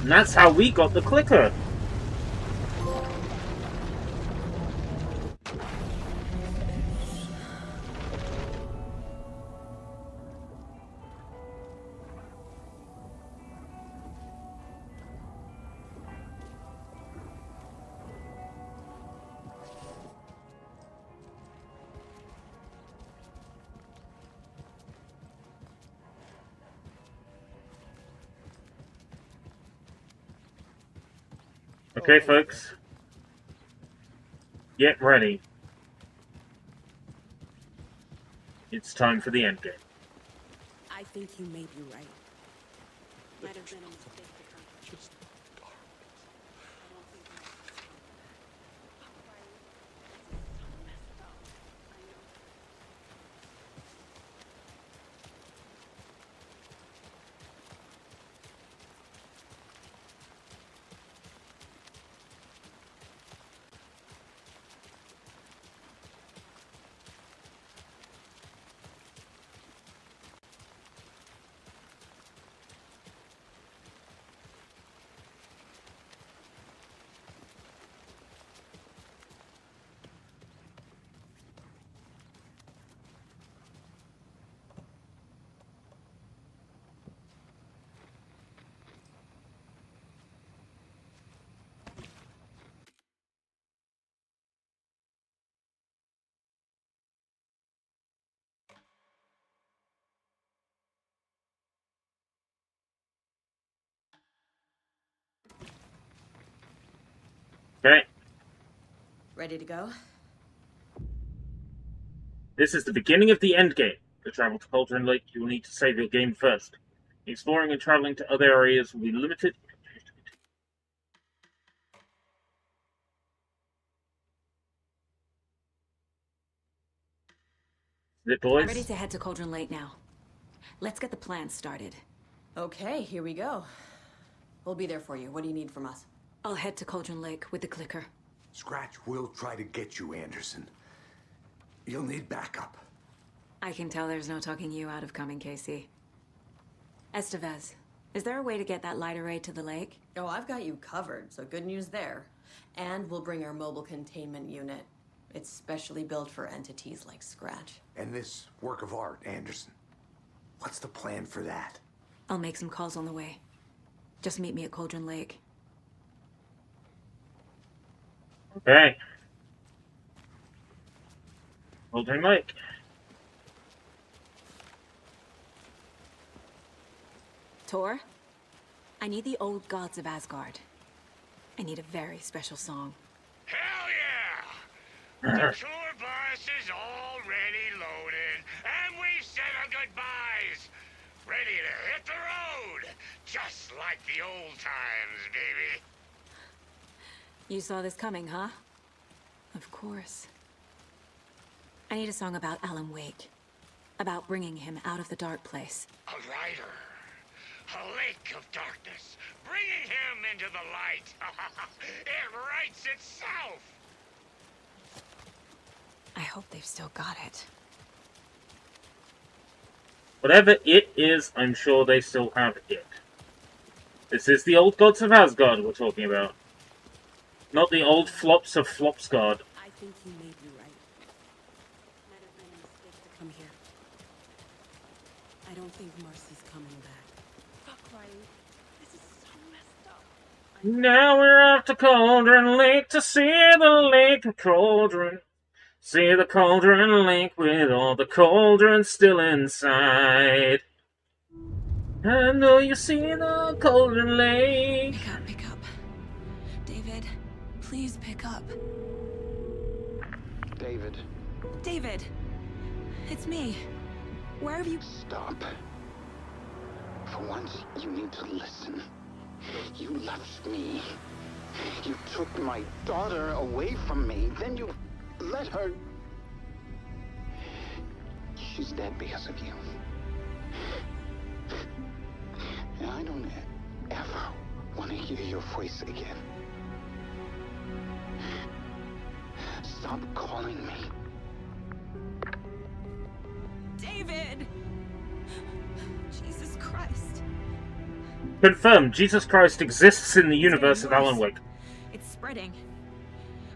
And that's how we got the clicker. Okay, folks. Get ready. It's time for the endgame. I I think you may be right. Might have been a mistake to come. Just Okay. Ready to go? This is the beginning of the end game. To travel to Cauldron Lake, you will need to save your game first. Exploring and traveling to other areas will be limited. Is it, boys? I'm ready to head to Cauldron Lake now. Let's get the plan started. Okay, here we go. We'll be there for you. What do you need from us? I'll head to Cauldron Lake with the clicker. Scratch will try to get you, Anderson. You'll need backup. I can tell there's no talking you out of coming, Casey. Estevez, is there a way to get that light array to the lake? Oh, I've got you covered, so good news there. And we'll bring our mobile containment unit. It's specially built for entities like Scratch. And this work of art, Anderson. What's the plan for that? I'll make some calls on the way. Just meet me at Cauldron Lake. Okay. Cauldron Lake. Tor, I need the old gods of Asgard. I need a very special song. Hell yeah! The tour bus is already loaded, and we've said our goodbyes. Ready to hit the road, just like the old times, baby. You saw this coming, huh? Of course. I need a song about Alan Wake. About bringing him out of the dark place. A rider. A lake of darkness. Bringing him into the light. It writes itself. I hope they've still got it. Whatever it is, I'm sure they still have it. This is the old gods of Asgard we're talking about. Not the old flops of Flopsgard. I think you may be right. Might have been a mistake to come here. I don't think Marcy's coming back. Fuck, Riley. This is so messed up. Now we're off to Cauldron Lake to see the Lake of Cauldron. See the Cauldron Lake with all the cauldrons still inside. I know you see the Cauldron Lake. Pick up. David, please pick up. David. David! It's me. Where have you... Stop. For once, you need to listen. You left me. You took my daughter away from me. Then you let her... She's dead because of you. And I don't ever want to hear your voice again. Stop calling me. David! Jesus Christ. Confirmed, Jesus Christ exists in the universe of Alan Wake. It's spreading.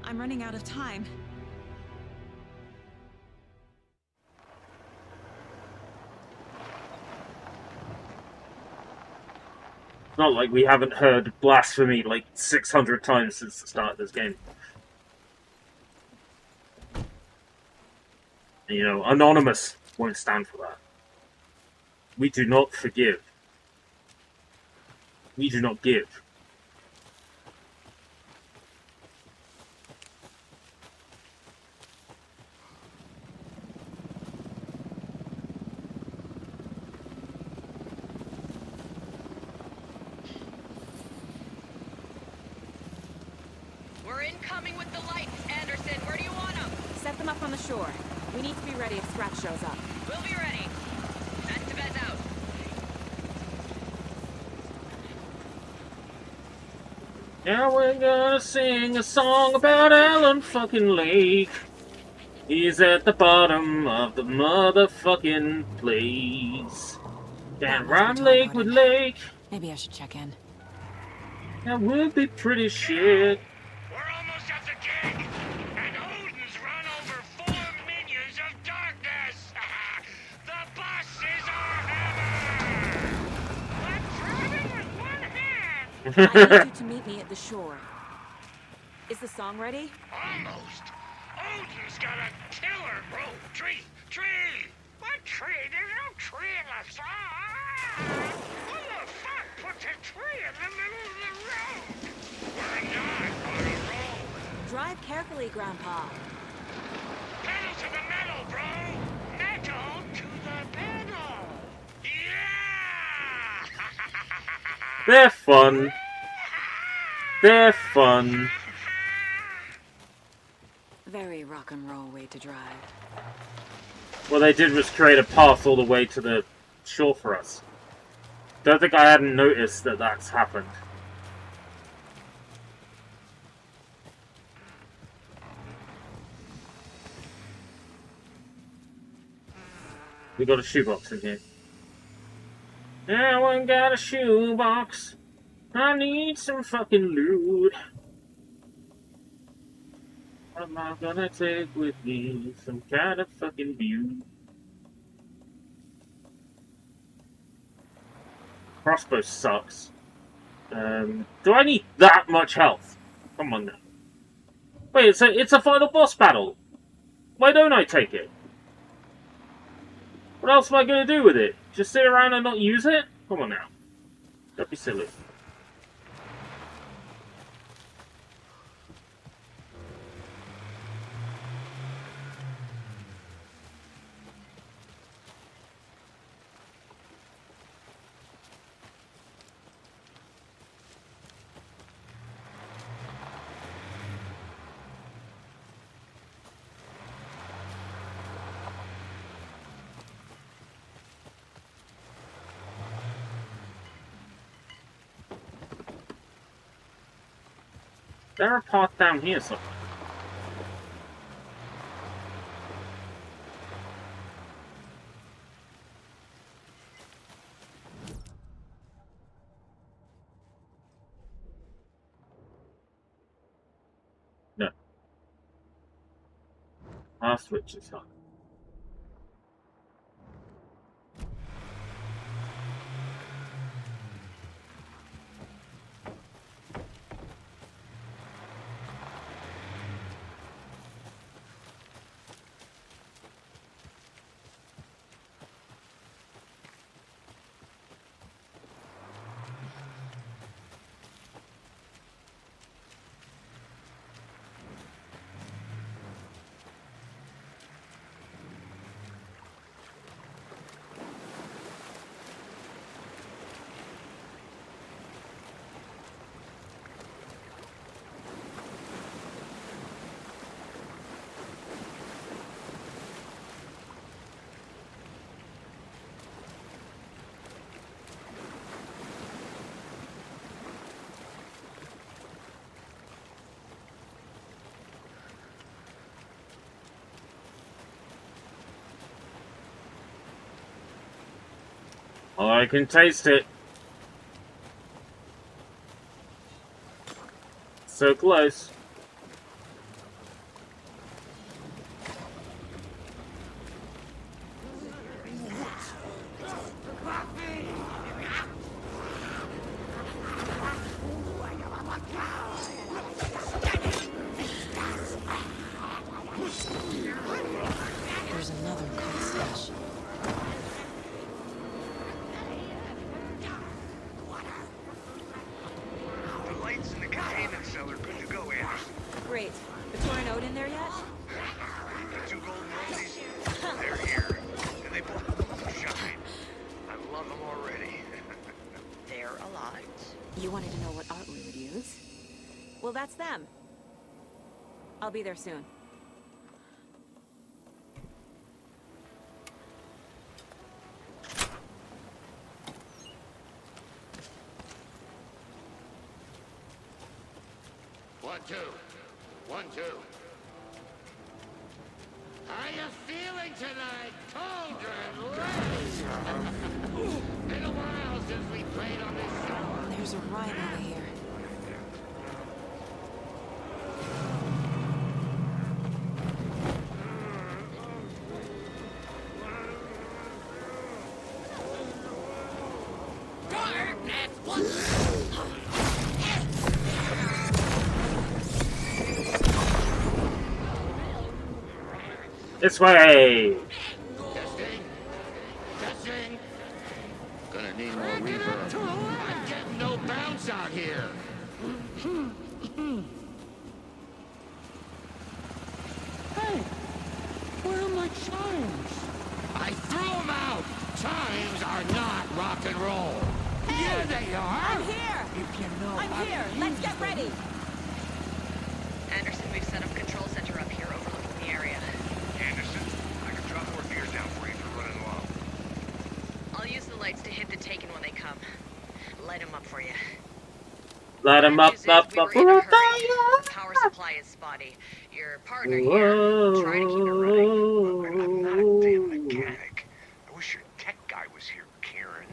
I'm running out of time. It's not like we haven't heard blasphemy like 600 times since the start of this game. You know, Anonymous won't stand for that. We do not forgive. We do not give. coming with the lights, Anderson. Where do you want them? Set them up on the shore. We need to be ready if Scratch shows up. We'll be ready. Estevez out. Now we're gonna sing a song about Alan fucking Lake. He's at the bottom of the motherfucking place. Can't rhyme Lake with Lake. Maybe I should check in. That would be pretty shit. We're almost at the gig, and Odin's run over 4 minions of darkness. The boss is our hammer. I'm driving with one hand. I need you to meet me at the shore. Is the song ready? Almost. Odin's got a killer. Bro, tree. What tree? There's no tree in the song. Who the fuck puts a tree in the middle of the road? We're not on a road. Drive carefully, Grandpa. Pedal to the metal, bro. Metal to the pedal. Yeah. They're fun. They're fun. Very rock and roll way to drive. What they did was create a path all the way to the shore for us. Don't think I hadn't noticed that that's happened. We got a shoebox in here. Now I got a shoebox. I need some fucking loot. What am I gonna take with me? Some kind of fucking view. Crossbow sucks. Do I need that much health? Come on now. Wait, it's a final boss battle. Why don't I take it? What else am I gonna do with it? Just sit around and not use it? Come on now. Don't be silly. Is there a path down here somewhere? No. Our switch is on. Oh, I can taste it. So close. There's another coal stash. The lights in the containment cell are good to go, Anderson. Great. The Torin Ode in there yet? The 2 golden rollies, they're here. And they both shine. I love them already. They're a lot. You wanted to know what art we would use? Well, that's them. I'll be there soon. One, two. 1, 2. How you feeling tonight, Cauldron Lake? Been a while since we played on this show. There's a ride over here. This way! Testing. Testing. Gonna need more reverb. I'm getting no bounce out here. Hey, where are my chimes? I threw them out. Chimes are not rock and roll. Hey, Yeah, they are. I'm here. If you know how I'm here. to Let's use get them. ready. Anderson, we've set up a control center up here overlooking the area. Anderson, I can drop more beers down for you if you're running low. I'll use the lights to hit the Taken when they come. Light them up for you. Light them up, up, up, The up. power supply is spotty. Your partner here, try to keep it running. I'm not a damn mechanic. I wish your tech guy was here, Karen.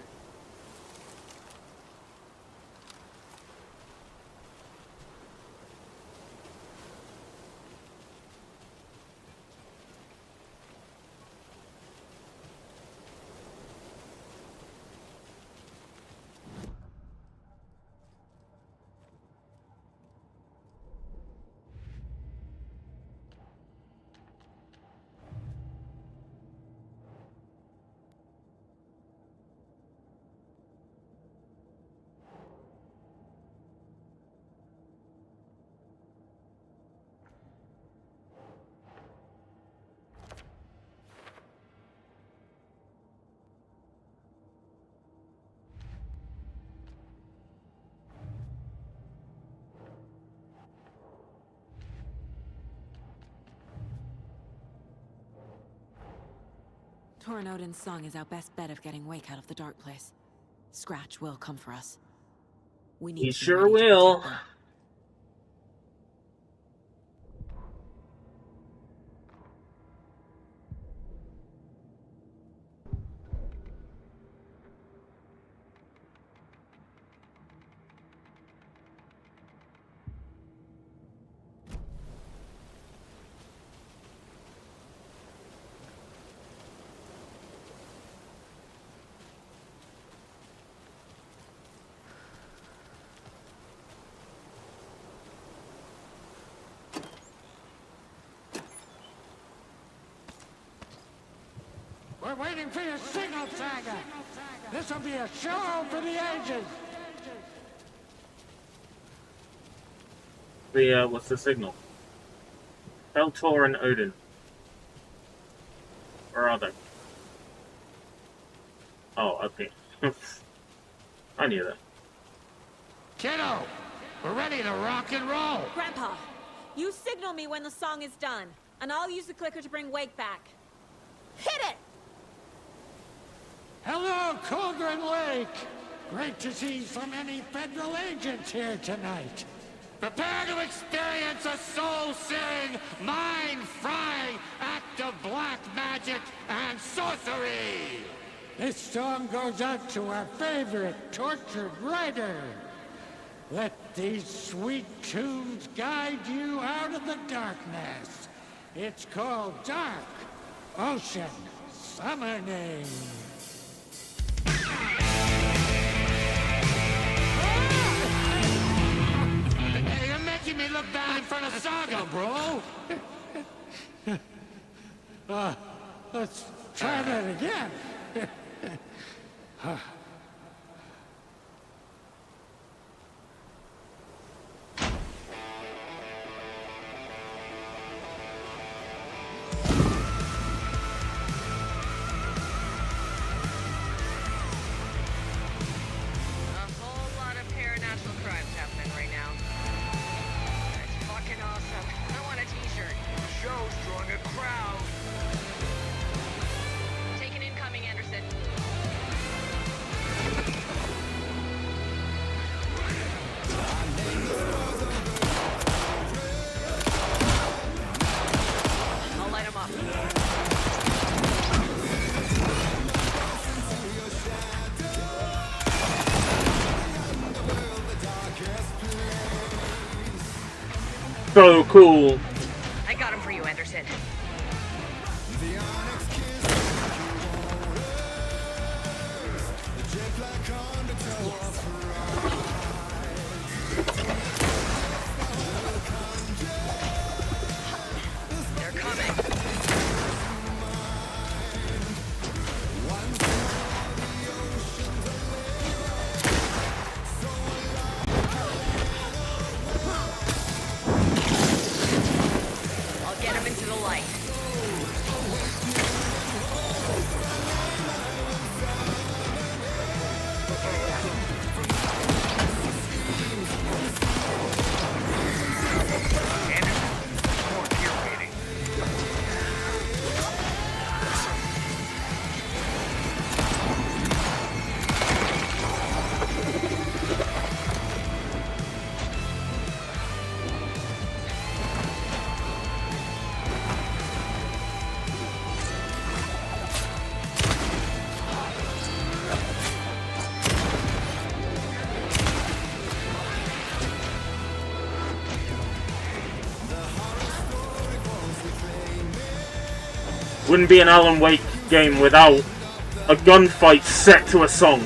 Torin Odin's song is our best bet of getting Wake out of the dark place. Scratch will come for us. We need He to be sure ready to will. protect them. We're waiting for your signal, Saga. This will be a show for the ages. What's the signal? Peltor and Odin. Where are they? Oh, okay. I knew that. Kiddo, we're ready to rock and roll. Grandpa, you signal me when the song is done, and I'll use the clicker to bring Wake back. Hit it! Hello, Cauldron Lake. Great to see so many federal agents here tonight. Prepare to experience a soul-searing, mind-frying act of black magic and sorcery. This song goes out to our favorite tortured writer. Let these sweet tunes guide you out of the darkness. It's called Dark Ocean Summoning. Hey, you're making me look bad in front of Saga, bro. Let's try that again. A whole lot of paranatural crimes happening right now. It's fucking awesome. I want a t-shirt. so cool. I got him for you, Anderson. They're coming. I'll get him into the light. Wouldn't be an Alan Wake game without a gunfight set to a song.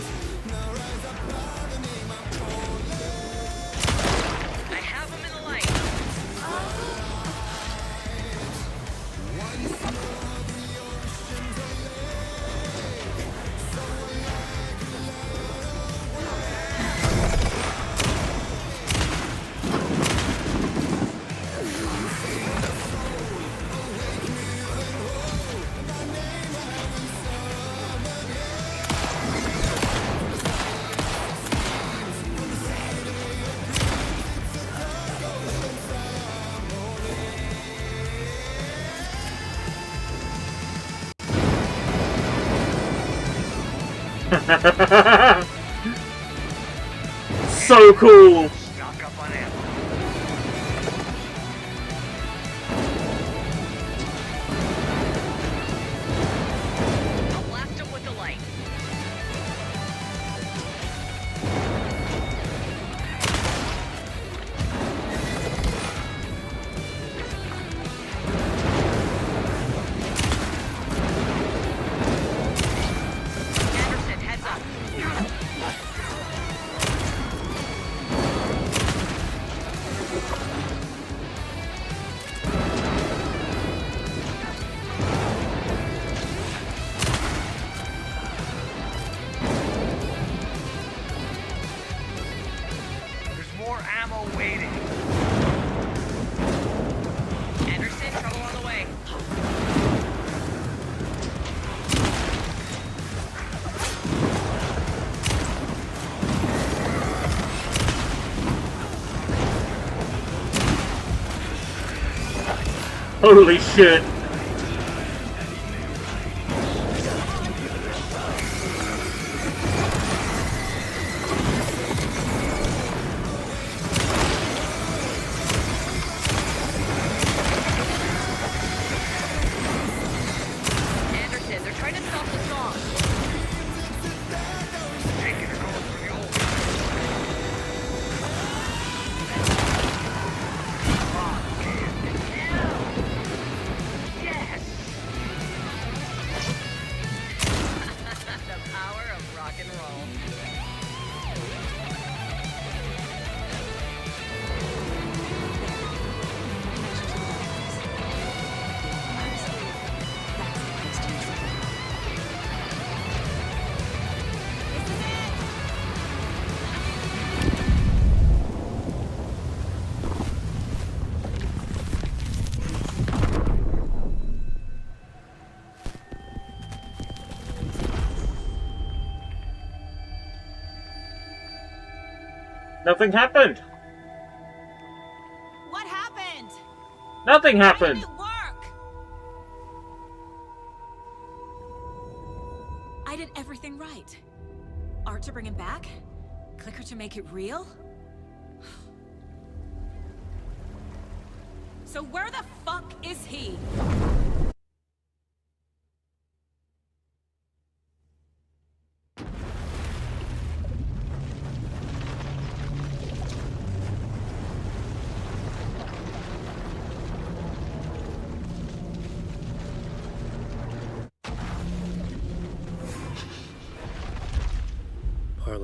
So cool. I'll blast him with the light. Anderson, heads up. There's more ammo waiting. Anderson, trouble on the way. Holy shit. Anderson, they're trying to stop the song. Yes! The power of rock and roll. Nothing happened. What happened? Nothing happened. I did everything right. Art to bring him back? Clicker to make it real? So where the fuck is he?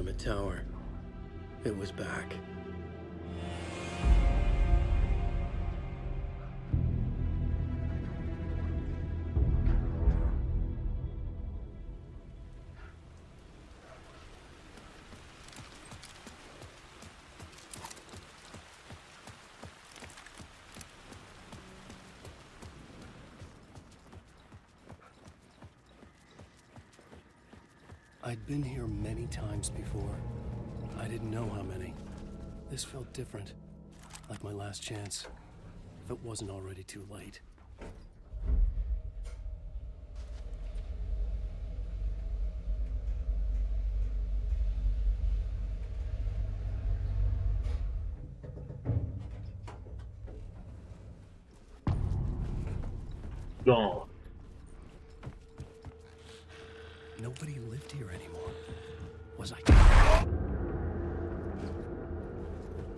Willamette Tower. It was back. I'd been here many times before. I didn't know how many. This felt different, like my last chance, if it wasn't already too late. Gone. Nobody lived here anymore. Was I?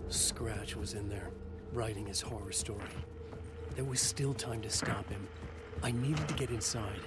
Scratch was in there, writing his horror story. There was still time to stop him. I needed to get inside.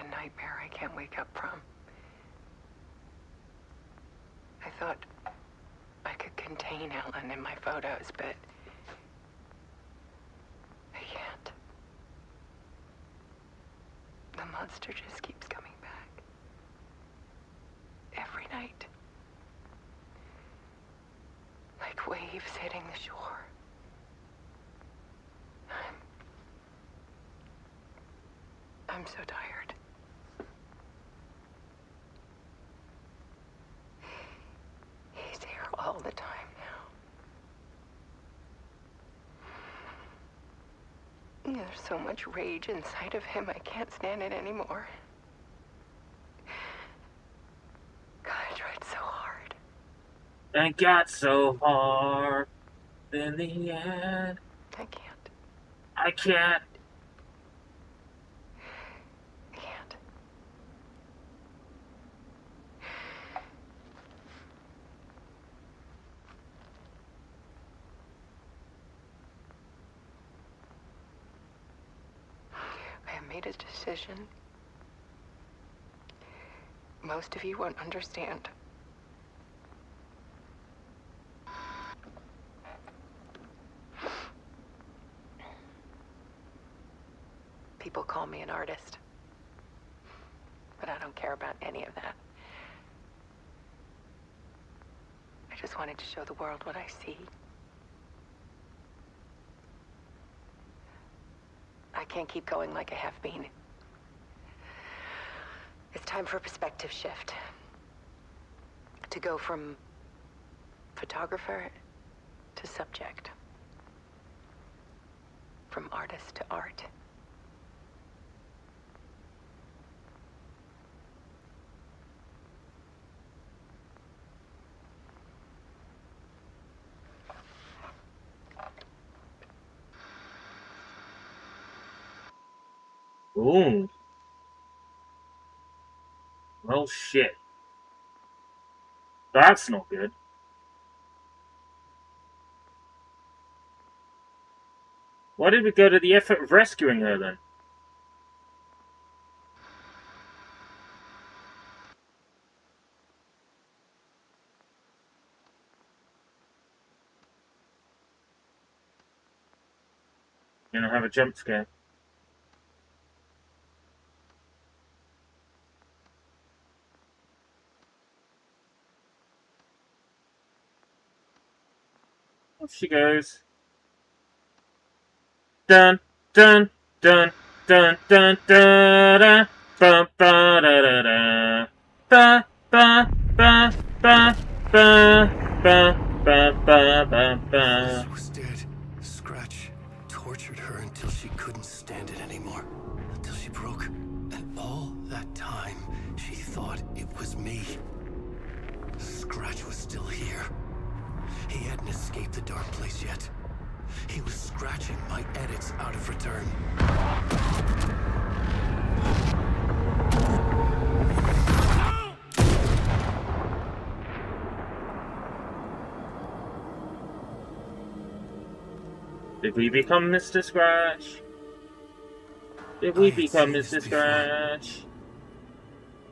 Nightmare I can't wake up from. I thought I could contain Ellen in my photos, but I can't. The monster just keeps coming back. Every night. Like waves hitting the shore. I'm so tired. He's here all the time now. There's so much rage inside of him, I can't stand it anymore. God, I tried so hard. And got so hard in the end. I can't. I can't. Made a decision. Most of you won't understand. People call me an artist, but I don't care about any of that. I just wanted to show the world what I see. I can't keep going like I have been. It's time for a perspective shift. To go from photographer to subject. From artist to art. Ooh. Well, shit. That's not good. Why did we go to the effort of rescuing her then? Gonna have a jump scare. Off she goes. Dun dun dun dun dun dun dun ba da da da ba ba ba ba ba ba ba ba ba ba. Alice was dead. Scratch tortured her until she couldn't stand it anymore. Until she broke. And all that time, she thought it was me. Scratch was still here. He hadn't escaped the dark place yet. He was scratching my edits out of return. Did we become Mr. Scratch? Did we become Mr. Scratch?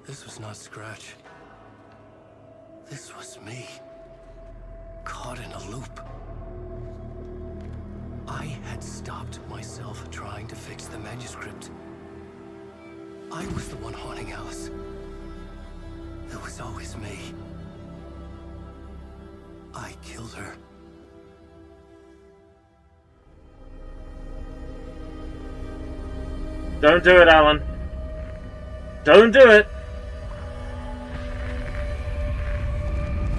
This was not Scratch. This was me. Caught in a loop. I had stopped myself trying to fix the manuscript. I was the one haunting Alice. It was always me. I killed her. Don't do it, Alan. Don't do it.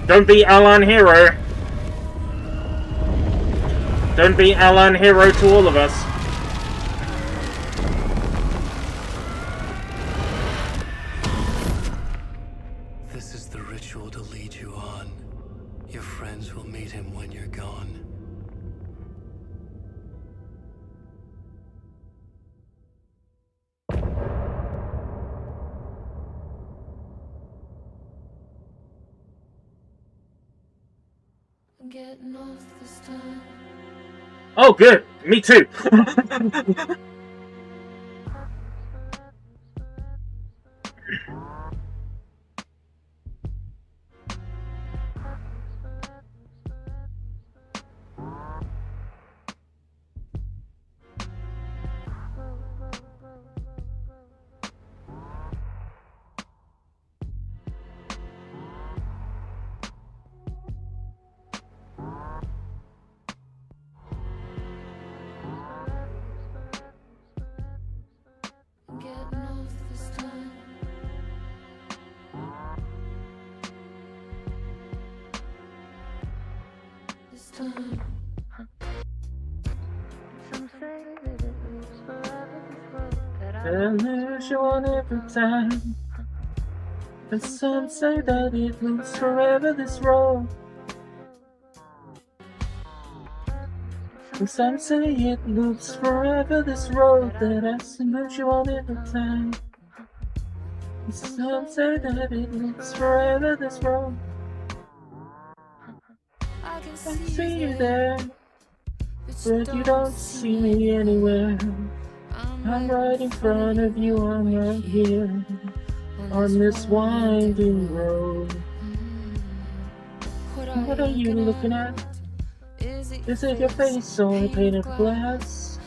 Don't be Alan Hero. Don't be Alan Hero to all of us. This is the ritual to lead you on. Your friends will meet him when you're gone. I'm getting off this time. Oh, good. Me too. I'm getting off this time. This time. Some say that it moves forever, this road that I lose you on every time. And some say that it moves forever, this road. And some say it loops forever, this road that I lose you on every time. And some say that it loops forever, this road. I can I see you there, but you don't see me anywhere. I'm right in front of you, I'm right here, on this winding road. What are you looking at? Is it your face or painted glass?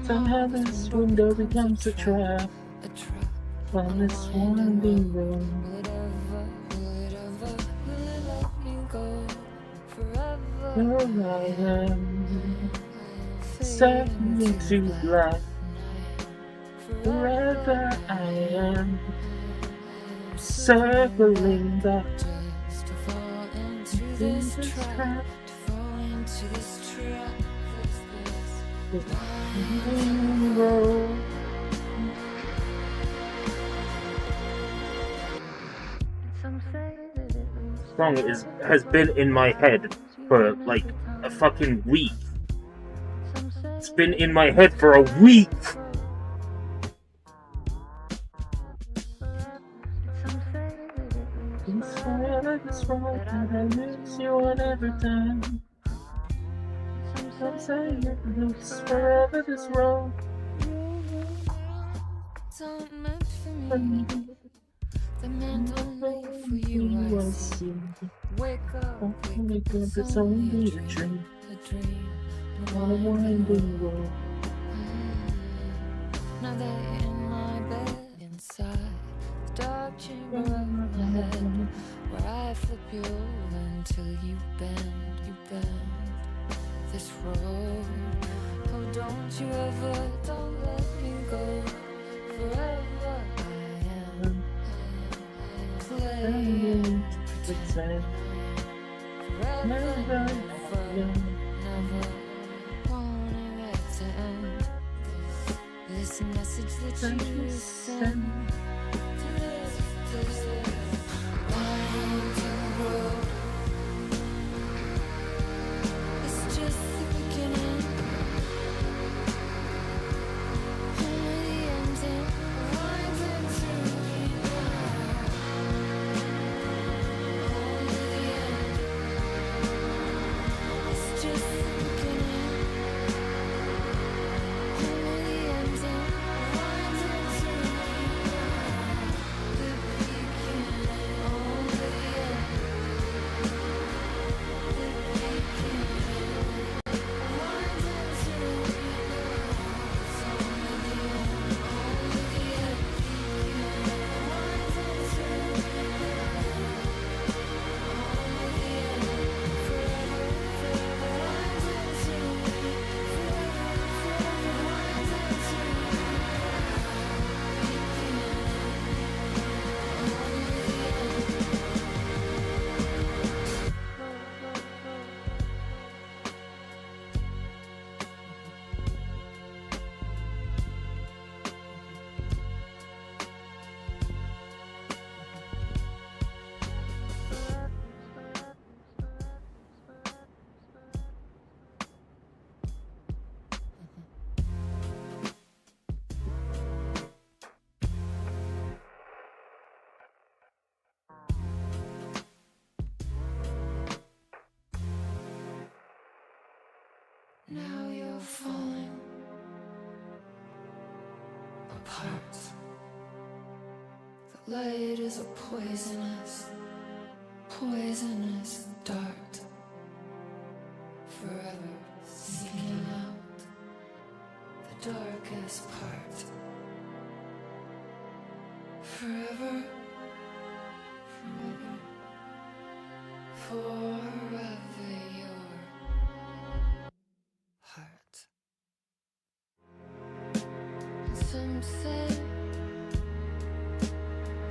Somehow this window becomes a trap on this winding road. Here I am, stepping into black. Wherever I am, circling back into this trap. Song has been in my head for like a fucking week. It's been in my head for a week. It's forever this road that I lose you on every time. Some say it loops forever this road. Don't meant for me. The man don't know for you I see. Wake up, it's only a dream. On a winding road. Now they're in my bed inside the dark chamber of my head, where I flip you over until you bend this road. Oh, don't you ever, don't let me go. Forever I am playing to pretend. Never wanting it to end. This message that you send to this winding road. Now you're falling apart. The light is a poisonous dart, forever seeking out the darkest part. Forever, forever your heart. Some say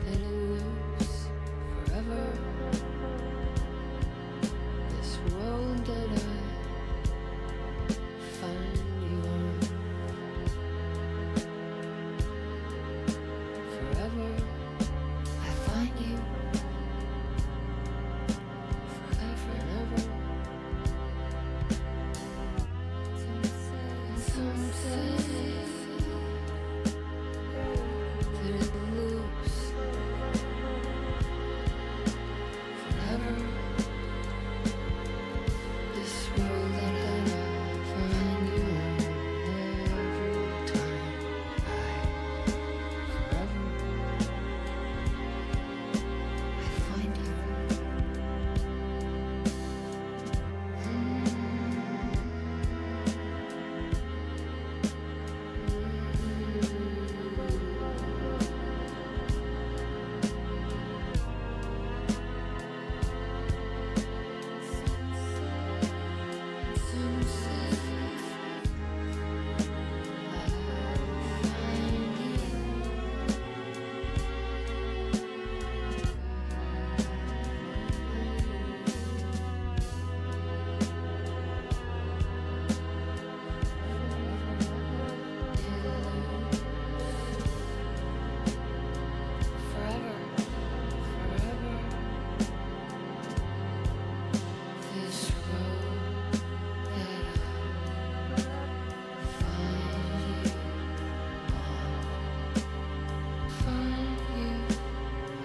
that it lives forever. This road that I find you on, forever I find you, forever and ever. Some say that it loops forever. This world that I find you in every time I find you. Some say forever, forever. This road that I find you on, find you every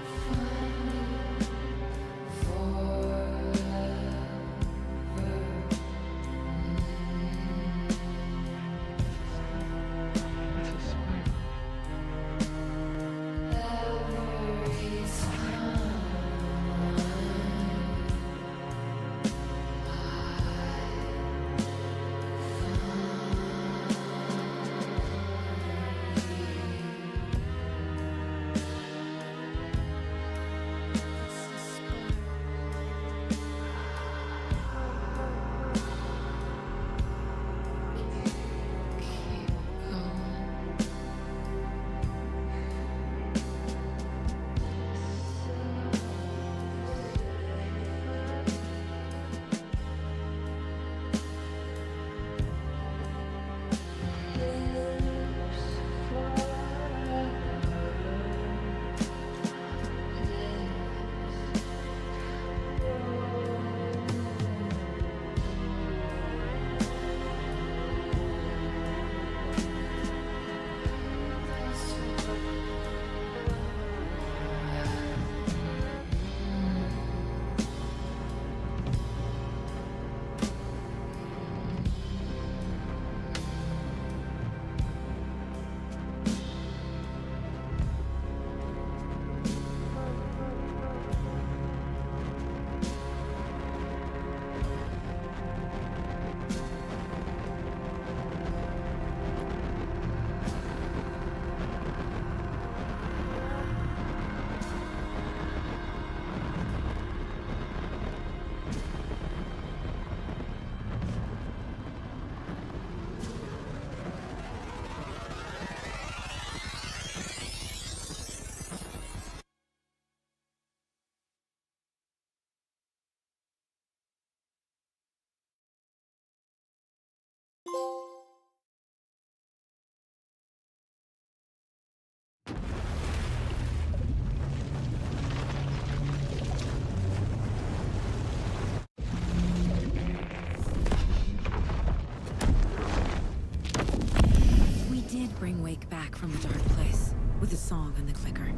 Bring Wake back from the dark place with a song on the clicker.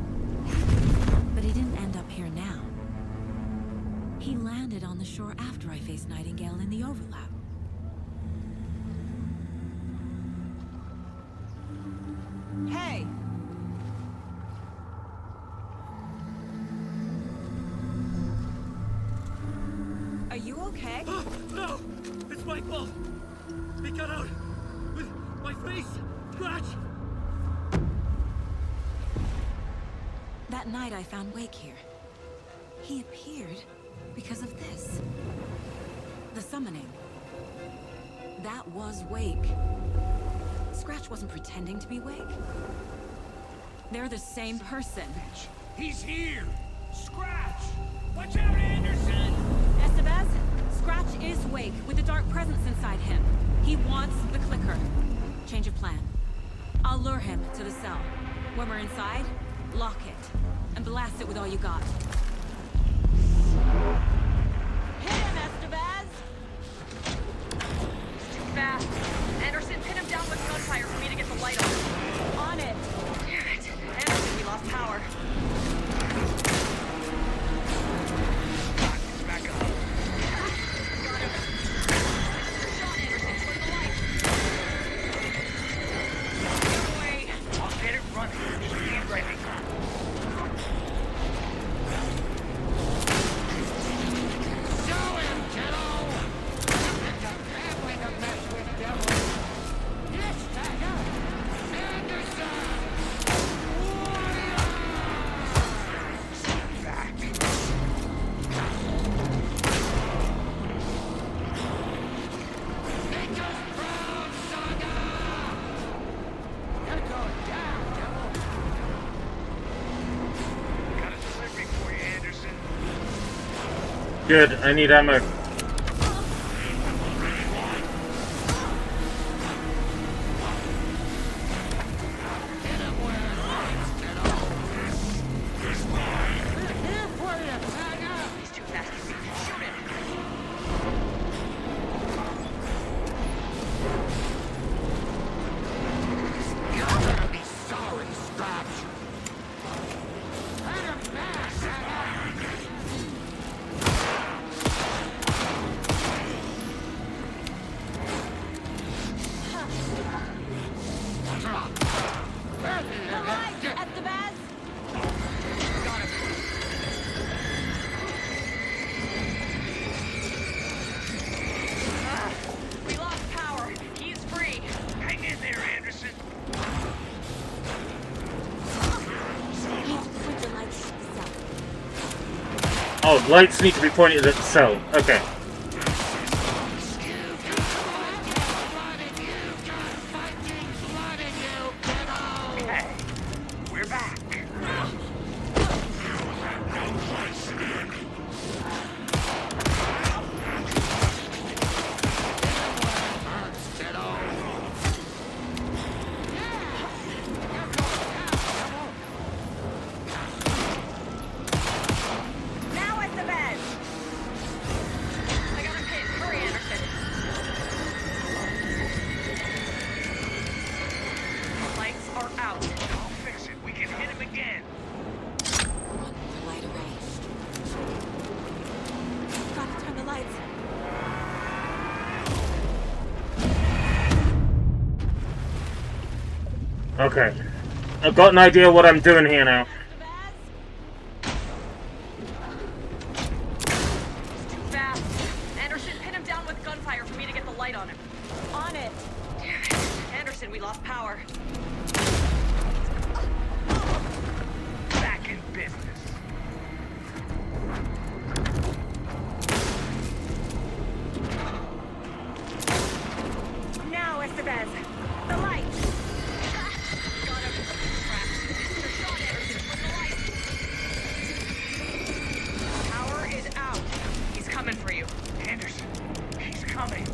But he didn't end up here now. He landed on the shore after I faced Nightingale in the overlap. Are you okay? No! It's my fault! He got out with my face! Scratch! That night I found Wake here. He appeared because of this. The summoning. That was Wake. Scratch wasn't pretending to be Wake. They're the same person. He's here! Scratch! Watch out, Anderson! Estevez, Scratch is Wake with a dark presence inside him. He wants the clicker. Change of plan. I'll lure him to the cell. When we're inside, lock it. And blast it with all you got. Hit him, Estevez! He's too fast. Anderson, pin him down with gunfire for me to get the light on. On it! Damn it. Anderson, we lost power. Back up. Got him. Shot, Anderson. Put the light. Get away. I'll get it running. Be ready. Show him, kiddo! It's a bad way to mess with devils. Yes, Tiger! Anderson! Warriors! Back. Make us proud, Saga! You're going down, devil! Got a delivery for you, Anderson. Good, I need ammo. He's too fast for me. Shoot it! You're gonna be sorry, Scratch. Let him back, We lost power. He's free. Hang in there, Anderson. Oh, lights need to be pointed at the cell. Okay. Okay, we're back. Now at the bed. I got him hit. Hurry, Anderson. Lights are out. I'll fix it. We can hit him again. The light array. Gotta turn the lights. Okay. I've got an idea what I'm doing here now. He's too fast. Anderson, pin him down with gunfire for me to get the light on him. On it. Damn it. Anderson, we lost power. Back in business. Now, Estevez. The light. Got him. Trapped. Mr. Sean Anderson, put the light. Power is out. He's coming for you. Anderson, he's coming.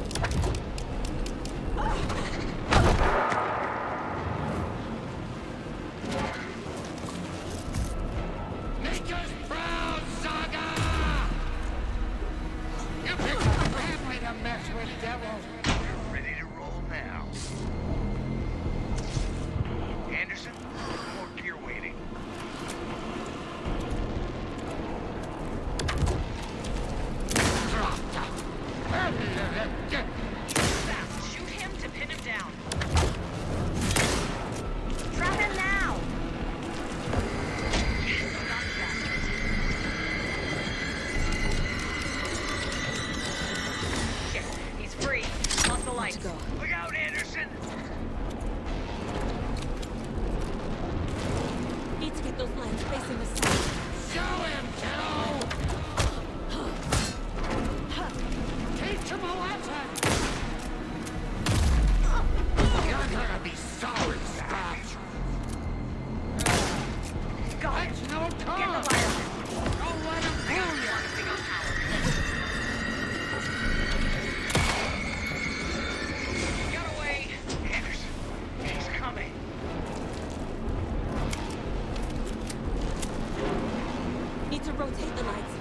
rotate the lights.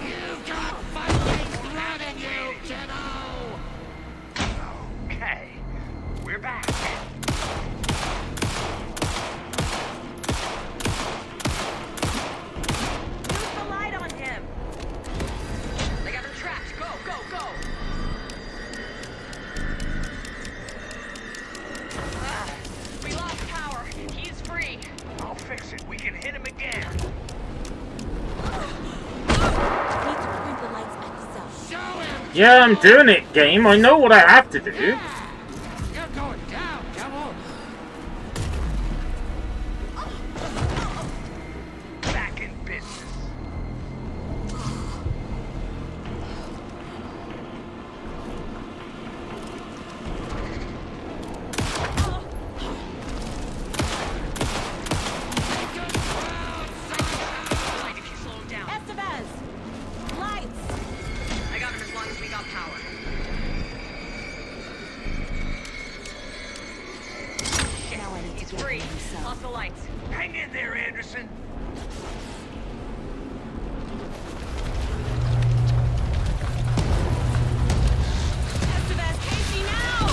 You've got fighting blood in you, kiddo! Okay, we're back. Use the light on him. They got him trapped. Go, go, go. We lost power. He's free. I'll fix it. We can hit him again. Need to point the lights at the cell. Show him! Yeah, I'm doing it, game. I know what I have to do. You're going down, devil! Back in business. Like if you slow him down. Estevez! Lights! I got him as long as we got power. Shit. Now I need to He's get free. him himself. Lost the lights. Hang in there, Anderson. Estevez, Casey, now!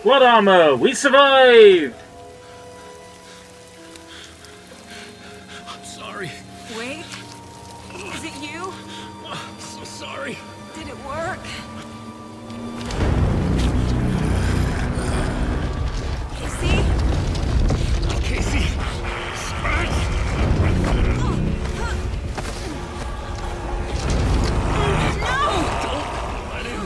Blood armor! We survived! I'm sorry. Wait. Is it you? I'm so sorry. Did it work? Casey? Casey! Scratch! Let him.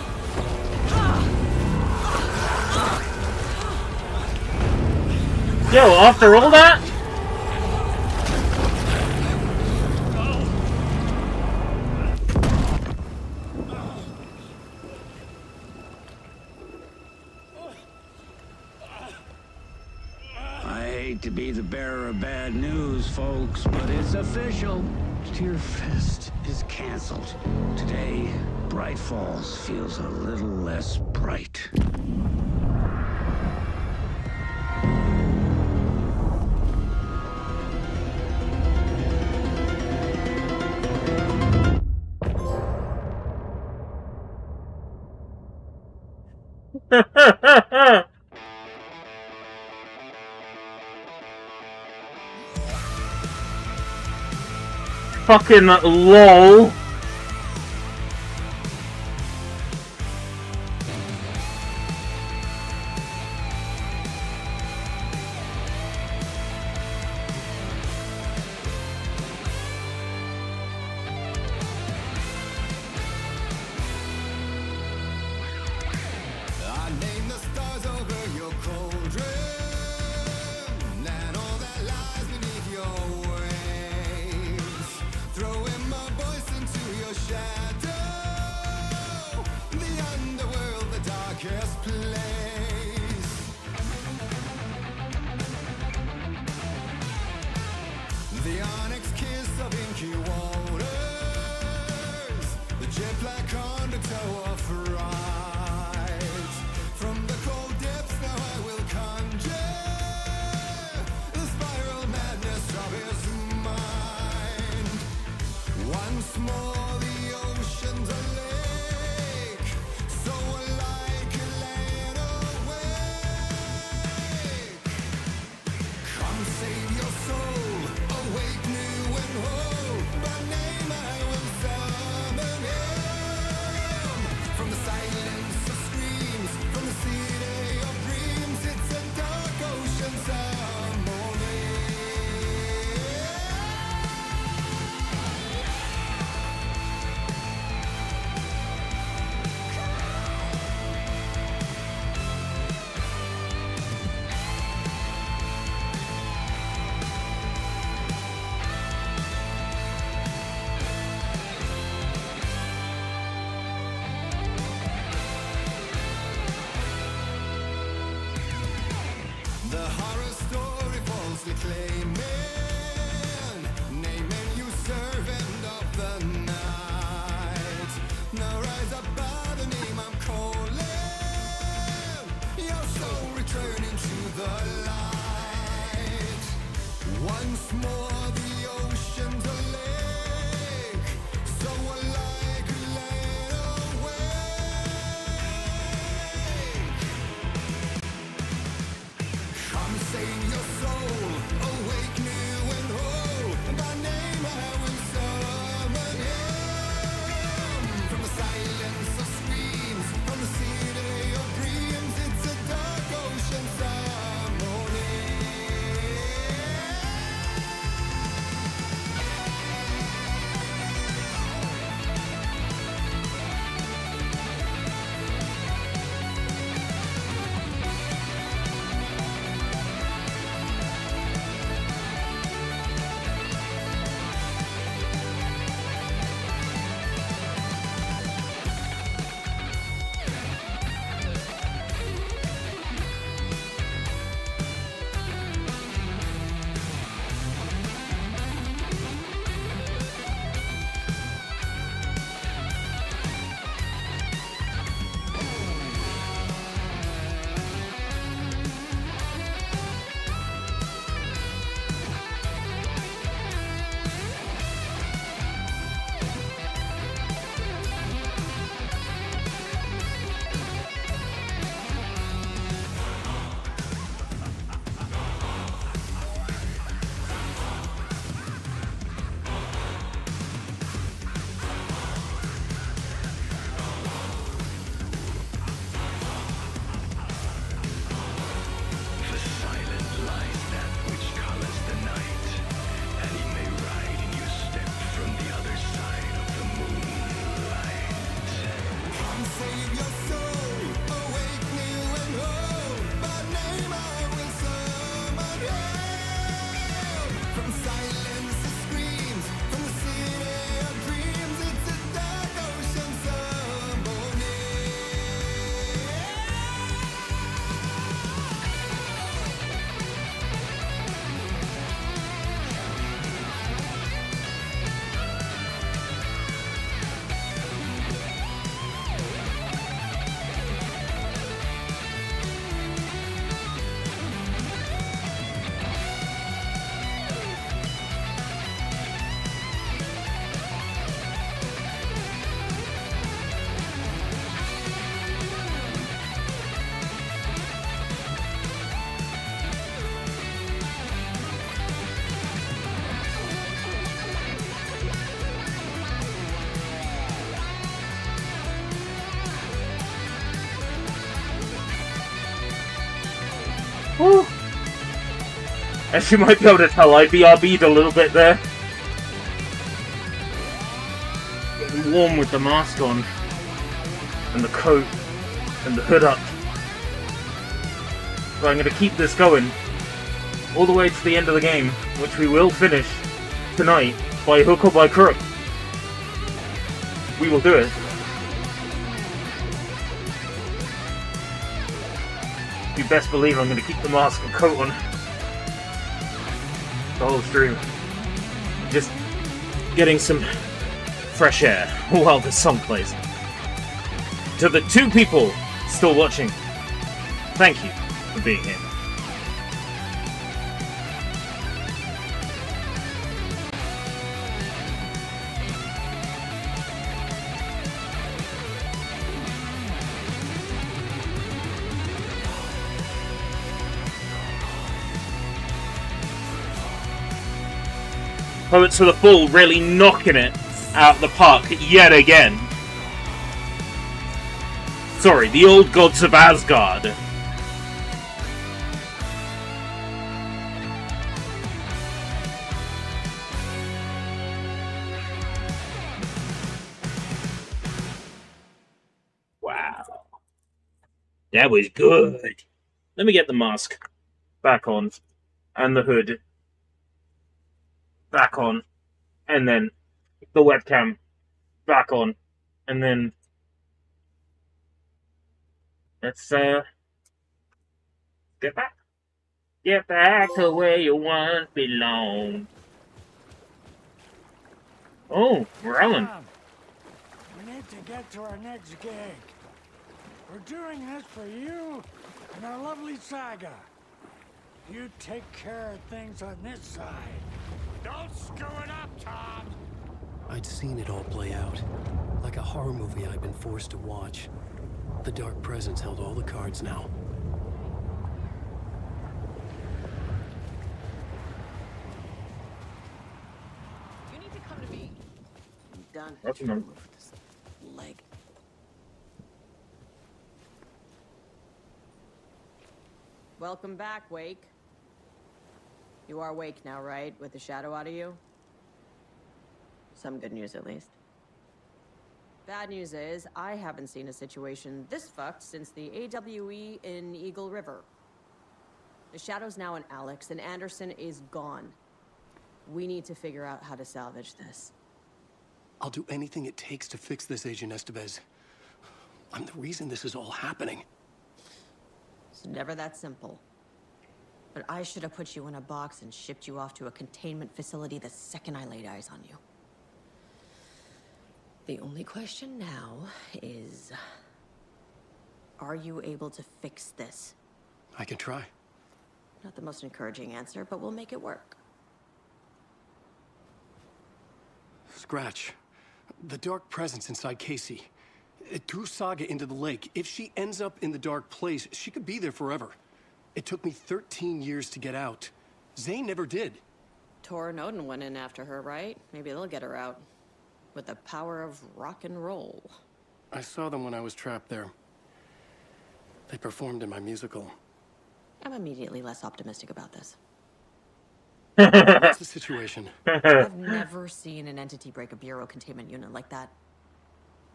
Yo, after all that? I hate to be the bearer of bad news, folks, but it's official. Tear Fest is canceled. Today, Bright Falls feels a little less bright. Fucking lol. I name the stars over your cauldron and all that lies beneath your waves. Throwing my voice into your shadow, the underworld, the darkest place. The onyx kiss of inky waters, the jet black undertow of fright. From the cold depths now I will conjure the spiral madness of his mind. Once more the ocean's a lake, so alike a land awake. Come save your soul, awake new and whole. By name I will summon him. From the silence of screams, from the city of dreams, it's a dark ocean summoning. As you might be able to tell, I BRB'd a little bit there. Getting warm with the mask on, and the coat, and the hood up. So I'm going to keep this going all the way to the end of the game, which we will finish tonight by hook or by crook. We will do it. You best believe I'm going to keep the mask and coat on the whole stream. Just getting some fresh air while the song plays. To the 2 people still watching, thank you for being here. Poets for the Fall really knocking it out of the park yet again. Sorry, the old gods of Asgard. Wow. That was good. Let me get the mask back on and the hood back on, and then the webcam back on, and then let's get back to where you once belong. Oh, Rowan. We need to get to our next gig. We're doing this for you and our lovely saga. You take care of things on this side. Don't screw it up, Tom! I'd seen it all play out. Like a horror movie I'd been forced to watch. The Dark Presence held all the cards now. You need to come to me. I'm done. That's enough. Leg. Welcome back, Wake. You are awake now, right? With the shadow out of you? Some good news, at least. Bad news is, I haven't seen a situation this fucked since the AWE in Eagle River. The shadow's now in Alex, and Anderson is gone. We need to figure out how to salvage this. I'll do anything it takes to fix this, Agent Estevez. I'm the reason this is all happening. It's never that simple. But I should have put you in a box and shipped you off to a containment facility the second I laid eyes on you. The only question now is, are you able to fix this? I can try. Not the most encouraging answer, but we'll make it work. Scratch. The Dark Presence inside Casey. It threw Saga into the lake. If she ends up in the Dark Place, she could be there forever. It took me 13 years to get out. Zane never did. Tor and Odin went in after her, right? Maybe they'll get her out. With the power of rock and roll. I saw them when I was trapped there. They performed in my musical. I'm immediately less optimistic about this. What's the situation? I've never seen an entity break a Bureau containment unit like that.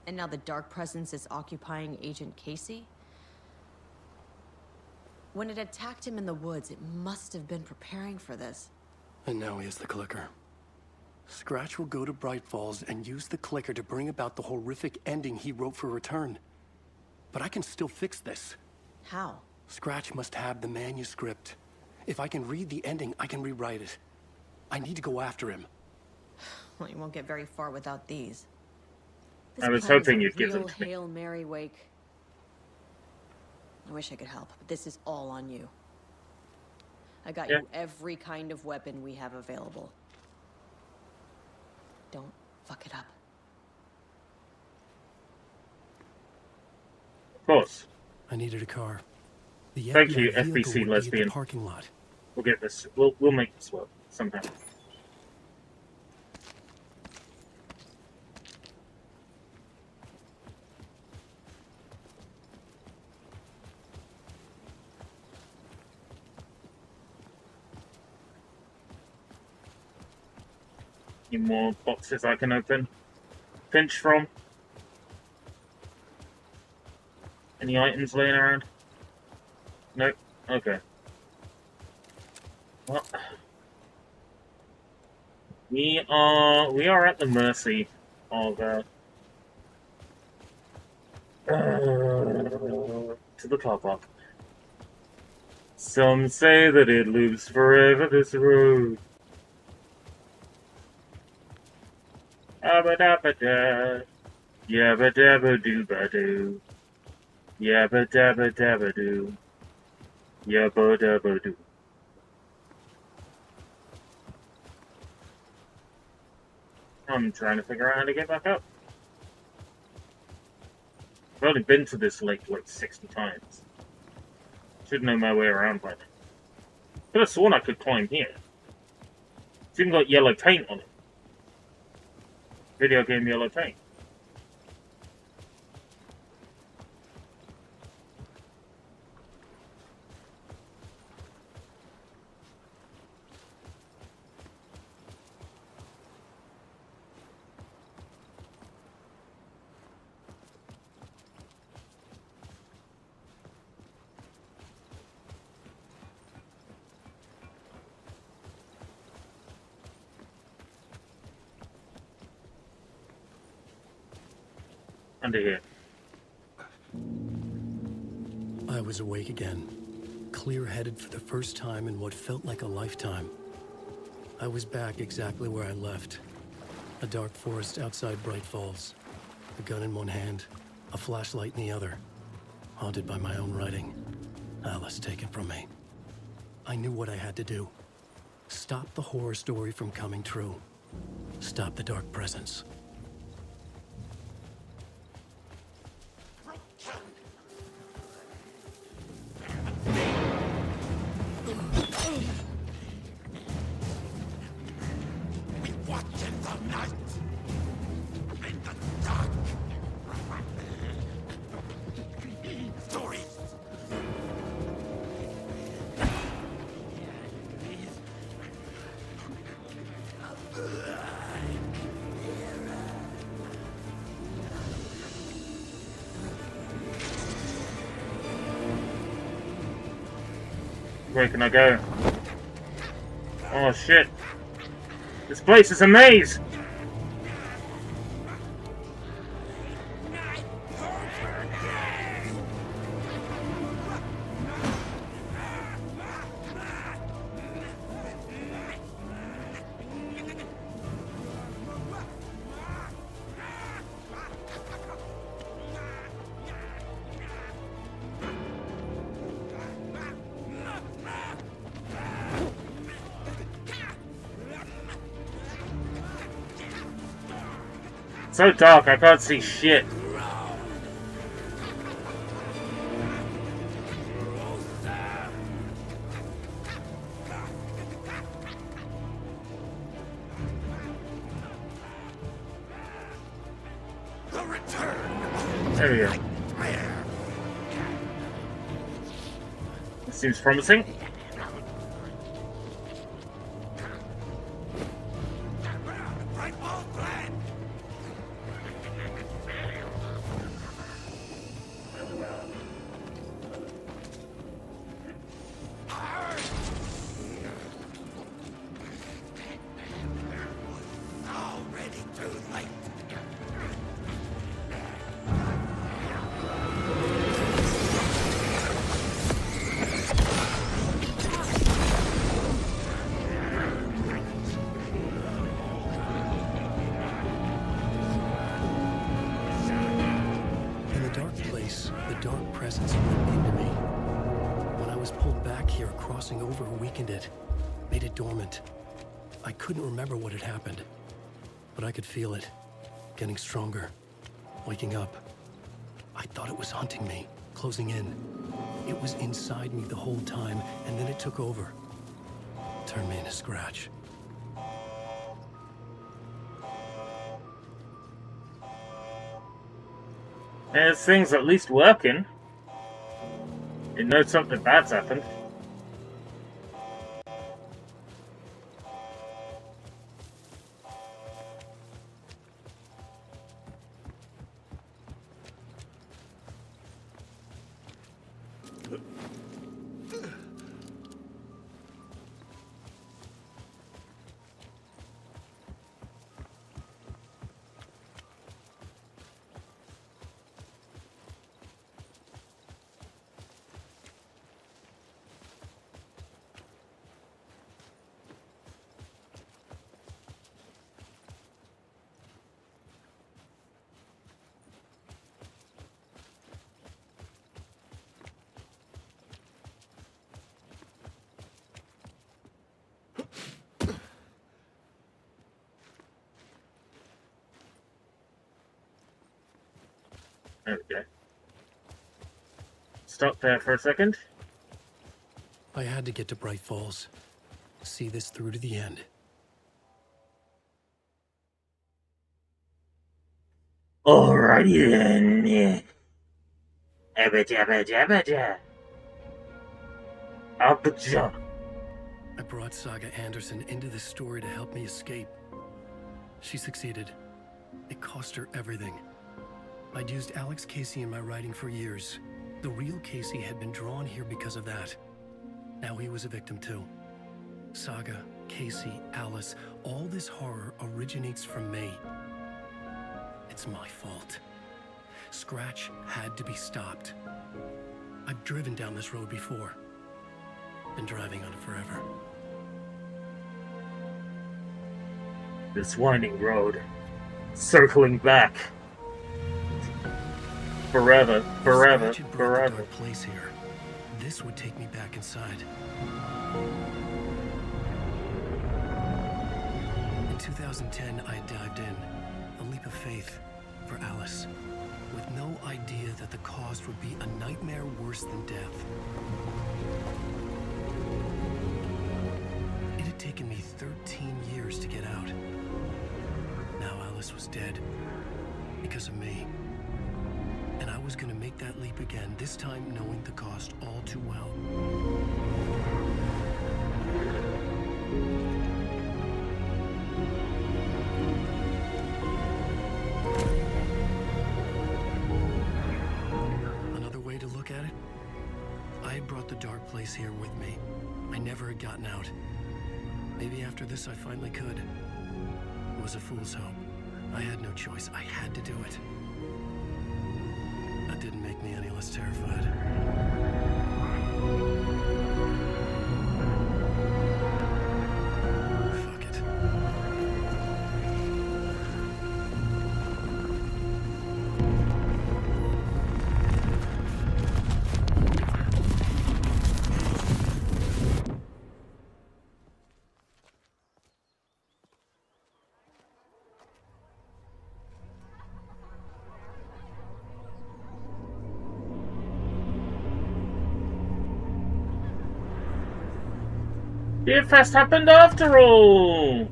And now the Dark Presence is occupying Agent Casey? When it attacked him in the woods, it must have been preparing for this. And now he has the clicker. Scratch will go to Bright Falls and use the clicker to bring about the horrific ending he wrote for Return. But I can still fix this. How? Scratch must have the manuscript. If I can read the ending, I can rewrite it. I need to go after him. Well, you won't get very far without these. I was plan is hoping a you'd give them real to me. Hail Mary, Wake. I wish I could help, but this is all on you. I got you every kind of weapon we have available. Don't fuck it up. Of course. I needed a car. The Thank you, FBI vehicle FBC would be at the lesbian. parking lot. We'll get this. We'll make this work somehow. Any more boxes I can open? Pinch from? Any items laying around? Nope. Okay. Well, we are at the mercy of to the car park. Some say that it lives forever, this road. Abba-dabba-da. Yabba-dabba-doo-ba-doo. Yabba-dabba-dabba-doo. Yabba-dabba-doo. I'm trying to figure out how to get back up. I've only been to this lake like 60 times. Should know my way around by now. Could have sworn I could climb here. It's even got yellow paint on it. Video game yellow paint. Under here. I was awake again, clear-headed for the first time in what felt like a lifetime. I was back exactly where I left. A dark forest outside Bright Falls. A gun in one hand, a flashlight in the other. Haunted by my own writing. Alice taken from me. I knew what I had to do. Stop the horror story from coming true. Stop the dark presence. Where can I go? Oh shit. This place is a maze! So dark, I can't see shit. There we go. This seems promising. I couldn't remember what had happened, but I could feel it, getting stronger, waking up. I thought it was hunting me, closing in. It was inside me the whole time, and then it took over. Turned me into Scratch. This thing's at least working. It knows something bad's happened. There we go. Stop there for a second. I had to get to Bright Falls. See this through to the end. Alrighty then. Abba-jabba-jabba-jabba. Abba-jabba. I brought Saga Anderson into this story to help me escape. She succeeded. It cost her everything. I'd used Alex Casey in my writing for years. The real Casey had been drawn here because of that. Now he was a victim too. Saga, Casey, Alice, all this horror originates from me. It's my fault. Scratch had to be stopped. I've driven down this road before. Been driving on it forever. This winding road, circling back. Forever, forever, Scratch had brought the forever. dark place here. This would take me back inside. In 2010, I dived in. A leap of faith for Alice. With no idea that the cost would be a nightmare worse than death. It had taken me 13 years to get out. Now Alice was dead. Because of me. And I was gonna make that leap again, this time knowing the cost all too well. Another way to look at it, I had brought the dark place here with me. I never had gotten out. Maybe after this I finally could. It was a fool's hope. I had no choice. I had to do it. That didn't make me any less terrified. Fuck it. It fast happened after all!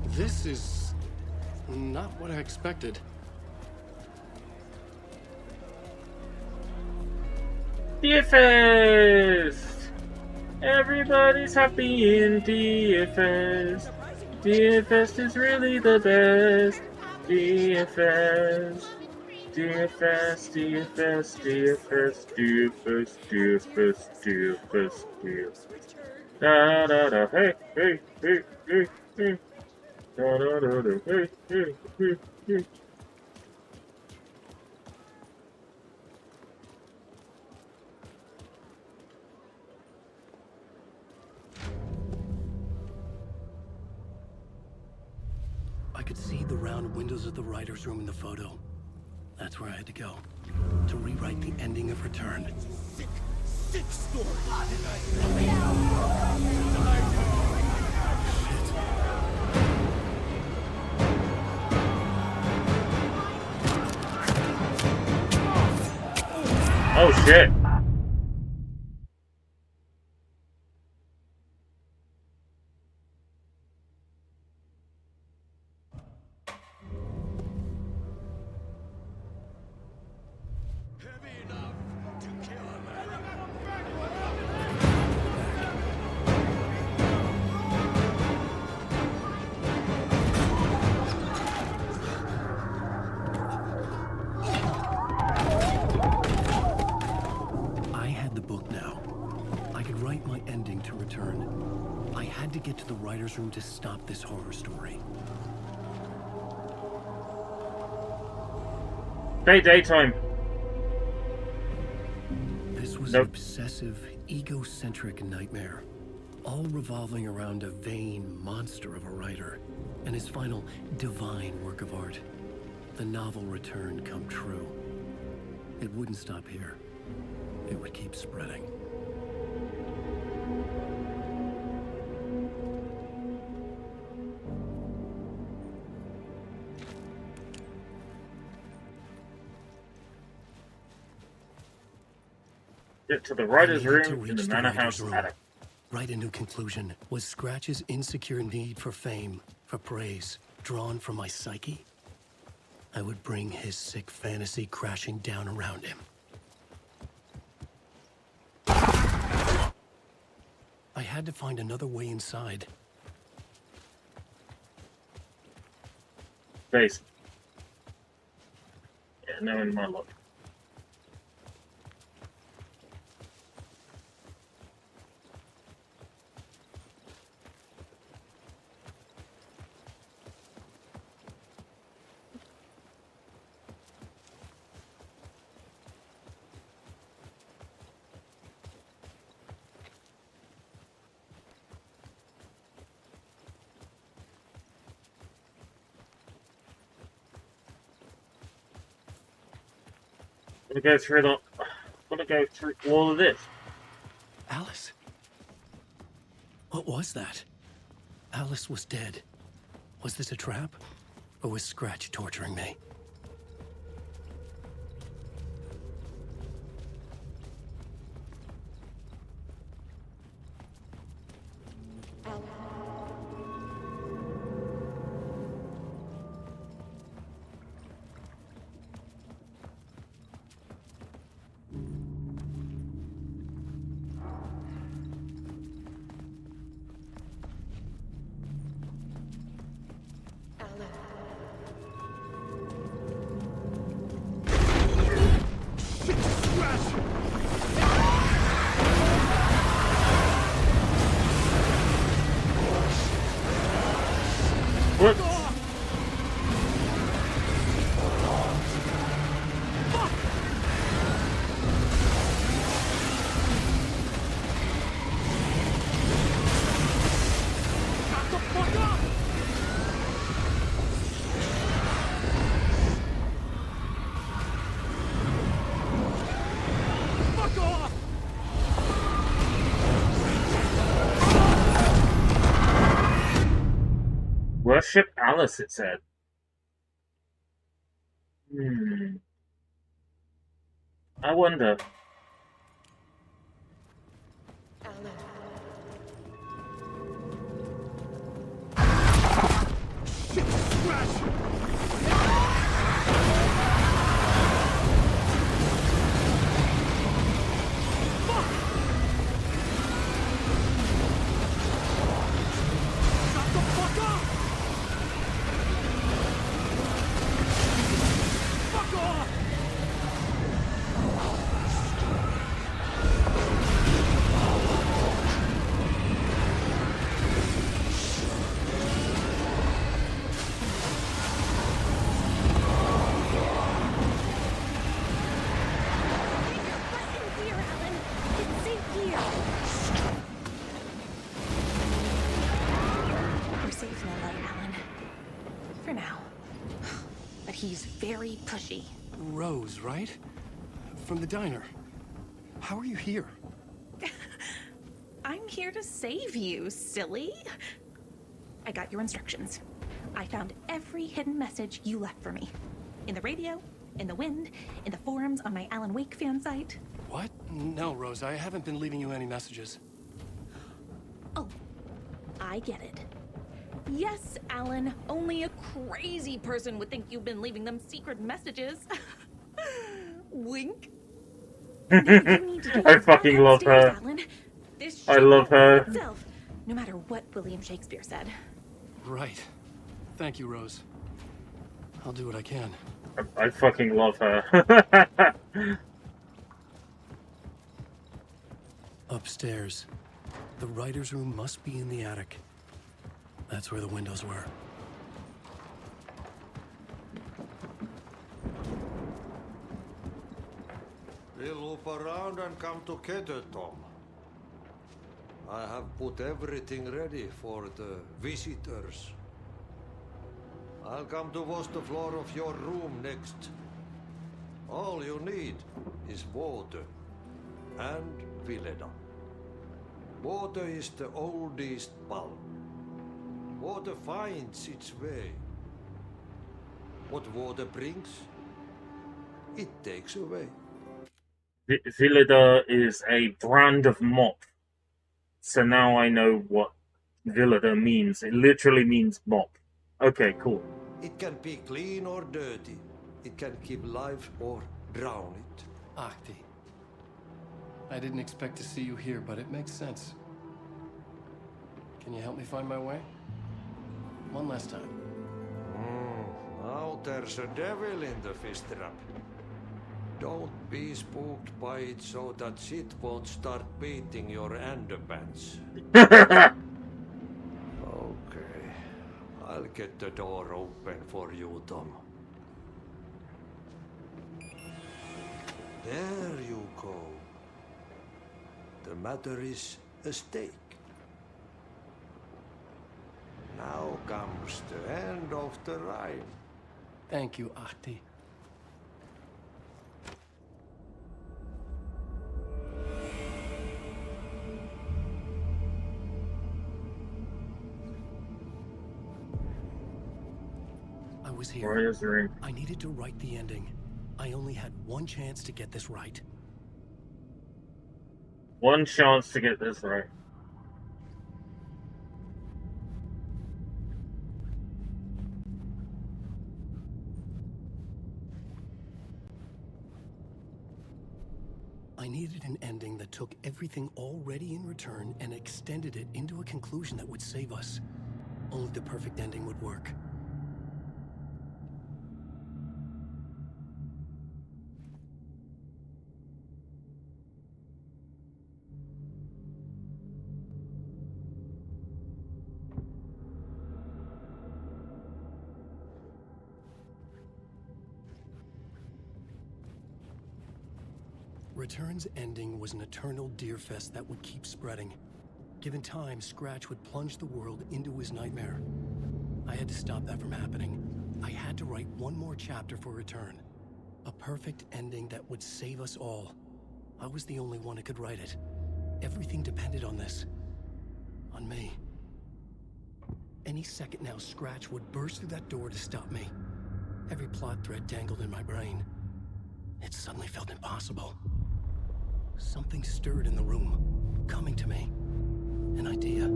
This is not what I expected. DFS! Everybody's happy in DFS. DFS is really the best. DFS. DFS, DFS, DFS, DFS, DFS, DFS, DFS. Da da da, hey, hey, hey, hey, hey. Da da da da, hey, hey, hey, hey. I could see the round windows of the writer's room in the photo. That's where I had to go. To rewrite the ending of Return. Sick story. Oh shit. I had the book now. I could write my ending to Return. I had to get to the writer's room to stop this horror story. Daytime. This was an obsessive, egocentric nightmare. All revolving around a vain monster of a writer and his final divine work of art. The novel Return come true. It wouldn't stop here. It would keep spreading. Get to the I writer's needed to room in reach the the Manor writer's House room. attic. Right into conclusion. Was Scratch's insecure need for fame, for praise, drawn from my psyche? I would bring his sick fantasy crashing down around him. I had to find another way inside. Base. Yeah, no in my look. Gonna go through the. Gonna go through all of this. Alice? What was that? Alice was dead. Was this a trap? Or was Scratch torturing me? What? Worship Alice, it said. I wonder. We're safe in LA, Alan. For now. But he's very pushy. Rose, right? From the diner. How are you here? I'm here to save you, silly. I got your instructions. I found every hidden message you left for me. In the radio, in the wind, in the forums on my Alan Wake fan site. What? No, Rose, I haven't been leaving you any messages. Oh, I get it. Yes, Alan, only a crazy person would think you've been leaving them secret messages. Wink. I fucking love her. Alan. This I love her. itself, no matter what William Shakespeare said. Right. Thank you, Rose. I'll do what I can. I fucking love her. Upstairs. The writer's room must be in the attic. That's where the windows were. We'll loop around and come together, Tom. I have put everything ready for the visitors. I'll come to wash the floor of your room next. All you need is water and Vileda. Water is the oldest bulb. Water finds its way. What water brings, it takes away. Vilida is a brand of mop. So now I know what Vilida means. It literally means mop. Okay, cool. It can be clean or dirty. It can keep life or drown it. Ahti. I didn't expect to see you here, but it makes sense. Can you help me find my way? One last time. Now there's a devil in the fist trap. Don't be spooked by it so that shit won't start beating your underpants. Okay. I'll get the door open for you, Tom. There you go. The matter is a stake. Now comes the end of the rhyme. Thank you, Ahti. I was here. Warrior's Ring. I needed to write the ending. I only had one chance to get this right. One chance to get this right. I needed an ending that took everything already in return and extended it into a conclusion that would save us. Only the perfect ending would work. Return's ending was an eternal Deerfest that would keep spreading. Given time, Scratch would plunge the world into his nightmare. I had to stop that from happening. I had to write one more chapter for Return. A perfect ending that would save us all. I was the only one who could write it. Everything depended on this. On me. Any second now, Scratch would burst through that door to stop me. Every plot thread tangled in my brain. It suddenly felt impossible. Something stirred in the room, coming to me. An idea.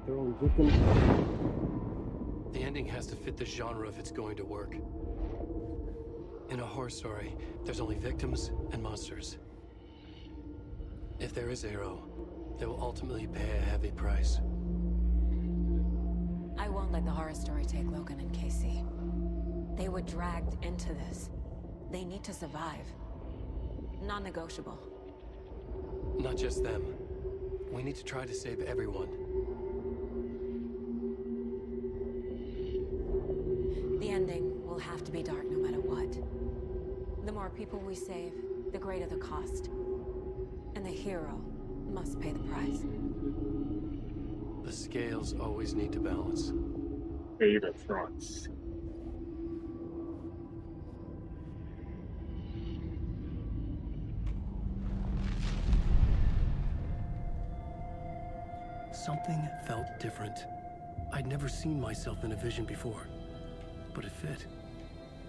They're only victims. The ending has to fit the genre if it's going to work. In a horror story, there's only victims and monsters. If there is a hero, they will ultimately pay a heavy price. I won't let the horror story take Logan and Casey. They were dragged into this. They need to survive. Non-negotiable. Not just them. We need to try to save everyone. The ending will have to be dark no matter what. The more people we save, the greater the cost. And the hero must pay the price. The scales always need to balance. Pay the price. Something felt different. I'd never seen myself in a vision before, but it fit.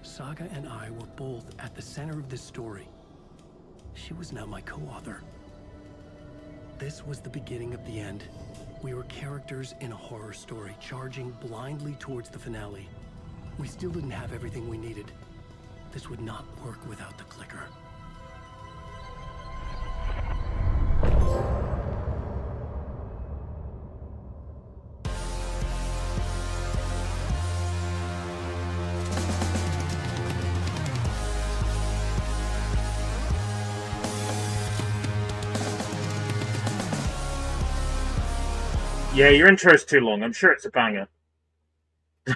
Saga and I were both at the center of this story. She was now my co-author. This was the beginning of the end. We were characters in a horror story, charging blindly towards the finale. We still didn't have everything we needed. This would not work without the clicker. Yeah, your intro's too long. I'm sure it's a banger.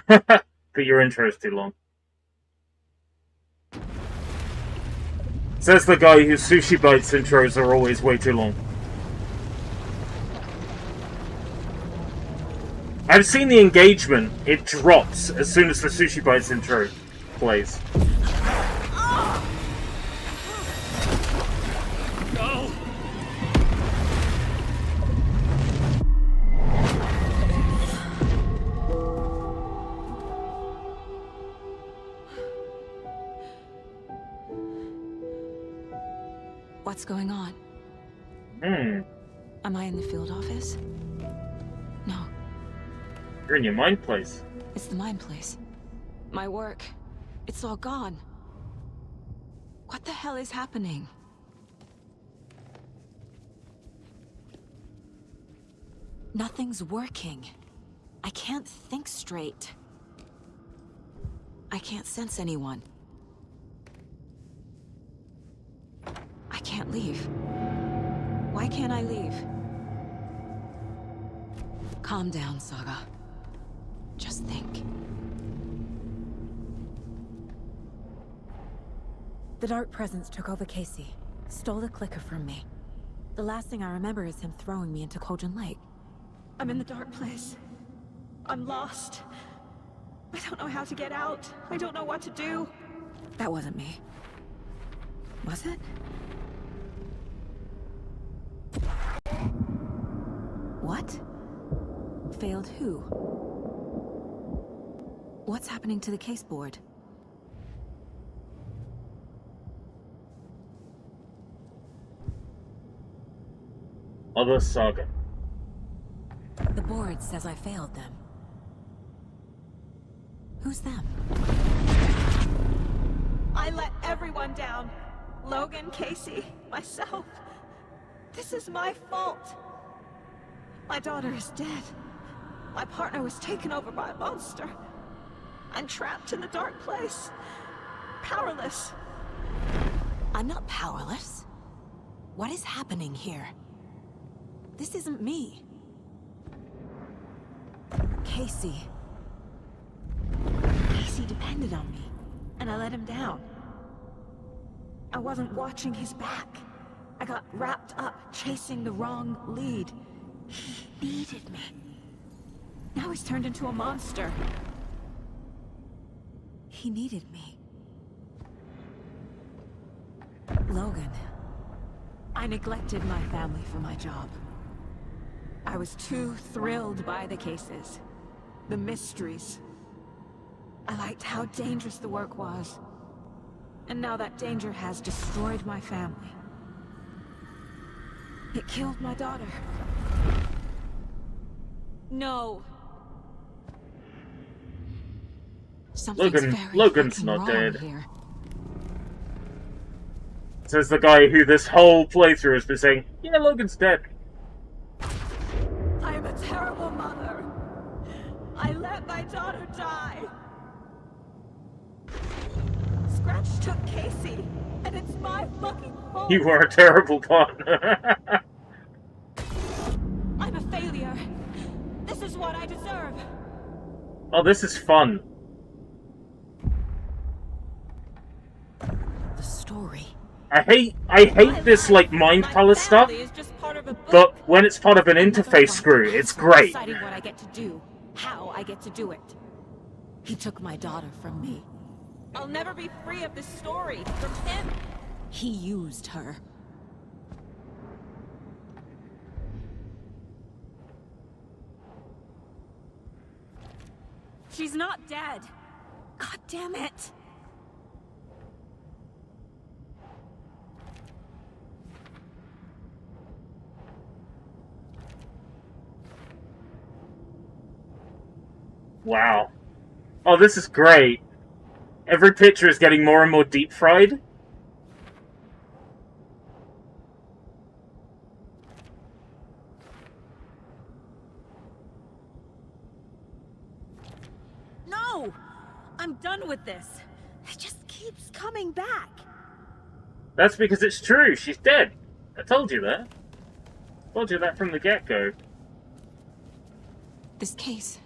But your intro's too long. Says the guy whose Sushi Bites intros are always way too long. I've seen the engagement. It drops as soon as the Sushi Bites intro plays. No! What's going on? Am I in the field office? No. You're in your mind place. It's the mine place. My work. It's all gone. What the hell is happening? Nothing's working. I can't think straight. I can't sense anyone. I can't leave. Why can't I leave? Calm down, Saga. Just think. The Dark Presence took over Casey, stole the clicker from me. The last thing I remember is him throwing me into Cauldron Lake. I'm in the dark place. I'm lost. I don't know how to get out. I don't know what to do. That wasn't me. Was it? What? Failed who? What's happening to the case board? Other Saga. The board says I failed them. Who's them? I let everyone down. Logan, Casey, myself. This is my fault. My daughter is dead. My partner was taken over by a monster. I'm trapped in the dark place. Powerless. I'm not powerless. What is happening here? This isn't me. Casey. Casey depended on me, and I let him down. I wasn't watching his back. I got wrapped up chasing the wrong lead. He needed me. Now he's turned into a monster. He needed me. Logan. I neglected my family for my job. I was too thrilled by the cases. The mysteries. I liked how dangerous the work was. And now that danger has destroyed my family. It killed my daughter. No. Logan's not dead. Says the guy who this whole playthrough has been saying, yeah, Logan's dead. I am a terrible mother. I let my daughter die. Scratch took Casey, and it's my fucking fault. You are a terrible partner. I'm a failure. This is what I deserve. Oh, this is fun. The story. I hate this like mind palace stuff, but when it's part of an interface screw, it's great. Deciding what I get to do, how I get to do it. He took my daughter from me. I'll never be free of this story from him. He used her. She's not dead. God damn it. Wow. Oh, this is great. Every picture is getting more and more deep fried. No! I'm done with this. It just keeps coming back. That's because it's true. She's dead. I told you that. I told you that from the get-go. This case.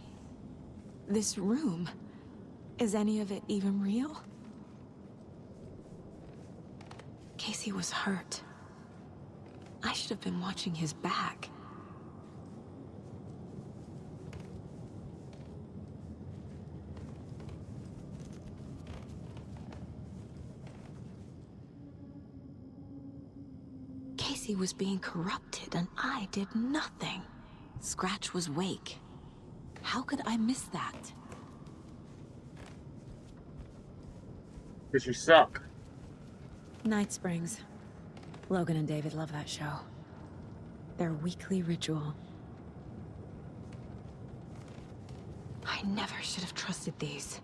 This room. Is any of it even real? Casey was hurt. I should have been watching his back. Casey was being corrupted and I did nothing. Scratch was Wake. How could I miss that? Because you suck. Night Springs. Logan and David love that show. Their weekly ritual. I never should have trusted these.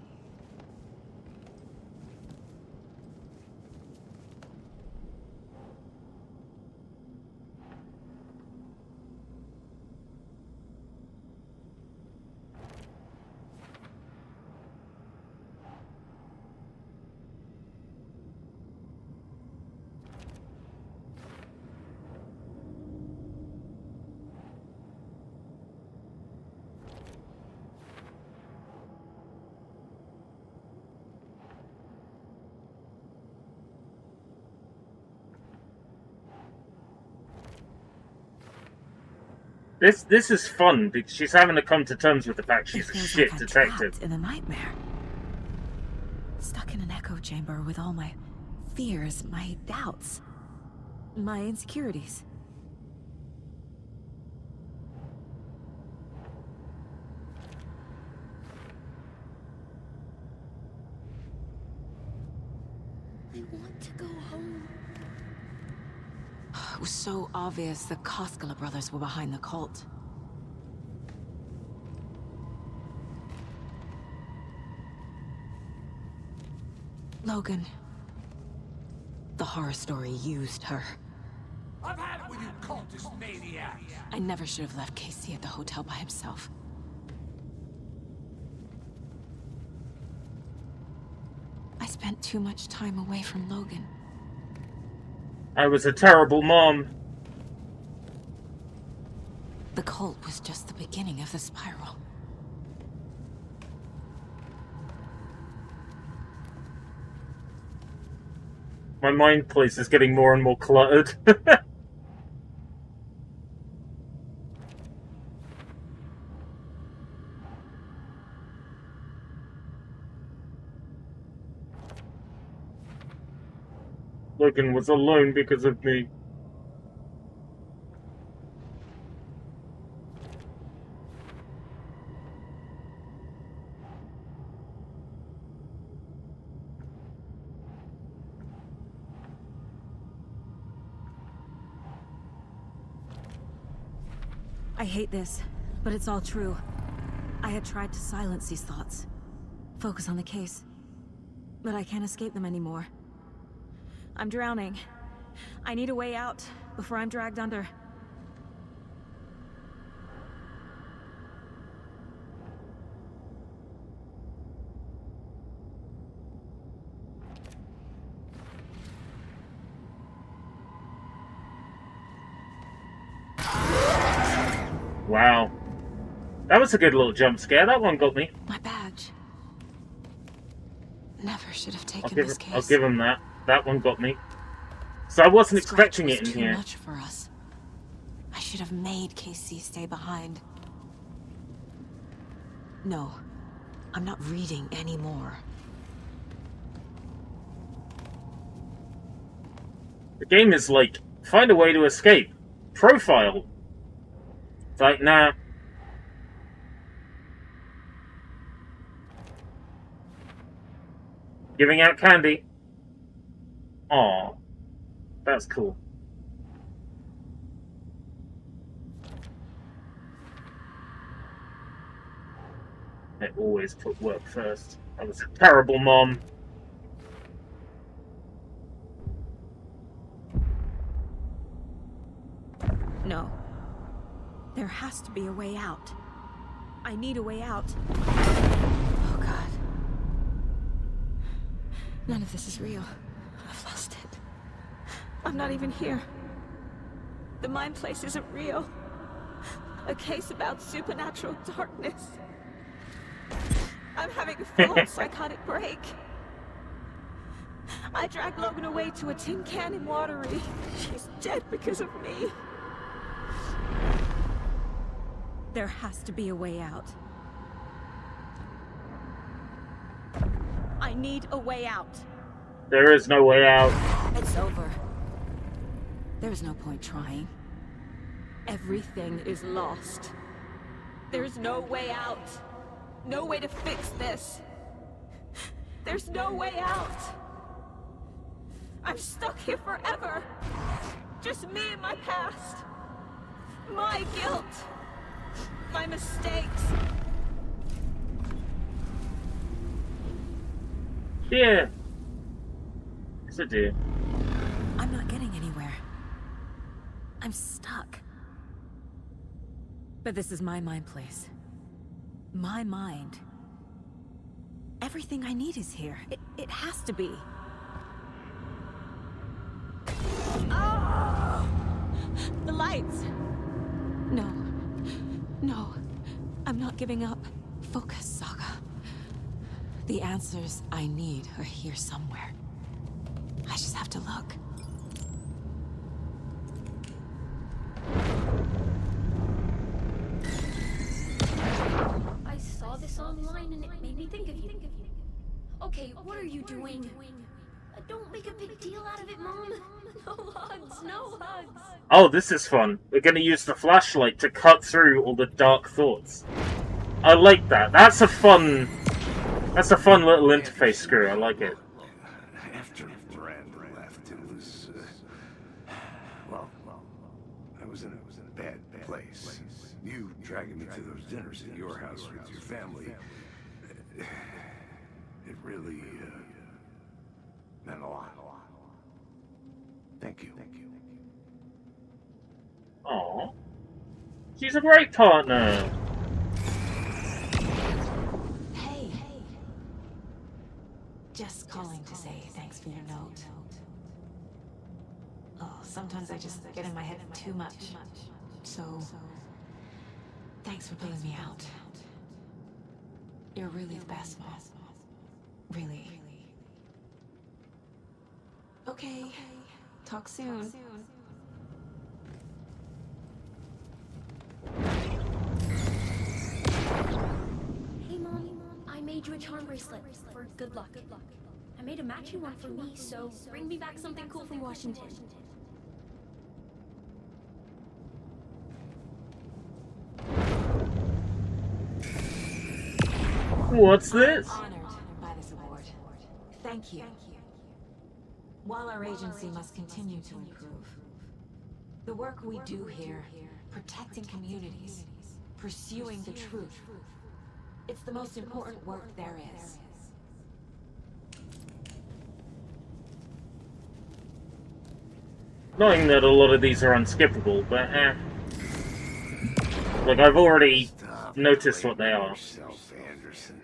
This is fun because she's having to come to terms with the fact she's a Feels shit like I'm detective. trapped in a nightmare. Stuck in an echo chamber with all my fears, my doubts, my insecurities. I want to go home. It was so obvious the Koskela brothers were behind the cult. Logan. The horror story used her. I've had it with you cultist maniacs! I never should have left Casey at the hotel by himself. I spent too much time away from Logan. I was a terrible mom. The cult was just the beginning of the spiral. My mind place is getting more and more cluttered. Logan was alone because of me. I hate this, but it's all true. I had tried to silence these thoughts. Focus on the case. But I can't escape them anymore. I'm drowning. I need a way out before I'm dragged under. Wow. That was a good little jump scare. That one got me. My badge. Never should have taken I'll this case. I'll give him that. That one got me. So I wasn't Scratch expecting was it in too here. much for us. I should have made Casey stay behind. No, I'm not reading anymore. The game is like, find a way to escape. Profile. It's like, nah. Giving out candy. Aw. That's cool. I always put work first. I was a terrible mom. No. There has to be a way out. I need a way out. Oh, God. None of this is real. I've lost it. I'm not even here. The mind place isn't real. A case about supernatural darkness. I'm having a full psychotic break. I dragged Logan away to a tin can in Watery. She's dead because of me. There has to be a way out. I need a way out. There is no way out. It's over. There's no point trying. Everything is lost. There's no way out. No way to fix this. There's no way out. I'm stuck here forever. just me and my past. My guilt. My mistakes. Yeah. It's a deer. I'm not getting anywhere. I'm stuck. But this is my mind place. My mind. Everything I need is here. It has to be. Oh! The lights! No. No. I'm not giving up. Focus, Saga. The answers I need are here somewhere. I just have to look. I saw this online and it made me think of you. Okay, what are you doing? Don't make a big deal out of it, Mom. No hugs, no hugs. Oh, this is fun. We're gonna use the flashlight to cut through all the dark thoughts. I like that. That's a fun little interface screw. I like it. After Miranda left, it was, well, I was in a bad place. You dragging me to those dinners at your house with your family, it really, meant a lot. Thank you. Aww. She's a great partner. Hey. Just calling to say thanks for your note. Oh, sometimes I just get in my head too much. So, thanks for pulling me out. You're really the best, Mom. Really. Okay. Talk soon. Hey, Mom. I made you a charm bracelet for good luck. I made a matching one for me, so bring me back something cool from Washington. What's this? I'm honored by this award. Thank you. While our agency must continue to improve, the work we do here, protecting communities, pursuing the truth, it's the most important work there is. Knowing that a lot of these are unskippable, but like, I've already noticed what they are. Yourself, Anderson.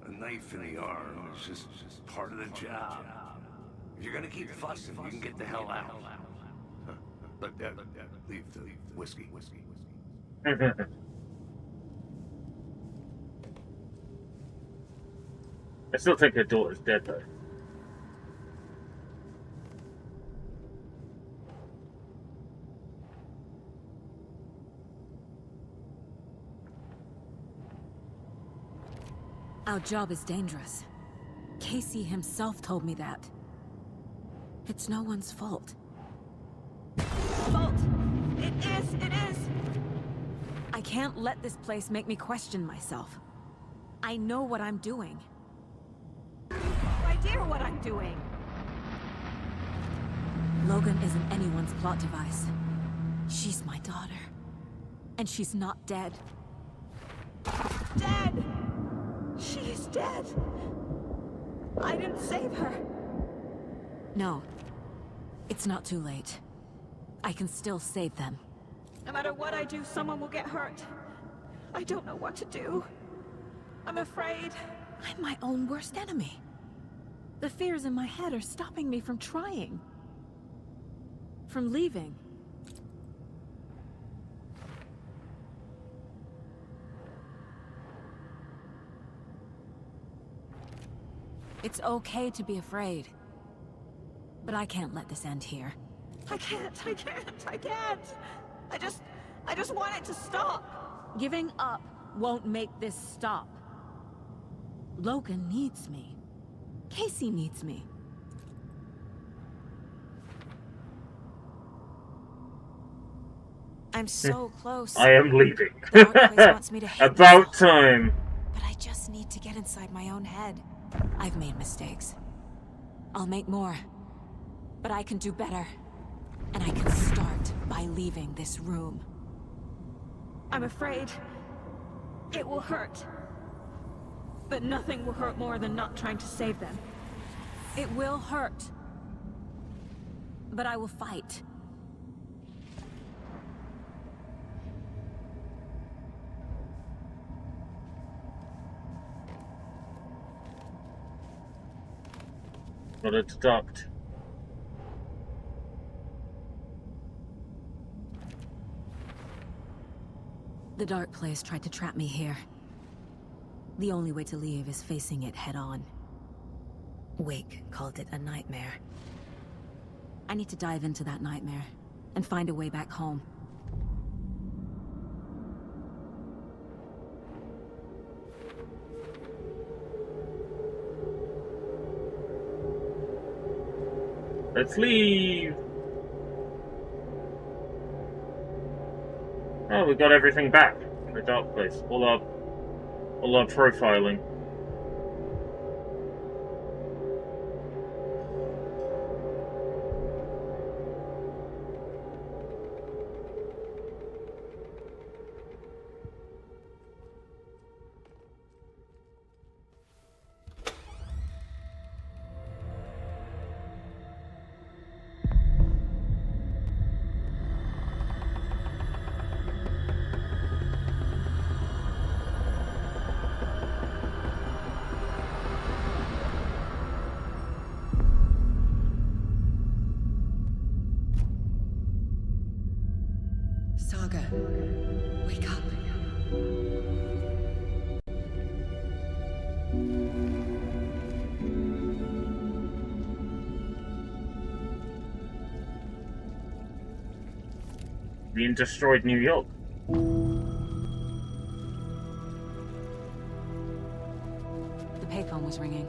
A knife in the arm is just part of the job. If you're gonna keep fussing, you can get the hell out. But leave the whiskey. I still think her daughter's dead, though. Our job is dangerous. Casey himself told me that. It's no one's fault. Fault. It is. I can't let this place make me question myself. I know what I'm doing. No idea what I'm doing. Logan isn't anyone's plot device. She's my daughter. And she's not dead. Dead! She is dead. I didn't save her. No. It's not too late. I can still save them. No matter what I do, someone will get hurt. I don't know what to do. I'm afraid. I'm my own worst enemy. The fears in my head are stopping me from trying. From leaving. It's okay to be afraid. But I can't let this end here. I can't. I just want it to stop. Giving up won't make this stop. Logan needs me. Casey needs me. I'm so close. I am leaving. The Dark Place wants me to hate About myself. time. But I just need to get inside my own head. I've made mistakes. I'll make more. But I can do better. And I can stop. by leaving this room. I'm afraid it will hurt. But nothing will hurt more than not trying to save them. It will hurt. But I will fight. Got to deduct. The Dark Place tried to trap me here. The only way to leave is facing it head-on. Wake called it a nightmare. I need to dive into that nightmare and find a way back home. Let's leave! Oh, we got everything back in the Dark Place. All our profiling. Saga, wake up. Being destroyed New York. The payphone was ringing.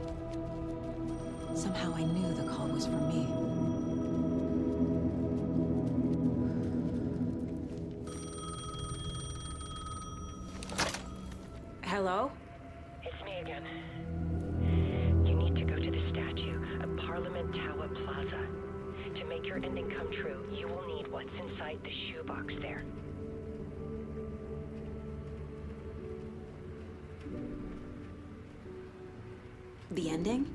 Somehow I knew the call was for me. Hello? It's me again. You need to go to the statue at Parliament Tower Plaza. To make your ending come true, you will need what's inside the shoebox there. The ending?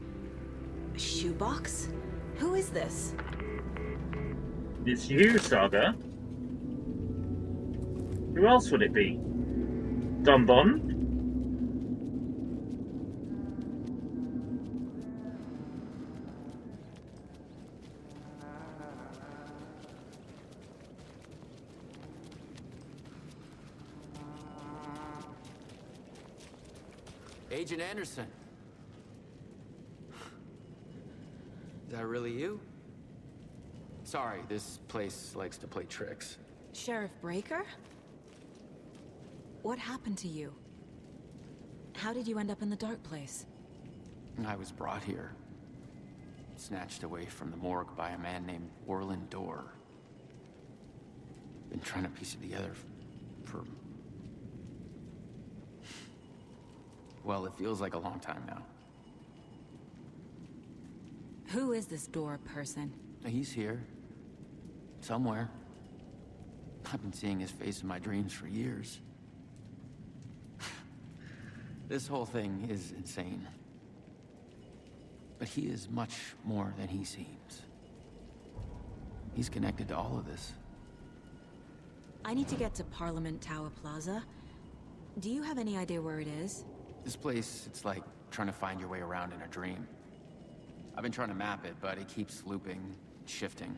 A shoebox? Who is this? It's you, Saga. Who else would it be? Don Bond? Agent Anderson. Is that really you? Sorry, this place likes to play tricks. Sheriff Breaker? What happened to you? How did you end up in the Dark Place? I was brought here. Snatched away from the morgue by a man named Orland Dorr. Been trying to piece it together for... Well, it feels like a long time now. Who is this Dorr person? He's here. Somewhere. I've been seeing his face in my dreams for years. This whole thing is insane. But he is much more than he seems. He's connected to all of this. I need to get to Parliament Tower Plaza. Do you have any idea where it is? This place, it's like trying to find your way around in a dream. I've been trying to map it, but it keeps looping, shifting.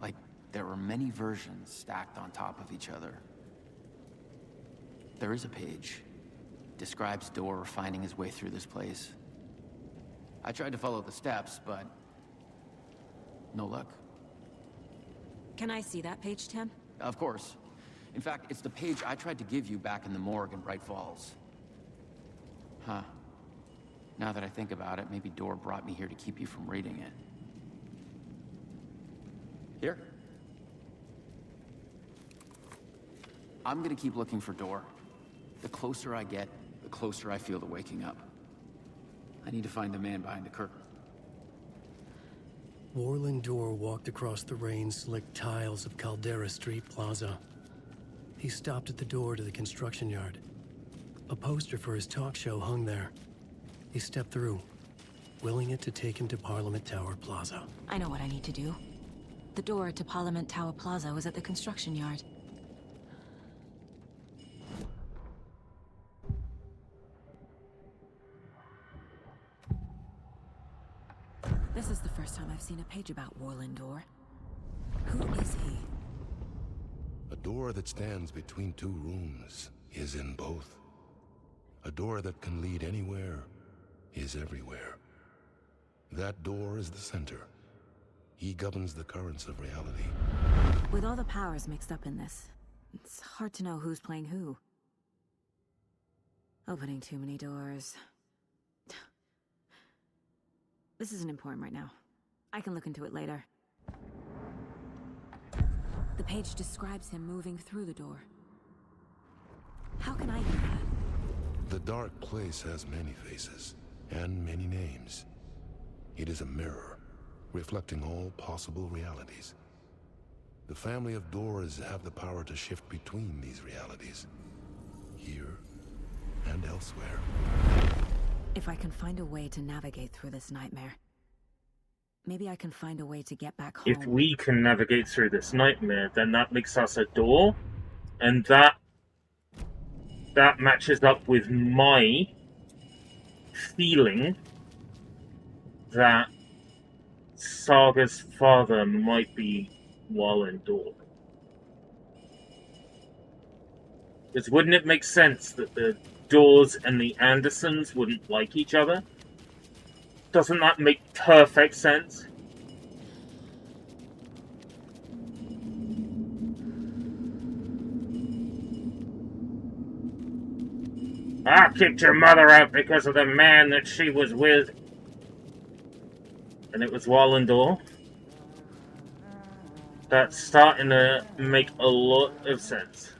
Like there are many versions stacked on top of each other. There is a page. Describes Dorr finding his way through this place. I tried to follow the steps, but no luck. Can I see that page, Tim? Of course. In fact, it's the page I tried to give you back in the morgue in Bright Falls. Huh. Now that I think about it, maybe Dorr brought me here to keep you from reading it. Here. I'm gonna keep looking for Dorr. The closer I get, the closer I feel to waking up. I need to find the man behind the curtain. Warland Dorr walked across the rain-slicked tiles of Caldera Street Plaza. He stopped at the door to the construction yard. A poster for his talk show hung there. He stepped through, willing it to take him to Parliament Tower Plaza. I know what I need to do. The door to Parliament Tower Plaza was at the construction yard. This is the first time I've seen a page about Warland Dorr. Who is he? A door that stands between two rooms is in both. A door that can lead anywhere is everywhere. That door is the center. He governs the currents of reality. With all the powers mixed up in this, it's hard to know who's playing who. Opening too many doors. This isn't important right now. I can look into it later. The page describes him moving through the door. How can I do that? The dark place has many faces and many names. It is a mirror, reflecting all possible realities. The family of Doors have the power to shift between these realities, here and elsewhere. If I can find a way to navigate through this nightmare, maybe I can find a way to get back home. If we can navigate through this nightmare, then that makes us a door, and that matches up with my feeling that Saga's father might be Warland Dorr. Because wouldn't it make sense that the Doors and the Andersons wouldn't like each other? Doesn't that make perfect sense? I kicked your mother out because of the man that she was with. And it was Warland Dorr. That's starting to make a lot of sense.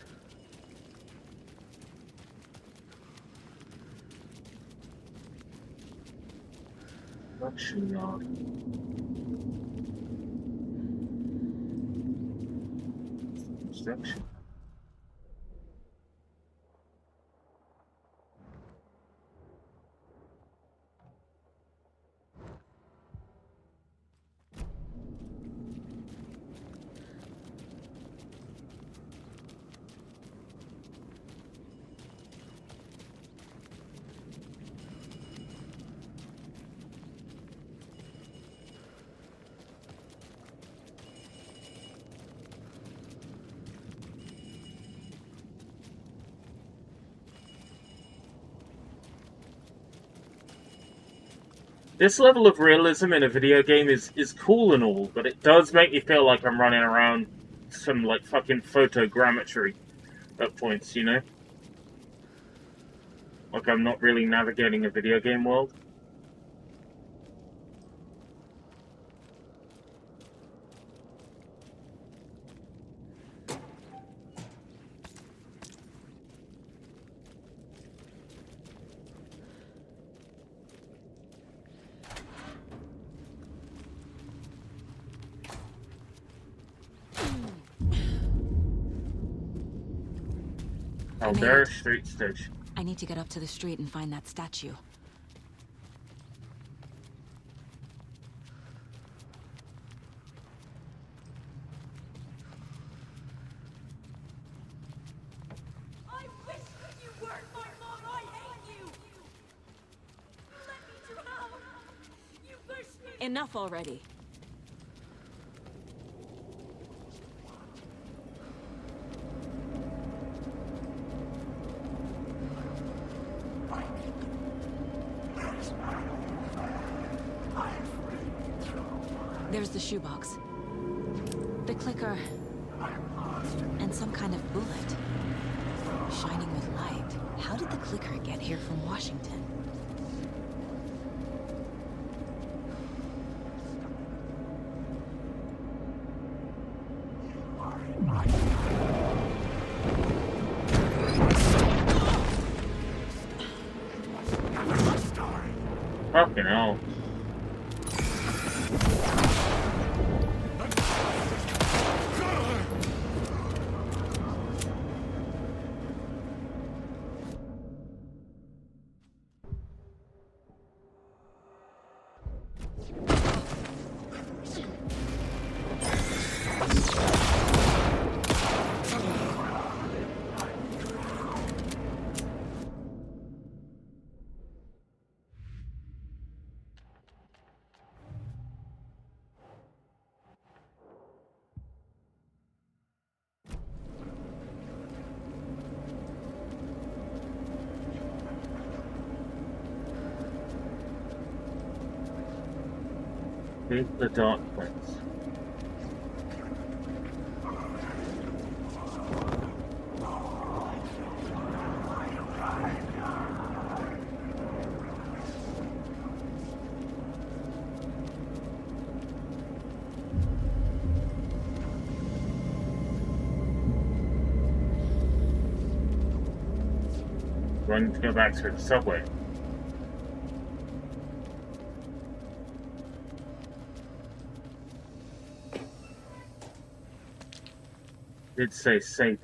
Production yard. Construction. This level of realism in a video game is cool and all, but it does make me feel like I'm running around some, like, fucking photogrammetry at points, you know? Like I'm not really navigating a video game world. Caldera Street Station. I need to get up to the street and find that statue. I wish that you weren't my mom. I hate you. Let me drown. You pushed me. Enough already. There's the shoebox. The clicker. And some kind of bullet. Shining with light. How did the clicker get here from Washington? Fucking hell. Beat the Dark Prince. Run to go back to the subway. Did say safe.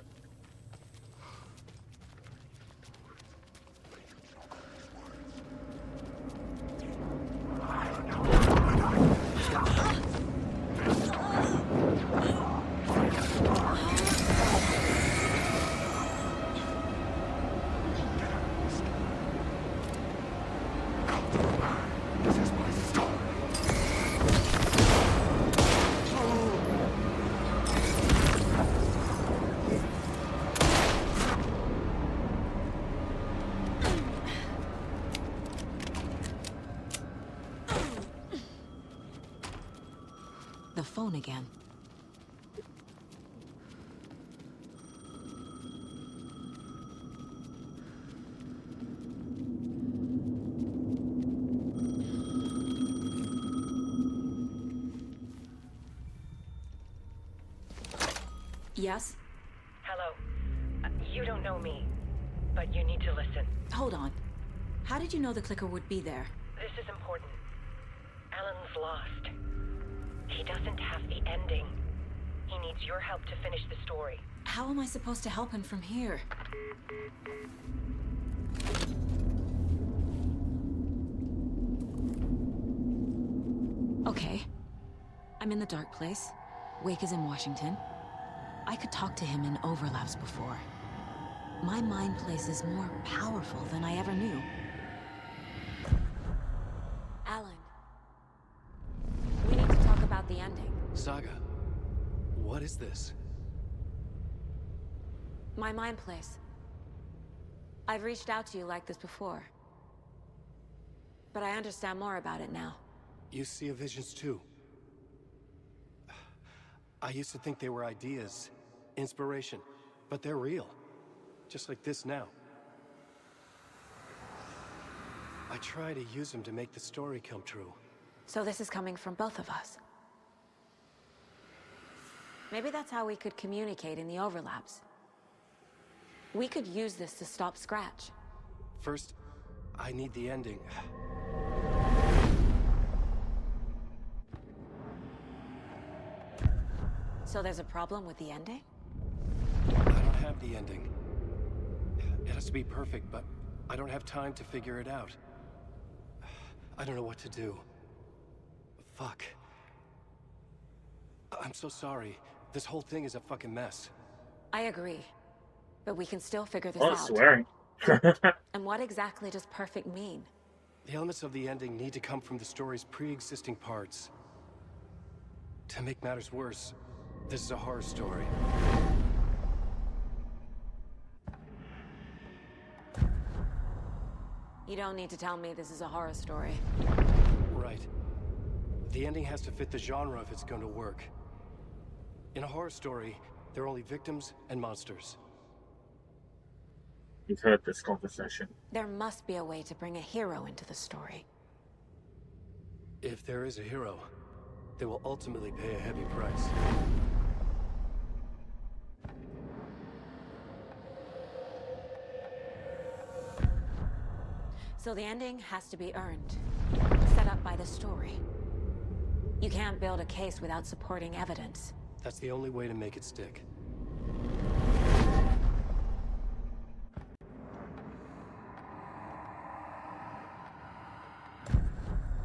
The phone again. Yes? Hello. You don't know me, but you need to listen. Hold on. How did you know the clicker would be there? This is important. Alan's lost. He doesn't have the ending. He needs your help to finish the story. How am I supposed to help him from here? Okay. I'm in the dark place. Wake is in Washington. I could talk to him in overlaps before. My mind place is more powerful than I ever knew. Alan. We need to talk about the ending. Saga, what is this? My mind place. I've reached out to you like this before. But I understand more about it now. You see visions too. I used to think they were ideas, inspiration, but they're real. Just like this now. I try to use them to make the story come true. So this is coming from both of us. Maybe that's how we could communicate in the overlaps. We could use this to stop Scratch. First, I need the ending. So there's a problem with the ending? I don't have the ending. It has to be perfect, but I don't have time to figure it out. I don't know what to do. Fuck. I'm so sorry. This whole thing is a fucking mess. I agree. But we can still figure this Oh, out. swearing. And what exactly does perfect mean? The elements of the ending need to come from the story's pre-existing parts. To make matters worse, this is a horror story. You don't need to tell me this is a horror story. Right. The ending has to fit the genre if it's going to work. In a horror story, there are only victims and monsters. You've heard this conversation. There must be a way to bring a hero into the story. If there is a hero, they will ultimately pay a heavy price. So the ending has to be earned, set up by the story. You can't build a case without supporting evidence. That's the only way to make it stick.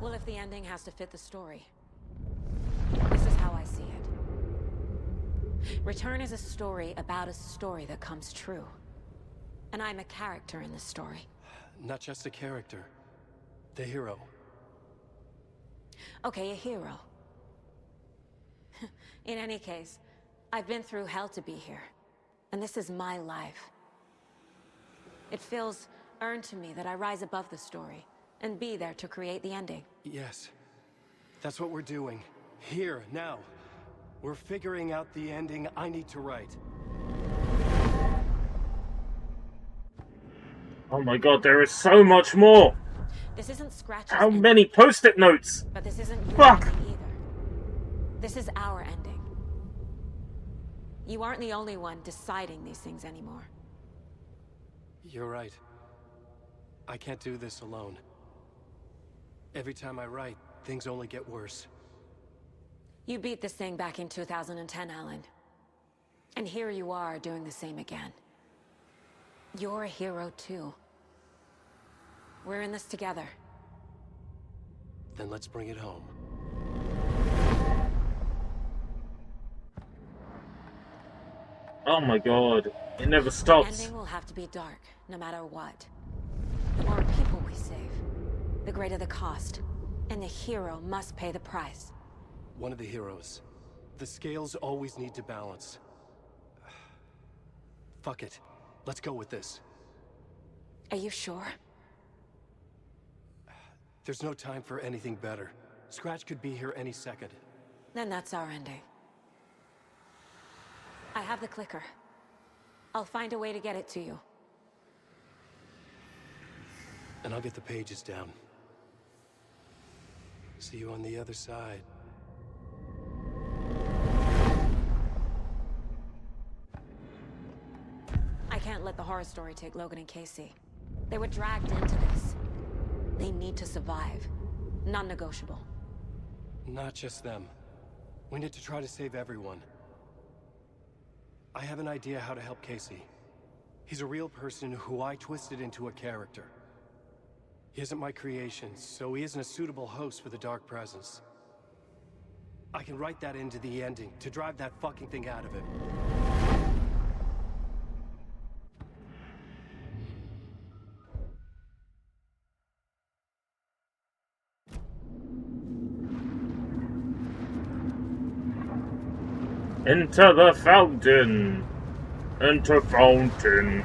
Well, if the ending has to fit the story, this is how I see it. Return is a story about a story that comes true. And I'm a character in this story. Not just a character. The hero. Okay, a hero. In any case, I've been through hell to be here. And this is my life. It feels earned to me that I rise above the story and be there to create the ending. Yes. That's what we're doing. Here, now. We're figuring out the ending I need to write. Oh my god, there is so much more! This isn't Scratch's How ending, many post-it notes? but this isn't your Fuck! ending either. This is our ending. You aren't the only one deciding these things anymore. You're right. I can't do this alone. Every time I write, things only get worse. You beat this thing back in 2010, Alan. And here you are doing the same again. You're a hero too. We're in this together. Then let's bring it home. Oh my god, it never The stops. ending will have to be dark, no matter what. The more people we save, the greater the cost. And the hero must pay the price. One of the heroes. The scales always need to balance. Fuck it. Let's go with this. Are you sure? There's no time for anything better. Scratch could be here any second. Then that's our ending. I have the clicker. I'll find a way to get it to you. And I'll get the pages down. See you on the other side. I can't let the horror story take Logan and Casey. They were dragged into this. They need to survive. Non-negotiable. Not just them. We need to try to save everyone. I have an idea how to help Casey. He's a real person who I twisted into a character. He isn't my creation, so he isn't a suitable host for the Dark Presence. I can write that into the ending to drive that fucking thing out of him. Enter the fountain. Enter fountain.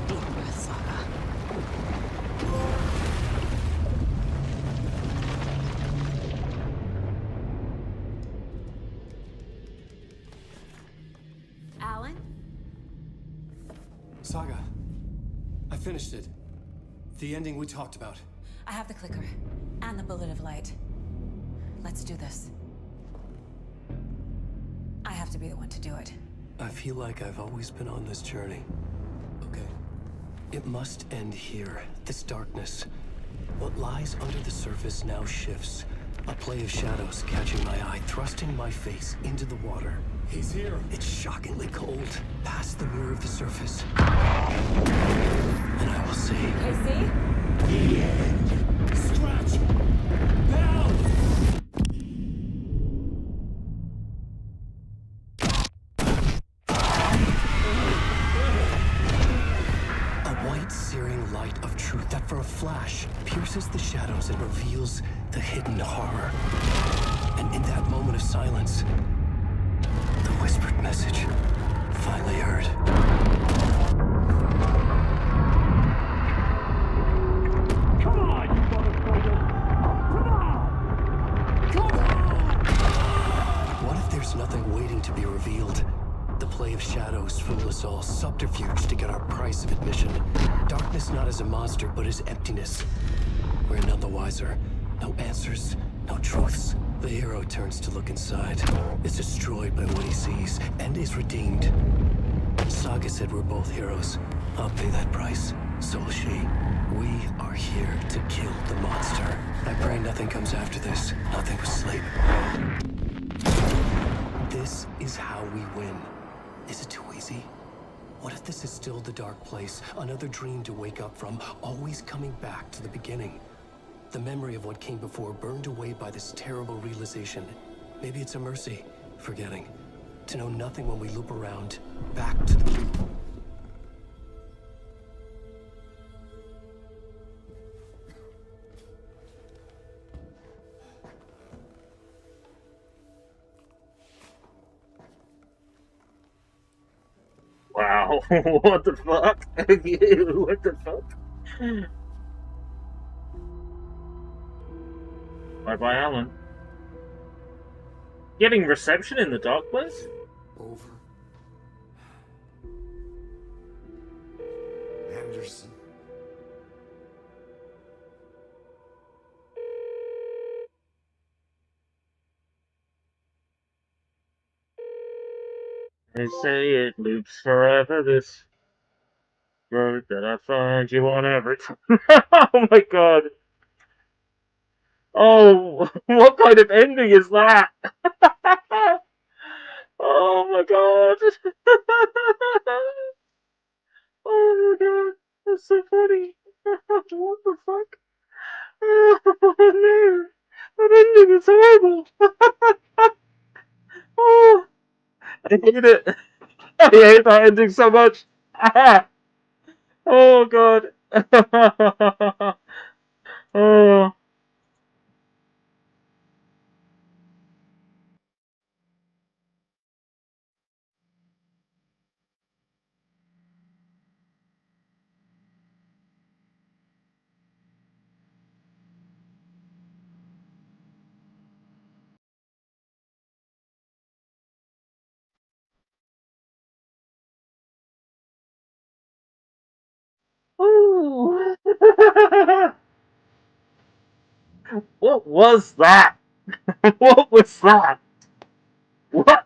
Deep breath, Saga. Alan? Saga, I finished it. The ending we talked about. I have the clicker and the bullet of light. Let's do this. I have to be the one to do it. I feel like I've always been on this journey. Okay. It must end here, this darkness. What lies under the surface now shifts. A play of shadows catching my eye, thrusting my face into the water. He's here. It's shockingly cold, past the mirror of the surface. And I will say... Casey? The end. Scratch! Now! A white, searing light of truth that for a flash pierces the shadows and reveals the hidden horror. And in that moment of silence, the whispered message finally heard. Come on, you motherfucker! Come on! Come on! What if there's nothing waiting to be revealed? The play of shadows fool us all, subterfuge to get our price of admission. Darkness not as a monster, but as emptiness. We're none the wiser. No answers, no truths. The hero turns to look inside, is destroyed by what he sees, and is redeemed. Saga said we're both heroes. I'll pay that price. So will she. We are here to kill the monster. I pray nothing comes after this. Nothing but sleep. This is how we win. Is it too easy? What if this is still the dark place? Another dream to wake up from, always coming back to the beginning. The memory of what came before burned away by this terrible realization. Maybe it's a mercy, forgetting. To know nothing when we loop around, back to the... Wow. Oh, what the fuck? What the fuck? Bye-bye, Alan. Getting reception in the dark place? Over. Anderson. They say it loops forever, this road that I find you on every time. Oh my god. Oh, what kind of ending is that? Oh my god. Oh my god. That's so funny. What the fuck? Oh no. That ending is horrible. Oh, I hate it. I hate that ending so much. Oh god. Oh. Ooh. What was that? What was that? What?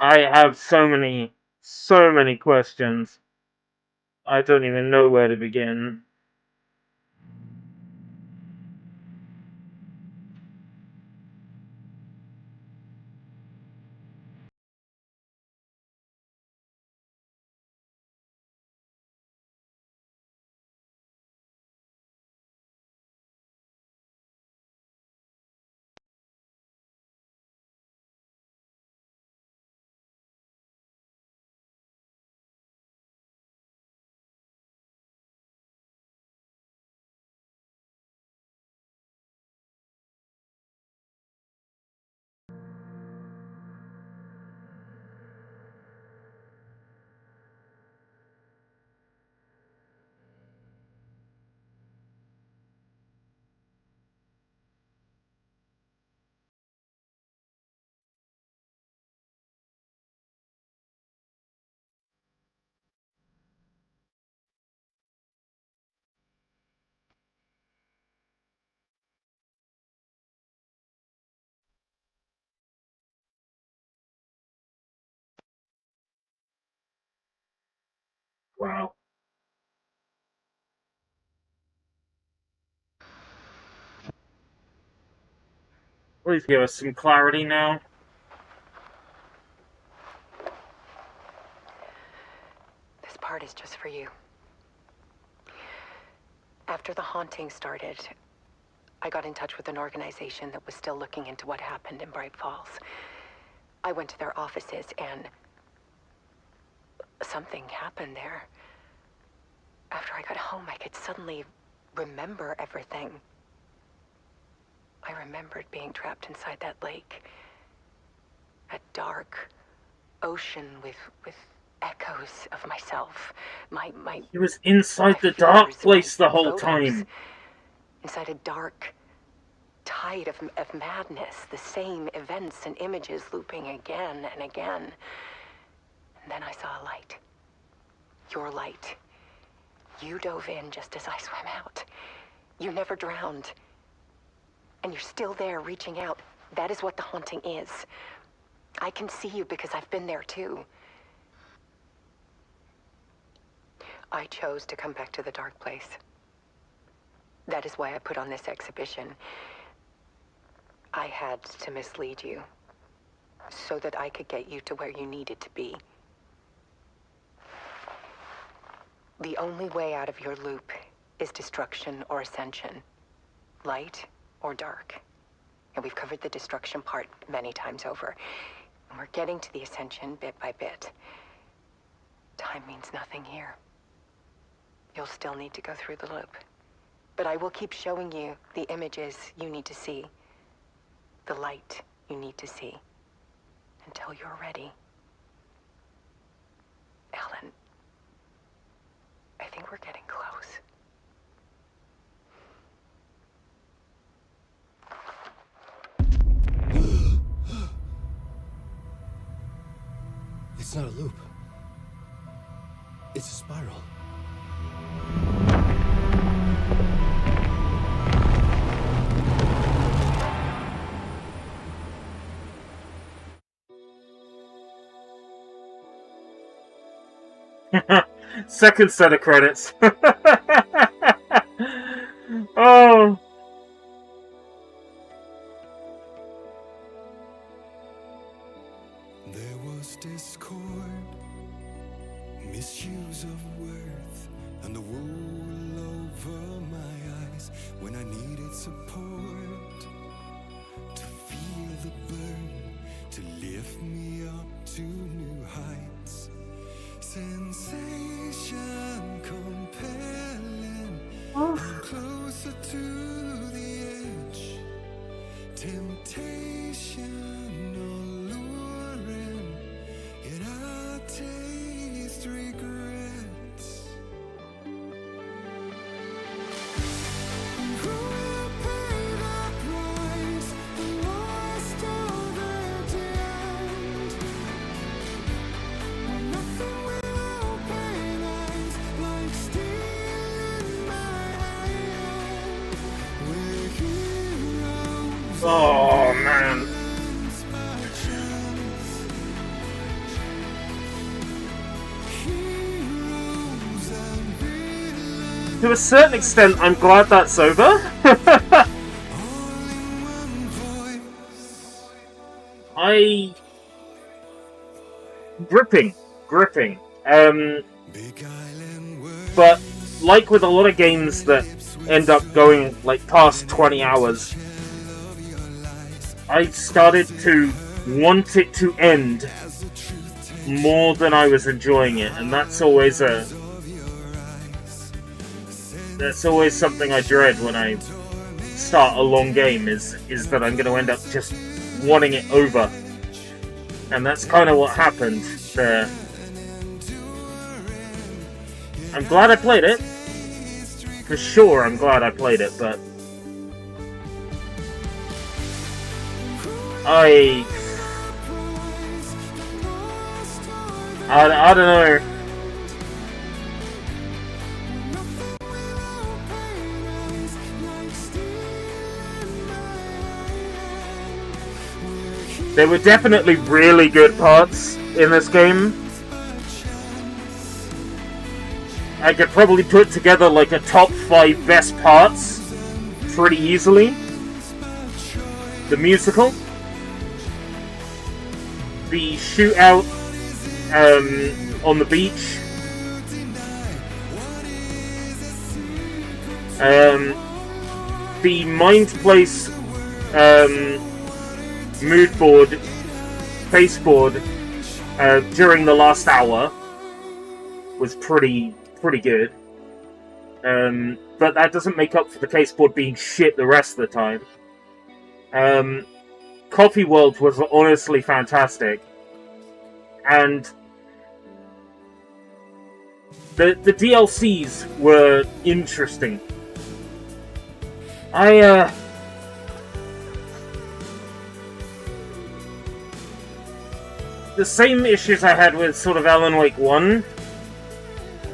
I have so many questions. I don't even know where to begin. Wow. Please give us some clarity now. This part is just for you. After the haunting started, I got in touch with an organization that was still looking into what happened in Bright Falls. I went to their offices and something happened there. After I got home, I could suddenly remember everything. I remembered being trapped inside that lake. A dark ocean with echoes of myself. He was inside the dark place the whole time. Inside a dark tide of madness. The same events and images looping again and again. And then I saw a light. Your light. You dove in just as I swam out. You never drowned. And you're still there reaching out. That is what the haunting is. I can see you because I've been there too. I chose to come back to the dark place. That is why I put on this exhibition. I had to mislead you so that I could get you to where you needed to be. The only way out of your loop is destruction or ascension, light or dark. And we've covered the destruction part many times over. And we're getting to the ascension bit by bit. Time means nothing here. You'll still need to go through the loop. But I will keep showing you the images you need to see, the light you need to see, until you're ready. Alan, I think we're getting close. It's not a loop. It's a spiral. Second set of credits. Oh. There was discord, misuse of worth, and the wool over my eyes when I needed support. To feel the burn, to lift me up to new heights. Sensation compelling, I'm closer to the edge. Temptation alluring, yet I taste regrets. Who will pay the price? The lost or the damned? Nothing will open eyes like steel in my hand. We're heroes. Oh man. To a certain extent, I'm glad that's over. Gripping. But like with a lot of games that end up going like past 20 hours, I started to want it to end more than I was enjoying it, and that's always something I dread when I start a long game, is that I'm going to end up just wanting it over. And that's kind of what happened there. I'm glad I played it. For sure, I'm glad I played it, but I don't know. There were definitely really good parts in this game. I could probably put together like a top 5 best parts pretty easily. The musical, the shootout on the beach, the Mind Place mood board baseboard during the last hour was pretty good. But that doesn't make up for the caseboard being shit the rest of the time. Coffee World was honestly fantastic. And the DLCs were interesting. The same issues I had with sort of Alan Wake 1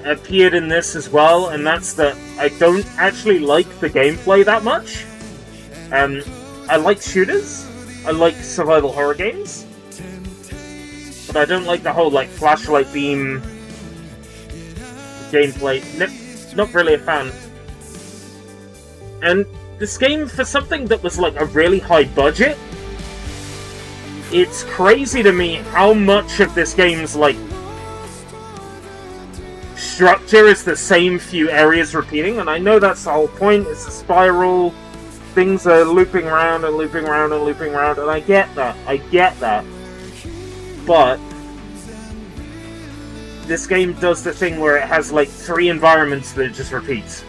appeared in this as well, and that's that I don't actually like the gameplay that much. I like shooters, I like survival horror games, but I don't like the whole like flashlight beam gameplay. Not really a fan. And this game, for something that was like a really high budget, it's crazy to me how much of this game's like structure is the same few areas repeating, and I know that's the whole point. It's a spiral, things are looping around and looping around and looping around, and I get that. But this game does the thing where it has like 3 environments that it just repeats.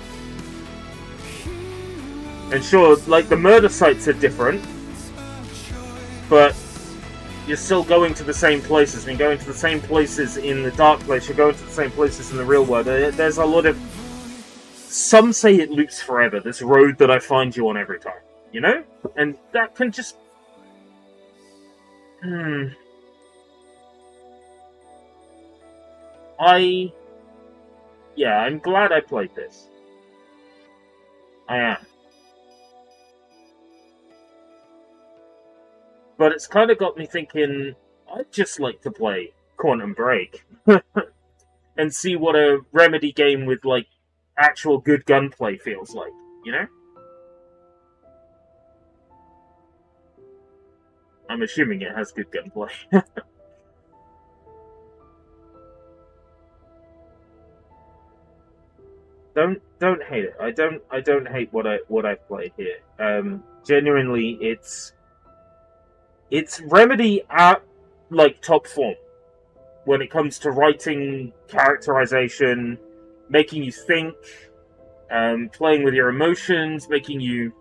And sure, like the murder sites are different, but you're still going to the same places. You're going to the same places in the dark place. You're going to the same places in the real world. There's a lot of... Some say it loops forever. This road that I find you on every time. You know? And that can just... Yeah, I'm glad I played this. I am. But it's kind of got me thinking, I'd just like to play Quantum Break. And see what a Remedy game with, like, actual good gunplay feels like, you know? I'm assuming it has good gunplay. Don't hate it. I don't hate what I've played here. Genuinely, it's Remedy at, like, top form when it comes to writing, characterization, making you think, playing with your emotions, making you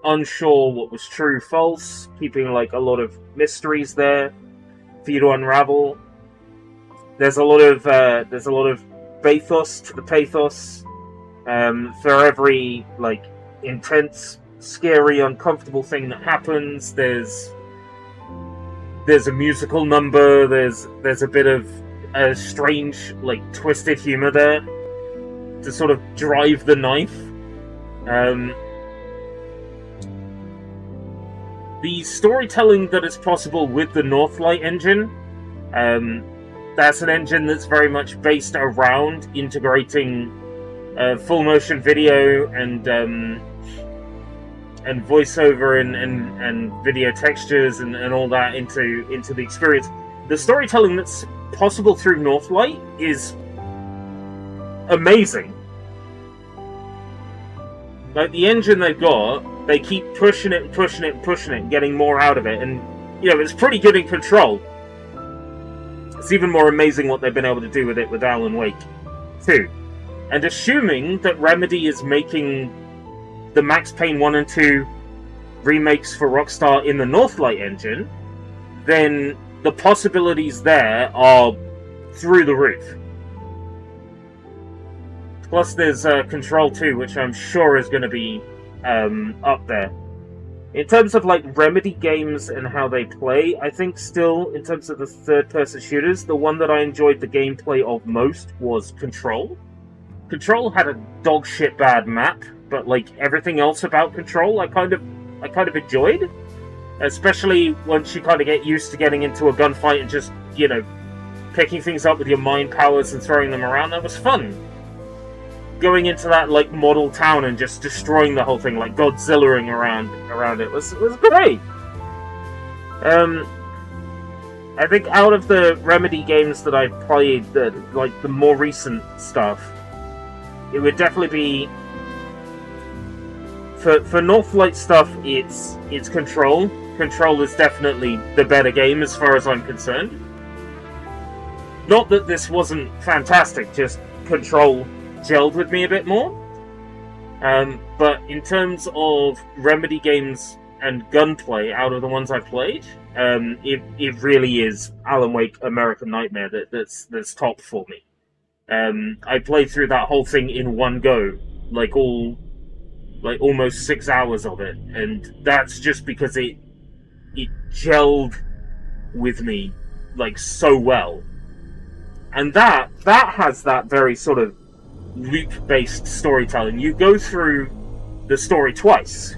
unsure what was true, false, keeping, like, a lot of mysteries there for you to unravel. There's a lot of bathos to the pathos. For every, like, intense, scary, uncomfortable thing that happens, there's a musical number, there's a bit of strange, like, twisted humor there to sort of drive the knife. The storytelling that is possible with the Northlight engine, that's an engine that's very much based around integrating full motion video and voiceover and video textures and all that into the experience. The storytelling that's possible through Northlight is amazing. Like, the engine they've got, they keep pushing it and pushing it and pushing it and getting more out of it, and, you know, it's pretty good in Control. It's even more amazing what they've been able to do with it with Alan Wake 2. And assuming that Remedy is making the Max Payne 1 and 2 remakes for Rockstar in the Northlight engine, then the possibilities there are through the roof. Plus there's Control 2, which I'm sure is going to be up there. In terms of, like, Remedy games and how they play, I think still, in terms of the third-person shooters, the one that I enjoyed the gameplay of most was Control. Control had a dog shit bad map, but, like, everything else about Control I kind of enjoyed. Especially once you kind of get used to getting into a gunfight and just, you know, picking things up with your mind powers and throwing them around. That was fun. Going into that, like, model town and just destroying the whole thing, like Godzillaing around it was great. I think out of the Remedy games that I've played, like the more recent stuff, it would definitely be for Northlight stuff. It's Control. Control is definitely the better game as far as I'm concerned. Not that this wasn't fantastic, just Control gelled with me a bit more. But in terms of Remedy games and gunplay, out of the ones I've played, it really is Alan Wake American Nightmare that's top for me. I played through that whole thing in one go, like almost 6 hours of it, and that's just because it gelled with me like so well. And that has that very sort of loop-based storytelling. You go through the story twice.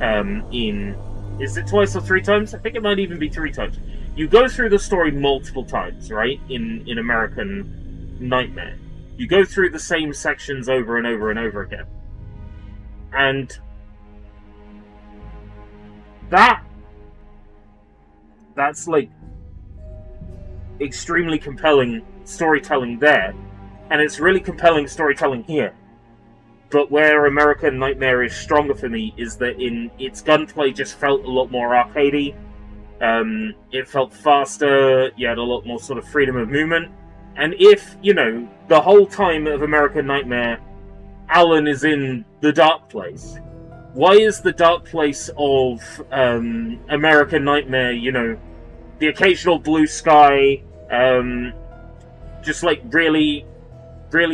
Is it twice or 3 times? I think it might even be 3 times. You go through the story multiple times, right? In American Nightmare. You go through the same sections over and over and over again. And that's like extremely compelling storytelling there. And it's really compelling storytelling here. But where American Nightmare is stronger for me is that in its gunplay just felt a lot more arcadey. It felt faster, you had a lot more sort of freedom of movement. And if, the whole time of American Nightmare, Alan is in the dark place, why is the dark place of American Nightmare, the occasional blue sky, just like really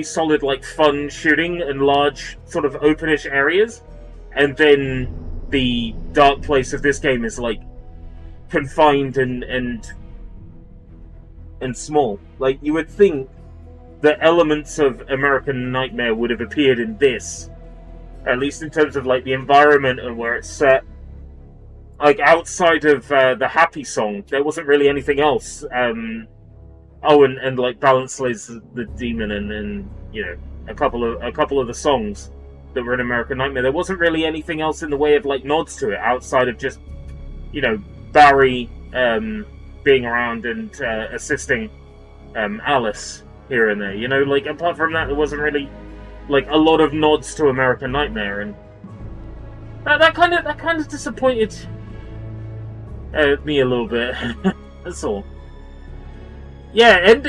solid, like fun shooting and large sort of openish areas, and then the dark place of this game is like confined and small. Like, you would think that elements of American Nightmare would have appeared in this, at least in terms of like the environment and where it's set. Like, outside of the happy song, there wasn't really anything else. And like Balance Slays the Demon and a couple of the songs that were in American Nightmare. There wasn't really anything else in the way of like nods to it outside of just Barry being around and assisting Alice here and there. Like, apart from that, there wasn't really like a lot of nods to American Nightmare, and that kind of disappointed me a little bit. That's all. Yeah, and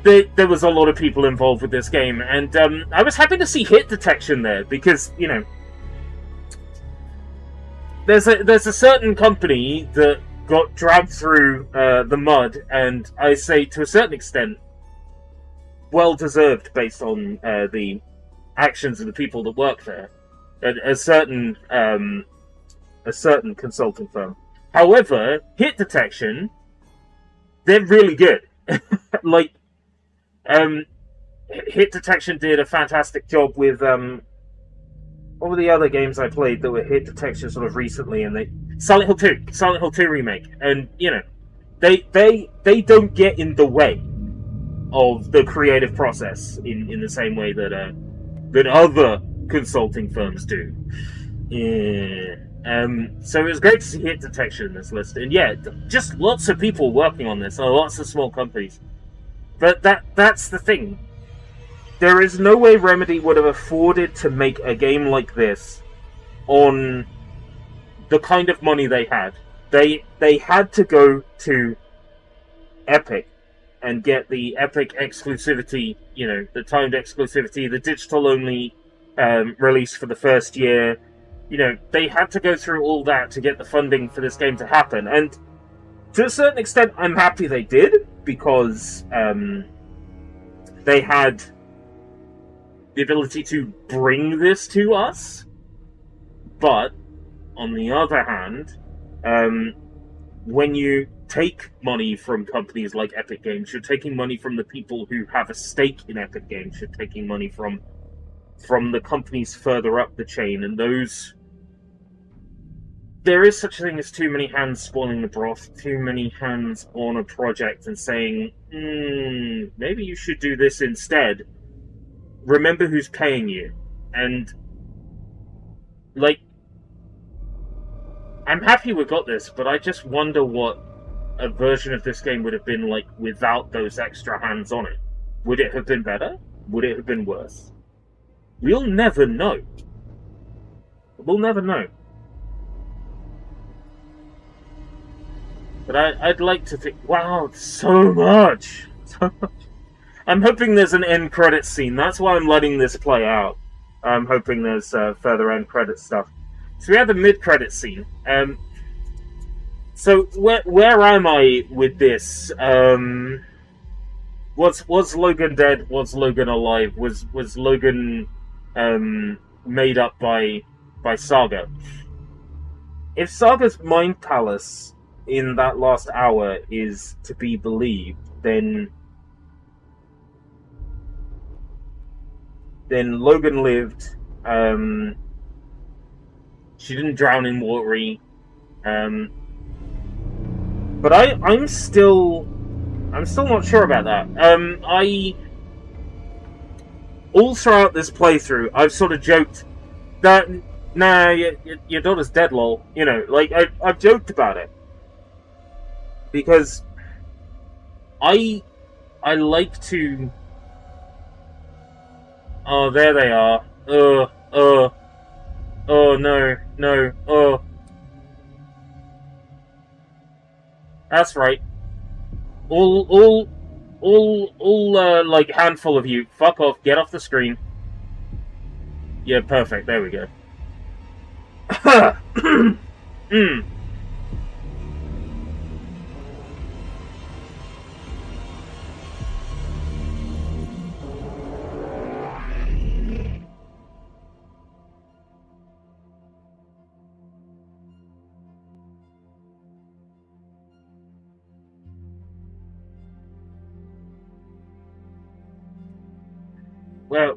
there was a lot of people involved with this game, and I was happy to see hit detection there, because there's a certain company that got dragged through the mud, and I say to a certain extent, well deserved based on the actions of the people that work there. A certain consulting firm. However, hit detection, they're really good. Like, hit detection did a fantastic job with what were the other games I played that were hit detection sort of recently, and Silent Hill 2 remake, and they don't get in the way of the creative process in the same way that other consulting firms do. Yeah. So it was great to see hit detection in this list, and yeah, just lots of people working on this, lots of small companies. But that's the thing. There is no way Remedy would have afforded to make a game like this on the kind of money they had. They had to go to Epic and get the Epic exclusivity, the timed exclusivity, the digital-only release for the first year. They had to go through all that to get the funding for this game to happen. And to a certain extent, I'm happy they did, because they had the ability to bring this to us. But, on the other hand, when you take money from companies like Epic Games, you're taking money from the people who have a stake in Epic Games, you're taking money from the companies further up the chain, and those... There is such a thing as too many hands spoiling the broth, too many hands on a project and saying, maybe you should do this instead. Remember who's paying you. And, like, I'm happy we got this, but I just wonder what a version of this game would have been like without those extra hands on it. Would it have been better? Would it have been worse? We'll never know. We'll never know. But I'd like to think, wow, so much! So much. I'm hoping there's an end credit scene. That's why I'm letting this play out. I'm hoping there's further end credit stuff. So we had the mid-credit scene. So where am I with this? Was Logan dead? Was Logan alive? Was Logan made up by Saga? If Saga's mind palace in that last hour is to be believed, then Logan lived. She didn't drown in Watery. But I'm still not sure about that. All throughout this playthrough, I've sort of joked that, nah, your daughter's dead, lol. You know, like, I've joked about it. Because I like to... Oh, there they are. Oh, no, oh. That's right. All, like, handful of you, fuck off, get off the screen. Yeah, perfect, there we go.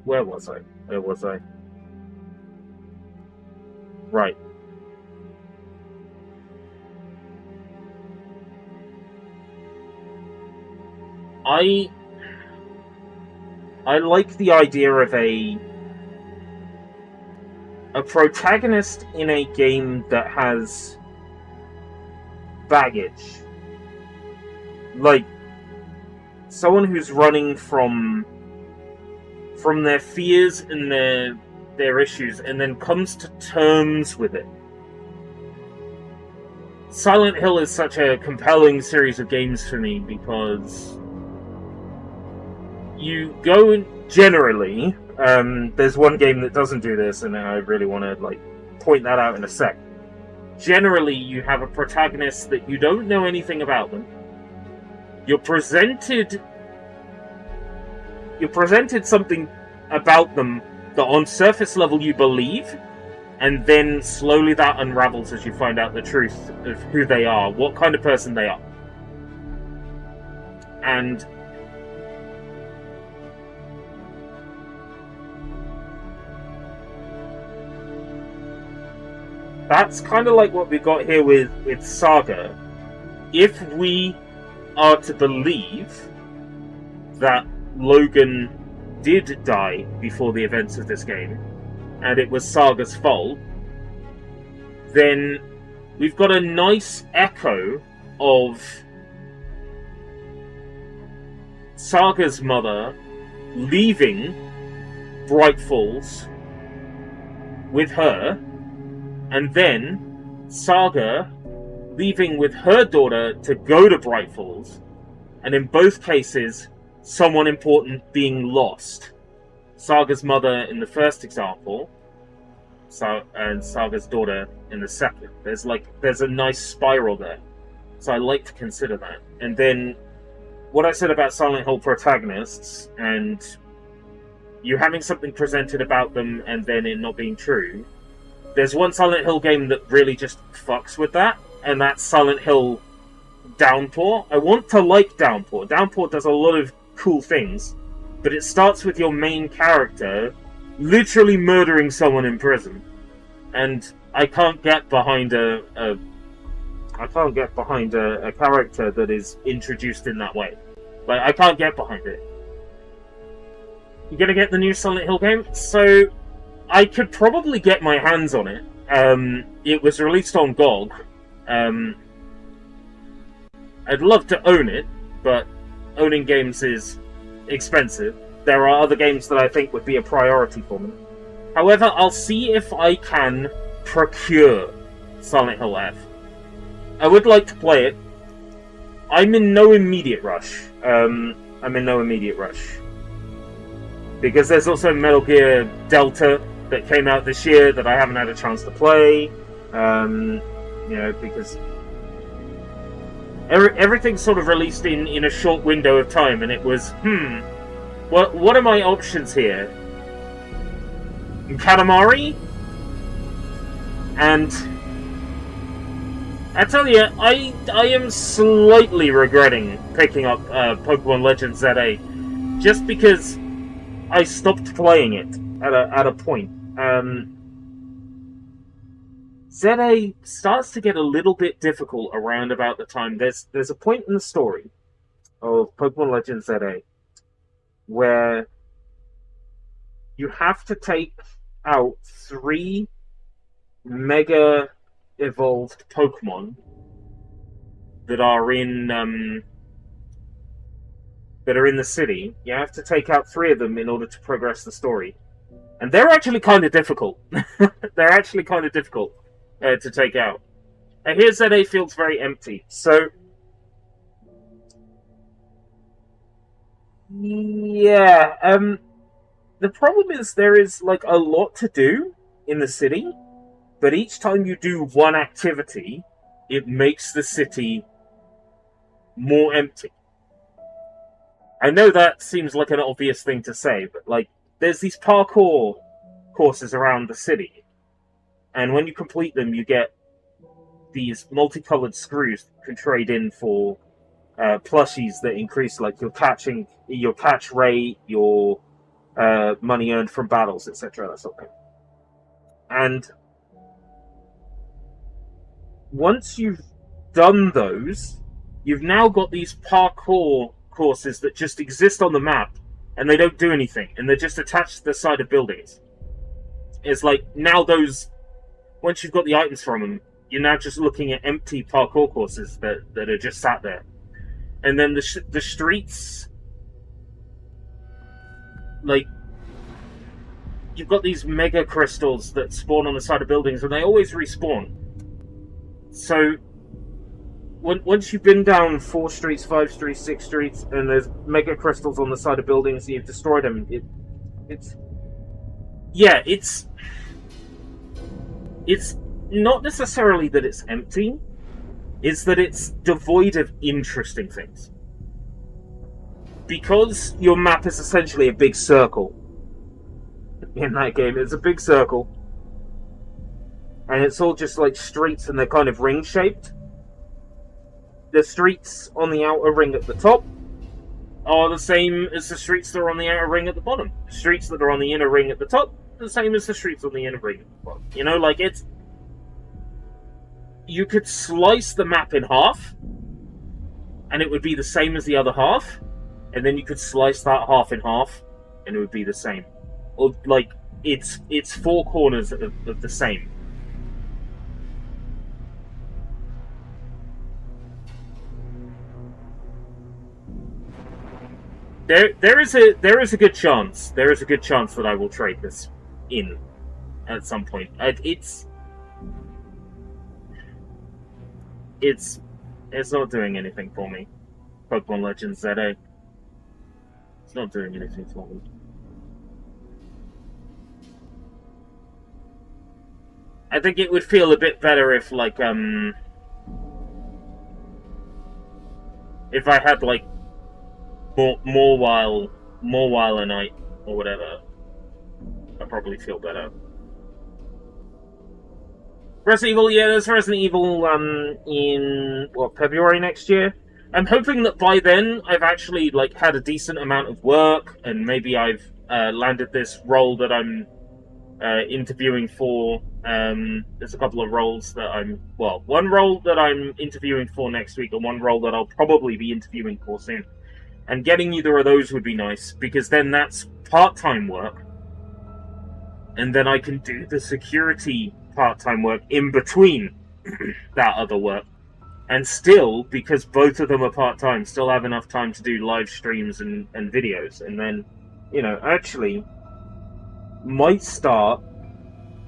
Where was I? Where was I? Right. I like the idea of a protagonist in a game that has baggage. Like, someone who's running from their fears and their issues, and then comes to terms with it. Silent Hill is such a compelling series of games for me because you go and generally, there's one game that doesn't do this, and I really want to like point that out in a sec. Generally, you have a protagonist that you don't know anything about them. You're presented something about them that on surface level you believe, and then slowly that unravels as you find out the truth of who they are, what kind of person they are. And that's kind of like what we got here with Saga. If we are to believe that Logan did die before the events of this game, and it was Saga's fault, then we've got a nice echo of Saga's mother leaving Bright Falls with her, and then Saga leaving with her daughter to go to Bright Falls, and in both cases, someone important being lost. Saga's mother in the first example, and Saga's daughter in the second. There's a nice spiral there. So I like to consider that. And then what I said about Silent Hill protagonists, and you having something presented about them and then it not being true. There's one Silent Hill game that really just fucks with that, and that's Silent Hill Downpour. I want to like Downpour. Downpour does a lot of cool things, but it starts with your main character literally murdering someone in prison, and I can't get behind a character that is introduced in that way. Like, I can't get behind it. You gonna get the new Silent Hill game? So I could probably get my hands on it. It was released on GOG. I'd love to own it, but owning games is expensive. There are other games that I think would be a priority for me. However, I'll see if I can procure Silent Hill F. I would like to play it. I'm in no immediate rush. Because there's also Metal Gear Delta that came out this year that I haven't had a chance to play. Because everything's sort of released in a short window of time, and it was, what are my options here? Katamari? And I tell you, I am slightly regretting picking up Pokemon Legends ZA, just because I stopped playing it at a point. ZA starts to get a little bit difficult around about the time. There's a point in the story of Pokemon Legends ZA where you have to take out 3 mega evolved Pokemon that are in the city. You have to take out 3 of them in order to progress the story, and they're actually kind of difficult. They're actually kind of difficult to take out. And here ZA feels very empty. So yeah, the problem is there is like a lot to do in the city. But each time you do one activity, it makes the city more empty. I know that seems like an obvious thing to say, but like, there's these parkour courses around the city. And when you complete them, you get these multicolored screws that you can trade in for plushies that increase like your catch rate, your money earned from battles, etc. That sort of thing. And once you've done those, you've now got these parkour courses that just exist on the map, and they don't do anything, and they're just attached to the side of buildings. It's like, now those, once you've got the items from them, you're now just looking at empty parkour courses that are just sat there. And then the streets, like, you've got these mega crystals that spawn on the side of buildings, and they always respawn. So, once you've been down 4 streets, 5 streets, 6 streets, and there's mega crystals on the side of buildings, and you've destroyed them, it's not necessarily that it's empty, it's that it's devoid of interesting things. Because your map is essentially a big circle in that game, it's a big circle, and it's all just like streets, and they're kind of ring-shaped. The streets on the outer ring at the top are the same as the streets that are on the outer ring at the bottom. The streets that are on the inner ring at the top are the same as the streets on the inner ring at the bottom. You know, like, it's... You could slice the map in half, and it would be the same as the other half, and then you could slice that half in half, and it would be the same. Or, like, it's 4 corners of the same. There is a good chance that I will trade this in at some point. It's not doing anything for me. Pokemon Legends ZA. It's not doing anything for me. I think it would feel a bit better if, like, if I had, like, more while a night or whatever. I'd probably feel better. Resident Evil, yeah, there's Resident Evil in February next year. I'm hoping that by then I've actually like had a decent amount of work, and maybe I've landed this role that I'm interviewing for. There's a couple of roles that one role that I'm interviewing for next week, and one role that I'll probably be interviewing for soon. And getting either of those would be nice, because then that's part-time work. And then I can do the security part-time work in between that other work. And still, because both of them are part-time, still have enough time to do live streams and videos. And then, you know, actually might start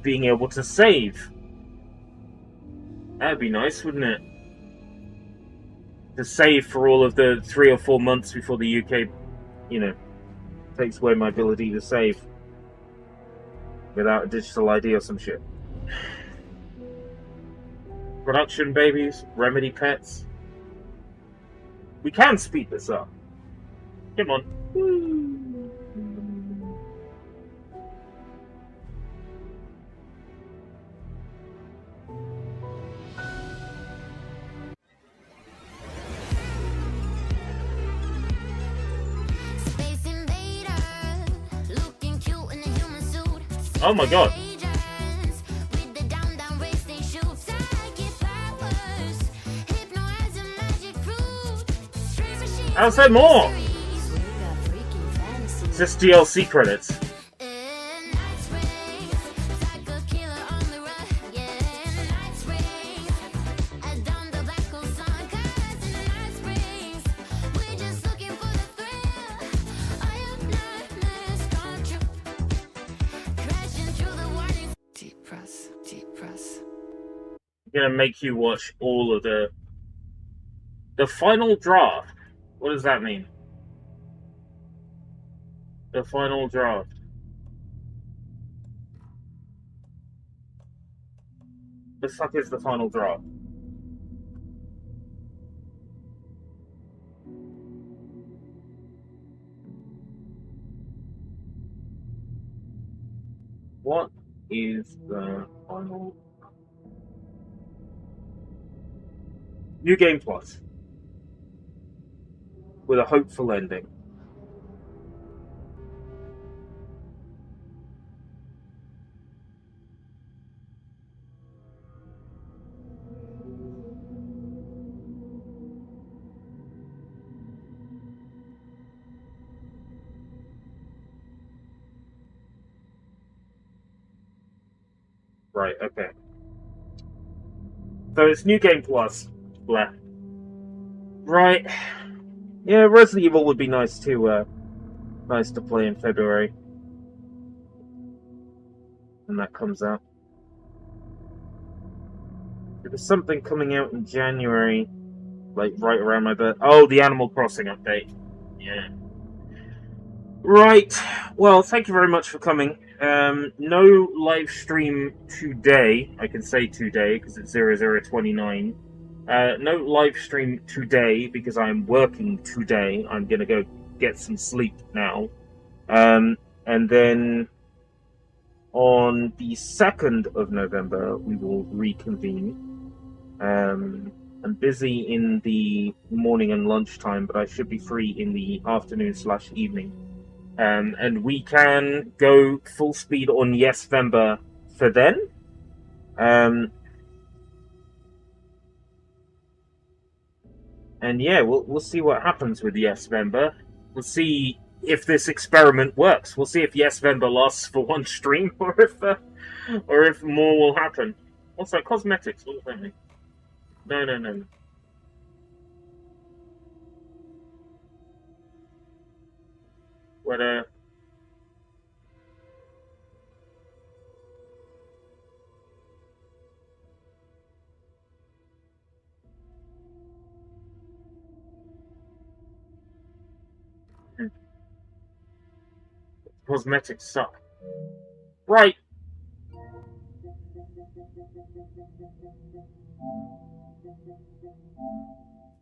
being able to save. That'd be nice, wouldn't it? to save for all of the 3 or 4 months before the UK, you know, takes away my ability to save without a digital ID or some shit. Production babies, Remedy pets. We can speed this up. Come on. Oh my god. I'll say more! It's just DLC credits. Deep press, deep press. I'm gonna make you watch all of the final draft. What does that mean? The final draft. The fuck is the final draft? What is the final? New Game Plus. With a hopeful ending. Right, okay. So it's New Game Plus left. Right. Yeah, Resident Evil would be nice to play in February. When that comes out. There's something coming out in January, like right around my birthday. Oh, the Animal Crossing update. Yeah. Right. Well, thank you very much for coming. No live stream today. I can say today because it's 0029. No live stream today because I'm working today. I'm gonna go get some sleep now. And then on the 2nd of November, we will reconvene. I'm busy in the morning and lunchtime, but I should be free in the afternoon/evening. And we can go full speed on Yesvember for then. And yeah, we'll see what happens with Yesvember. We'll see if this experiment works. We'll see if Yesvember lasts for one stream, or if more will happen. Also, cosmetics. What does that mean? No. What cosmetics suck. Right.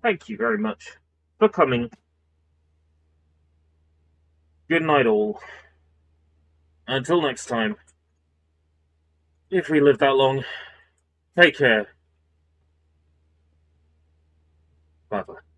Thank you very much for coming. Good night, all. Until next time. If we live that long, take care. Bye-bye.